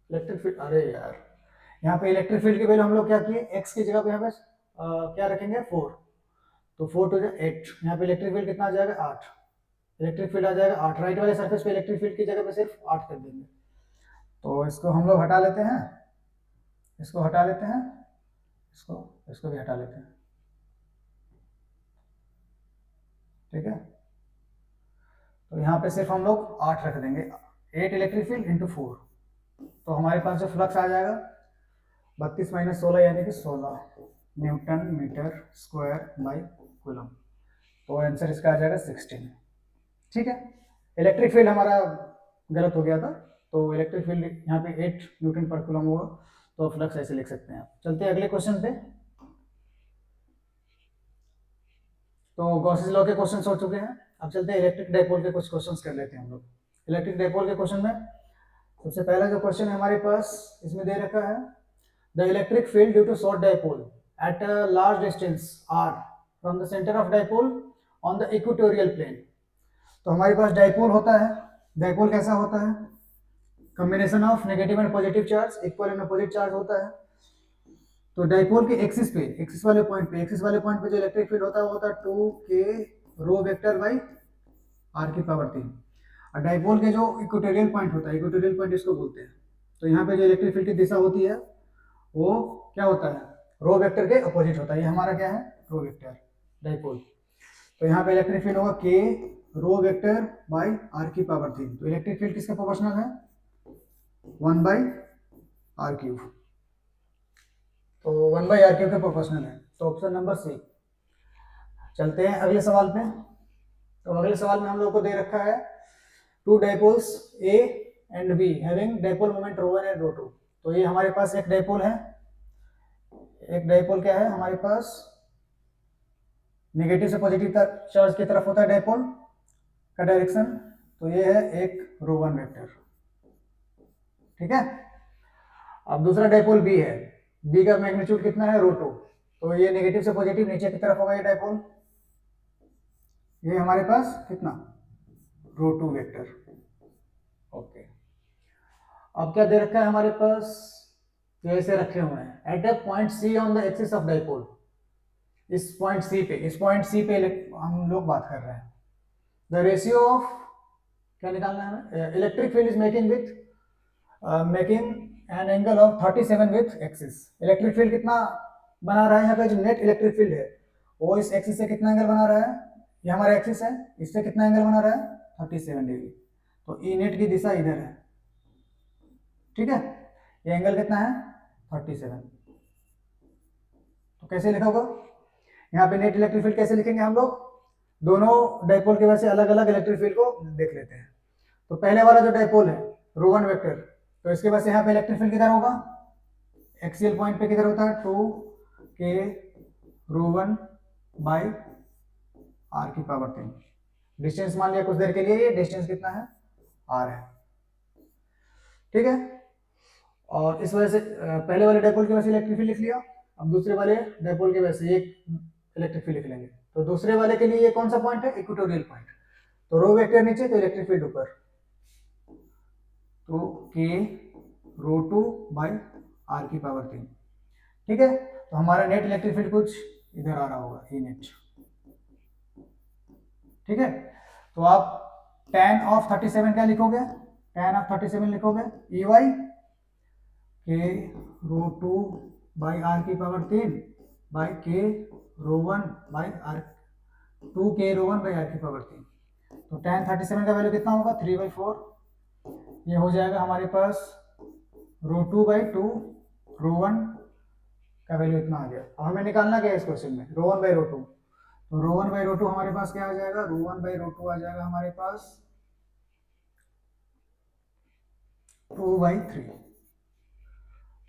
इलेक्ट्रिक फील्ड, अरे यार यहाँ पे इलेक्ट्रिक फील्ड की वैल्यू हम लोग क्या किए? x की जगह पे हमें क्या रखेंगे? 4, तो 4 to 8, यहाँ पे इलेक्ट्रिक फील्ड कितना आ जाएगा? 8। इलेक्ट्रिक फील्ड आ जाएगा 8, राइट वाले सरफेस पे इलेक्ट्रिक फील्ड की जगह पे सिर्फ 8 कर देंगे। तो इसको हम लोग हटा लेते हैं, इसको हटा लेते हैं, इसको भी हटा लेते हैं, ठीक है। तो यहाँ पे सिर्फ हम लोग 8 रख देंगे, 8 इलेक्ट्रिक फील्ड इंटू 4, तो हमारे पास जो फ्लक्स आ जाएगा 32 माइनस 16 यानी कि 16 newton metre square by coulomb. तो आंसर इसका आ जाएगा 16, ठीक है। इलेक्ट्रिक फील्ड हमारा गलत हो गया था, तो इलेक्ट्रिक फील्ड यहाँ पे 8 न्यूटन पर कूलम होगा, तो फ्लक्स ऐसे लिख सकते हैं आप। चलते हैं अगले क्वेश्चन पे। तो गॉसेस लॉ के क्वेश्चंस हो चुके हैं, अब चलते हैं इलेक्ट्रिक डाइपोल के कुछ क्वेश्चंस कर लेते हैं हम लोग। इलेक्ट्रिक डाइपोल के क्वेश्चन में सबसे पहला जो क्वेश्चन है हमारे पास, इसमें दे रखा है the electric field due to short dipole at a large distance r from the centre of dipole on the equatorial plane. तो हमारे पास डाइपोल होता है। डाइपोल कैसा होता है? Combination of negative and positive charge, equal and opposite charge होता है। तो डाइपोल के एक्सिस पे, एक्सिस वाले पॉइंट पे जो इलेक्ट्रिक फील्ड होता है वो होता है 2k rho vector by r की पावर 3। और डाइपोल के जो इक्वेटोरियल पॉइंट होता है, इक्वेटोरियल पॉइंट इसको बोलते हैं, तो यहाँ पे जो इलेक्ट्रिक फील्ड की दिशा होती है वो क्या होता है? रो वेक्टर के अपोजिट होता है। ये हमारा क्या है? Rho vector dipole. तो यहाँ पे इलेक्ट्रिक फील्ड होगा k rho vector by r की पावर 3। तो इलेक्ट्रिक फील्ड किसका प्रोपोर्शनल है? 1/r³। तो 1/r³ का प्रोपोर्शनल है। तो ऑप्शन नंबर सी। चलते हैं अगले सवाल पे। तो अगले सवाल में हम लोग को दे रखा है two dipoles A and B having dipole moment ρ1 and ρ2। तो ये हमारे पास एक डाइपोल है। एक डाइपोल क्या है हमारे पास? नेगेटिव से पॉजिटिव चार्ज की तरफ होता है डाइपोल का डायरेक्शन। तो ये है एक ρ1 वेक्टर, ठीक है। अब दूसरा डाइपोल बी है। बी का मैग्नीट्यूड कितना है? ρ2। तो ये नेगेटिव से पॉजिटिव नीचे की तरफ होगा ये डाइपोल। ये हमारे पास कितना? ρ2 वेक्टर। ओके, अब क्या दे रखा है हमारे पास? ऐसे रखे हुए हैं at a point C on the axis of dipole. इस पॉइंट सी पे हम लोग बात कर रहे हैं। द रेशियो ऑफ, क्या निकालना है? Electric field is making an angle of 37 with axis. Electric field कितना बना रहा है? यहाँ पे जो नेट इलेक्ट्रिक फील्ड है वो इस एक्सिस से कितना एंगल बना रहा है? ये हमारा एक्सिस है, इससे कितना एंगल बना रहा है? 37 डिग्री। तो ई नेट की दिशा इधर है, ठीक है। ये एंगल कितना है? 37। तो कैसे लिखा होगा यहाँ पे? नेट इलेक्ट्रिक फील्ड कैसे लिखेंगे हम लोग? दोनों डाइपोल की वजह से अलग अलग इलेक्ट्रिक फील्ड को देख लेते हैं। तो पहले वाला जो डाइपोल है ρ1 वेक्टर, तो इसके वजह से यहाँ पे इलेक्ट्रिक फील्ड किधर होगा? एक्सियल पॉइंट पे किधर होता है? 2k ρ1 बाई r की पावर 3। डिस्टेंस मान लिया कुछ देर के लिए, ये डिस्टेंस कितना है? r है, ठीक है। और इस वजह से पहले वाले डाइपोल की वजह से इलेक्ट्रिक फील्ड लिख लिया। अब दूसरे वाले डाइपोल की वजह से एक इलेक्ट्रिक फील्ड लिख लेंगे। तो दूसरे वाले के लिए ये कौन सा पॉइंट है? Equatorial point. तो रो वेक्टर नीचे, तो इलेक्ट्रिक फील्ड ऊपर। तो k ρ2 बाई r की पावर 3, ठीक है। तो हमारा नेट इलेक्ट्रिक फील्ड कुछ इधर आ रहा होगा, ई नेट, ठीक है। तो आप tan ऑफ 37 क्या लिखोगे? tan ऑफ 37 लिखोगे E Y k ρ2 by r की power 3 by k ρ1 by r 2k ρ1 by r की पावर 3। तो tan 37 का वैल्यू कितना होगा? 3/4। ये हो जाएगा हमारे पास ρ2 बाई 2, ρ1 का वैल्यू इतना आ गया। अब हमें निकालना क्या है इस क्वेश्चन में? ρ1 बाई ρ2। तो ρ1 बाई ρ2 हमारे पास क्या आ जाएगा? ρ1 बाई ρ2 आ जाएगा हमारे पास 2/3।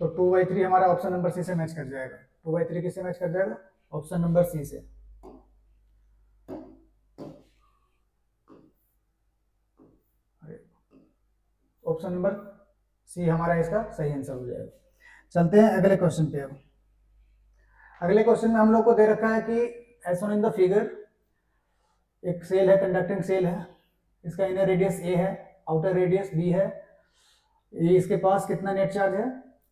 तो 2/3 हमारा ऑप्शन नंबर सी से मैच कर जाएगा। 2/3 किससे मैच कर जाएगा? ऑप्शन नंबर सी से। ऑप्शन नंबर सी हमारा इसका सही आंसर हो जाएगा। चलते हैं अगले क्वेश्चन पे। अब अगले क्वेश्चन में हम लोग को दे रखा है कि as shown in the figure, एक सेल है, कंडक्टिंग सेल है। इसका इनर रेडियस ए है, आउटर रेडियस बी है। ये इसके पास कितना नेट चार्ज है?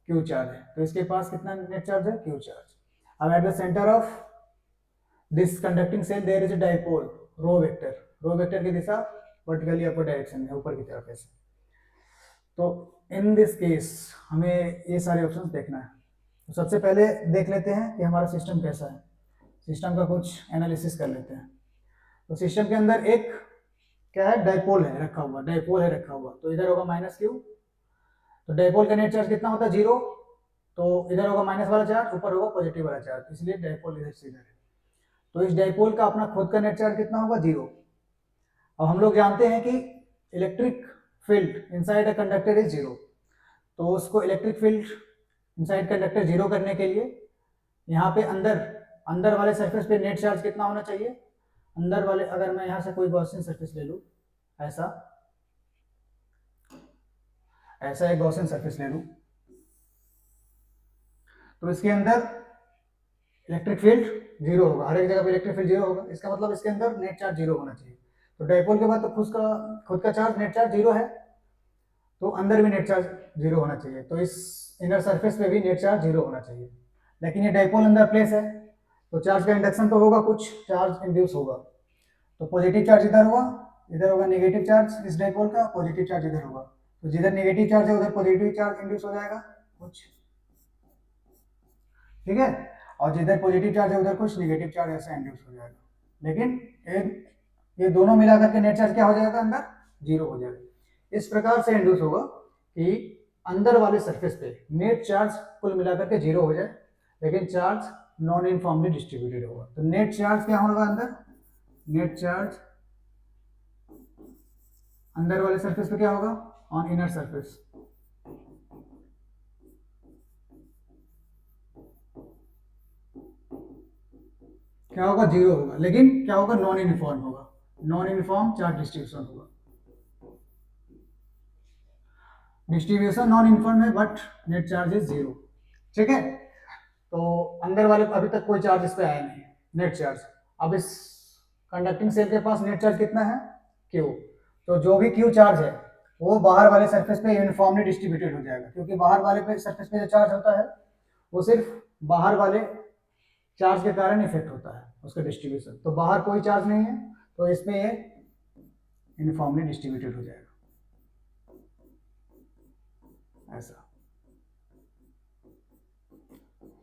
क्यू चार्ज है। तो इसके पास कितना नेट चार्ज है? Q charge. अब at the centre of this conducting shell there is a dipole rho vector. Rho vector की दिशा वर्टिकली अपर डायरेक्शन में, ऊपर की तरफ ऐसे। तो इन दिस केस हमें ये सारे ऑप्शंस देखना है। तो सबसे पहले देख लेते हैं कि हमारा सिस्टम कैसा है। सिस्टम का कुछ एनालिसिस कर लेते हैं। तो सिस्टम के अंदर एक क्या है? डाइपोल है रखा हुआ, डाइपोल है रखा हुआ। तो इधर होगा -q। तो डाइपोल का नेट चार्ज कितना होता है? 0। तो इधर होगा माइनस वाला चार्ज, ऊपर होगा पॉजिटिव वाला चार्ज, इसलिए डाइपोल इधर से इधर है। तो इस डाइपोल का अपना खुद का नेट चार्ज कितना होगा? 0। अब हम लोग जानते हैं कि electric field inside a conductor is 0। तो उसको इलेक्ट्रिक फील्ड इनसाइड कंडक्टर 0 करने के लिए यहाँ पे अंदर वाले सरफेस पे नेट चार्ज कितना होना चाहिए? अंदर वाले, अगर मैं यहाँ से कोई गॉसियन सरफेस ले लूँ, ऐसा एक गॉसियन सरफेस ले लूँ, तो इसके अंदर इलेक्ट्रिक फील्ड 0 होगा। हर एक जगह पे इलेक्ट्रिक फील्ड 0 होगा। इसका मतलब इसके अंदर नेट चार्ज 0 होना चाहिए। तो डाइपोल के बाद तो खुद का चार्ज नेट चार्ज जीरो है, तो अंदर भी नेट चार्ज जीरो होना चाहिए, तो इस इनर सरफेस पे भी नेट चार्ज जीरो होना चाहिए। लेकिन ये डाइपोल अंदर प्लेस है, तो चार्ज का इंडक्शन तो होगा, कुछ चार्ज इंड्यूस होगा। तो पॉजिटिव चार्ज इधर होगा नेगेटिव चार्ज इस डाइपोल का, पॉजिटिव चार्ज इधर होगा, तो जिधर नेगेटिव चार्ज है उधर पॉजिटिव चार्ज इंड्यूस हो जाएगा कुछ, ठीक है, और जिधर पॉजिटिव चार्ज है उधर कुछ नेगेटिव चार्ज ऐसा इंड्यूस हो जाएगा। लेकिन ये दोनों मिलाकर के नेट चार्ज क्या हो जाएगा, अंदर जीरो हो जाएगा। इस प्रकार से इंड्यूस होगा कि अंदर वाले सरफेस पे नेट चार्ज कुल मिलाकर के जीरो हो जाए, लेकिन चार्ज नॉन यूनिफॉर्मली डिस्ट्रीब्यूटेड होगा। तो नेट चार्ज क्या होगा अंदर, नेट चार्ज अंदर वाले सरफेस पे क्या होगा, ऑन इनर सरफेस क्या होगा, जीरो होगा, लेकिन क्या होगा, नॉन यूनिफॉर्म होगा, नॉन यूनिफॉर्म चार्ज डिस्ट्रीब्यूशन होगा। डिस्ट्रीब्यूशन नॉन यूनिफॉर्म है but net charge is zero, ठीक है। तो अंदर वाले अभी तक कोई चार्ज इस पे आया नहीं, नेट चार्ज। अब इस कंडक्टिंग सेल के पास नेट चार्ज कितना है, क्यू। तो जो भी क्यू चार्ज है वो बाहर वाले सरफेस पे यूनिफॉर्मली डिस्ट्रीब्यूटेड हो जाएगा, क्योंकि बाहर वाले सरफेस पे जो चार्ज होता है वो सिर्फ बाहर वाले चार्ज के कारण इफेक्ट होता है उसका डिस्ट्रीब्यूशन। तो बाहर कोई चार्ज नहीं है, तो इसमें ये यूनिफॉर्मली डिस्ट्रीब्यूटेड हो जाएगा ऐसा।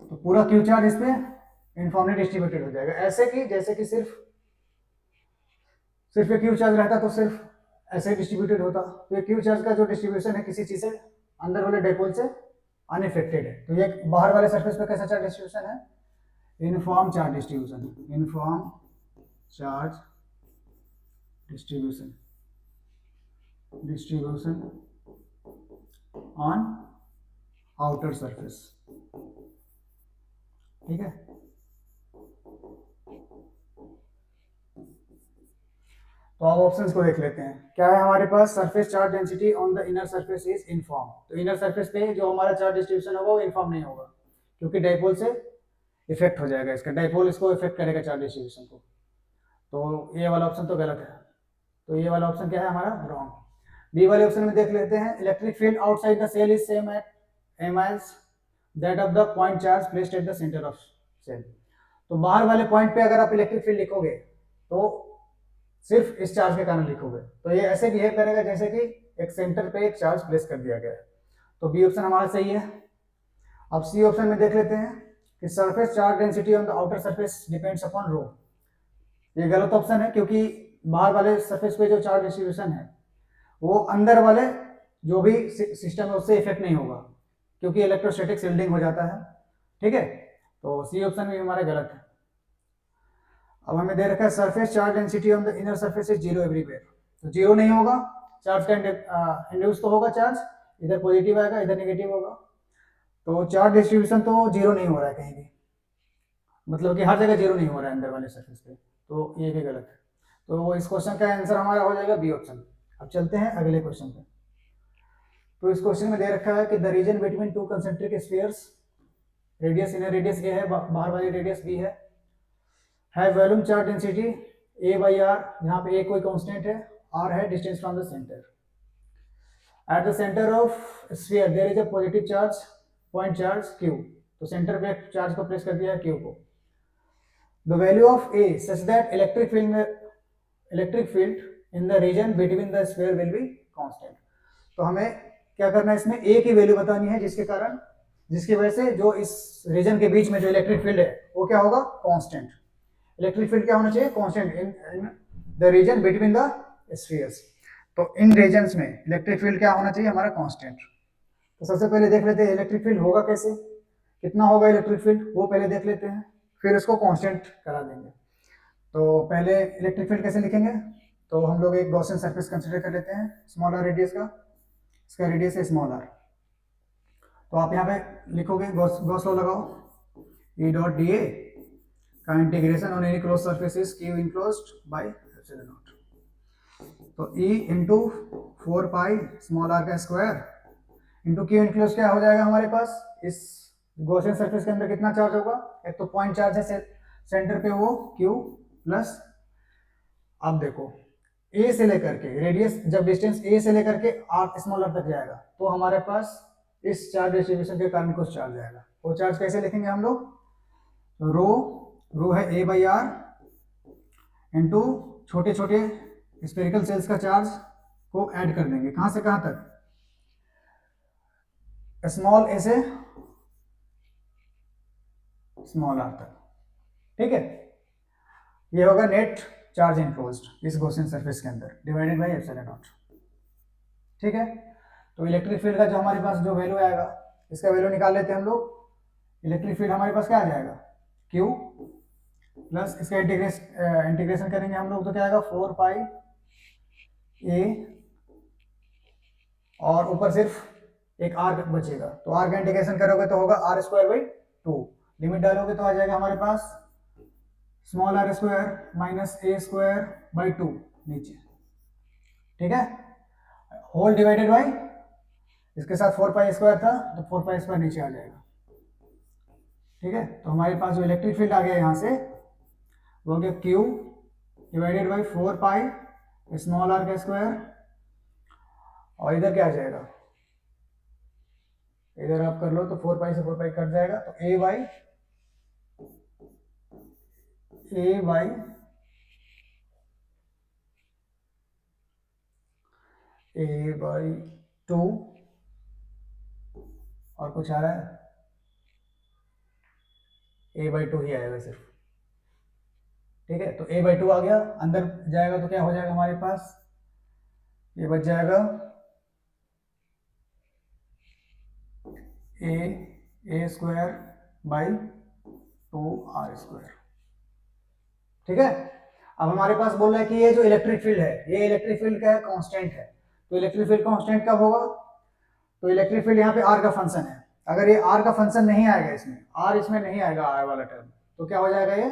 तो पूरा क्यू चार्ज इस पे यूनिफॉर्मली डिस्ट्रीब्यूटेड हो जाएगा, ऐसे कि जैसे कि सिर्फ ये क्यू चार्ज रहता तो सिर्फ ऐसे डिस्ट्रीब्यूटेड होता। तो ये क्यू चार्ज का जो डिस्ट्रीब्यूशन है किसी चीज से अंदर वाले डाइपोल से अनइफेक्टेड है। तो ये बाहर वाले सरफेस पे कैसा चार्ज डिस्ट्रीब्यूशन है, uniform charge distribution, uniform charge distribution on outer surface, ठीक है। तो अब ऑप्शंस को देख लेते हैं। क्या है हमारे पास, surface charge density on the inner surface is uniform. तो इनर सरफेस पे जो हमारा चार्ज डिस्ट्रीब्यूशन होगा वो इनफॉर्म नहीं होगा, क्योंकि डाइपोल से इफेक्ट हो जाएगा इसका, डाइपोल इसको इफेक्ट करेगा चार्ज डिस्ट्रीब्यूशन को। तो ये वाला ऑप्शन तो गलत है, तो ये वाला ऑप्शन क्या है हमारा, रॉन्ग। बी वाले ऑप्शन में देख लेते हैं, electric field outside the shell is same at M as that of the point charge placed at the centre of shell. तो बाहर वाले पॉइंट पे अगर आप इलेक्ट्रिक फील्ड लिखोगे तो सिर्फ इस चार्ज के कारण लिखोगे, तो ये ऐसे बिहेव करेगा जैसे कि एक सेंटर पे एक चार्ज प्लेस कर दिया गया है। तो बी ऑप्शन हमारा सही है। अब सी ऑप्शन में देख लेते हैं कि surface charge density on the outer surface depends upon rho. ये गलत ऑप्शन है, क्योंकि बाहर वाले सरफेस पे जो चार्ज डिस्ट्रीब्यूशन है वो अंदर वाले जो भी सिस्टम है उससे इफेक्ट नहीं होगा, क्योंकि इलेक्ट्रोस्टैटिक शिल्डिंग हो जाता है, ठीक है। तो सी ऑप्शन भी हमारा गलत है। अब हमें दे रखा है surface charge density on the inner surface is zero everywhere. तो जीरो नहीं होगा, चार्ज का इंड्यूस तो होगा चार्ज, इधर पॉजिटिव आएगा इधर नेगेटिव होगा, तो चार्ज डिस्ट्रीब्यूशन तो जीरो नहीं हो रहा है कहीं भी, मतलब कि हर जगह जीरो नहीं हो रहा है अंदर वाले सरफेस पे, तो ये भी गलत है। तो इस क्वेश्चन का आंसर हमारा हो जाएगा बी ऑप्शन। अब चलते हैं अगले क्वेश्चन पे। तो इस क्वेश्चन में दे रखा है कि the region between two concentric spheres, radius inner radius A है, बाहर वाली रेडियस बी है volume charge density A by R, यहाँ पे ए कोई कांस्टेंट है, आर है distance from the centre. At the centre of sphere there is a positive charge point charge Q. तो सेंटर पे चार्ज को प्लेस कर दिया है क्यू को। The value of A such that electric field in the region between the sphere will be constant. तो हमें क्या करना है, इसमें ए की वैल्यू बतानी है जिसकी वजह से जो इस रीजन के बीच में जो इलेक्ट्रिक फील्ड है वो क्या होगा, कांस्टेंट। इलेक्ट्रिक फील्ड क्या होना चाहिए, constant in the region between the spheres. तो इन रीजन्स में इलेक्ट्रिक फील्ड क्या होना चाहिए हमारा, कांस्टेंट। तो सबसे पहले देख लेते हैं इलेक्ट्रिक फील्ड होगा कैसे, कितना होगा इलेक्ट्रिक फील्ड वो पहले देख लेते हैं, फिर उसको कांस्टेंट करा देंगे। तो पहले इलेक्ट्रिक फील्ड कैसे लिखेंगे, तो हम लोग एक गॉसियन सरफेस कंसीडर कर लेते हैं स्मॉल आर रेडियस का, इसका रेडियस है स्मॉल आर। तो आप यहाँ पे लिखोगे गॉस लॉ लगाओ, ई डॉट डी ए का integration on any close surface is Q enclosed by epsilon not. तो E into 4 pi small are का स्क्वायर इंटू क्यू इनक्लोज क्या हो जाएगा हमारे पास, इस गॉसियन सरफेस के अंदर कितना चार्ज होगा, एक तो पॉइंट चार्ज है सेंटर पे वो क्यू प्लस, अब देखो ए से लेकर के रेडियस, जब डिस्टेंस ए से लेकर के आर स्मॉल आर तक जाएगा तो हमारे पास इस चार्ज डिस्ट्रीब्यूशन के कारण कुछ चार्ज आएगा। वो चार्ज कैसे लिखेंगे हम लोग, रो है ए बाई आर इंटू छोटे छोटे स्पेरिकल सेल्स का चार्ज को ऐड कर देंगे, कहां से कहां तक, स्मॉल ए से स्मॉल आर तक। ठीक है, ये होगा नेट चार्ज इनक्लोज्ड इस गॉसियन सरफेस के अंदर डिवाइडेड बाय एप्सिलॉन नॉट। ठीक है, तो इलेक्ट्रिक फील्ड का जो हमारे पास जो वैल्यू आएगा, इसका वैल्यू निकाल लेते हैं हम लोग। इलेक्ट्रिक फील्ड हमारे पास क्या आ जाएगा, Q प्लस इसका इंटीग्रेशन करेंगे हम लोग तो क्या आएगा 4 पाई A, और ऊपर सिर्फ एक R बचेगा, तो R का इंटीग्रेशन करोगे तो होगा R स्क्वायर बाई 2। लिमिट डालोगे तो आ जाएगा हमारे पास small r square minus a square by 2 नीचे। ठीक है, होल डिवाइडेड बाई, इसके साथ 4 पाई स्क्वायर था तो 4 पाई स्क्वायर नीचे आ जाएगा। ठीक है, तो हमारे पास जो इलेक्ट्रिक फील्ड आ गया यहाँ से वो हो गया Q divided by 4 pi small r का स्क्वायर, और इधर क्या आ जाएगा, इधर आप कर लो तो 4 पाई से 4 पाई कट जाएगा, तो a बाई 2 और कुछ आ रहा है, a/2 ही आएगा सिर्फ। ठीक है, तो a/2 आ गया, अंदर जाएगा तो क्या हो जाएगा हमारे पास, ये बच जाएगा a square by 2r square. ठीक है, अब हमारे पास बोल रहा है कि ये जो इलेक्ट्रिक फील्ड है, ये इलेक्ट्रिक फील्ड क्या है, कांस्टेंट है। तो इलेक्ट्रिक फील्ड कांस्टेंट कब होगा, तो इलेक्ट्रिक फील्ड यहाँ पे r का फंक्शन है, अगर ये r का फंक्शन नहीं आएगा इसमें, r इसमें नहीं आएगा r वाला टर्म, तो क्या हो जाएगा, ये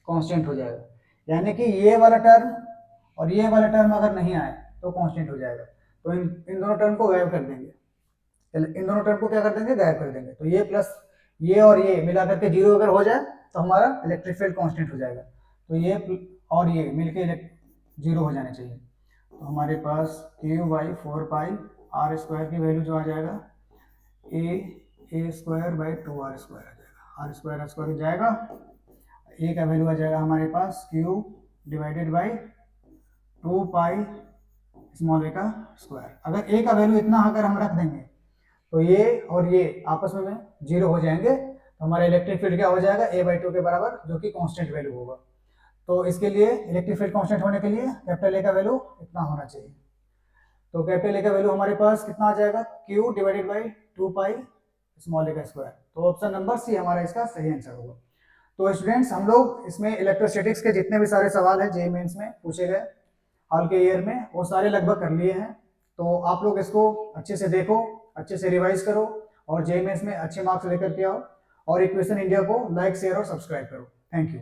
कांस्टेंट हो जाएगा। यानी कि ये वाला टर्म और ये वाला टर्म अगर नहीं आए तो कांस्टेंट हो जाएगा। तो इन दोनों टर्म को गायब कर देंगे, इन दोनों टर्म को क्या कर देंगे, गायब कर देंगे। तो ये प्लस ये और ये मिला करके 0 अगर हो जाए तो हमारा इलेक्ट्रिक फील्ड कांस्टेंट हो जाएगा। तो ये और ये मिलके 0 हो जाने चाहिए। तो हमारे पास Q by 4 pi r square की वैल्यू जो आ जाएगा a square by 2r square आ जाएगा, r स्क्वायर हो जाएगा, a का वैल्यू आ जाएगा हमारे पास Q divided by 2 pi small a का स्क्वायर। अगर a का वैल्यू इतना अगर हम रख देंगे तो ये और ये आपस में 0 हो जाएंगे, तो हमारा इलेक्ट्रिक फील्ड क्या हो जाएगा, a/2 के बराबर, जो कि कांस्टेंट वैल्यू होगा। तो इसके लिए इलेक्ट्रिक फील्ड कांस्टेंट होने के लिए कैपिटल A का वैल्यू इतना होना चाहिए। तो कैपिटल A का वैल्यू हमारे पास कितना आ जाएगा, Q divided by 2 pi small a का स्क्वायर। तो ऑप्शन नंबर सी हमारा इसका सही आंसर होगा। तो स्टूडेंट्स, हम लोग इसमें इलेक्ट्रोस्टैटिक्स के जितने भी सारे सवाल हैं जेईई मेंस में पूछे गए हाल के ईयर में, वो सारे लगभग कर लिए हैं। तो आप लोग इसको अच्छे से देखो, अच्छे से रिवाइज करो और जेईई मेंस में अच्छे मार्क्स लेकर के आओ, और इक्वेशन इंडिया को लाइक, शेयर और सब्सक्राइब करो। Thank you.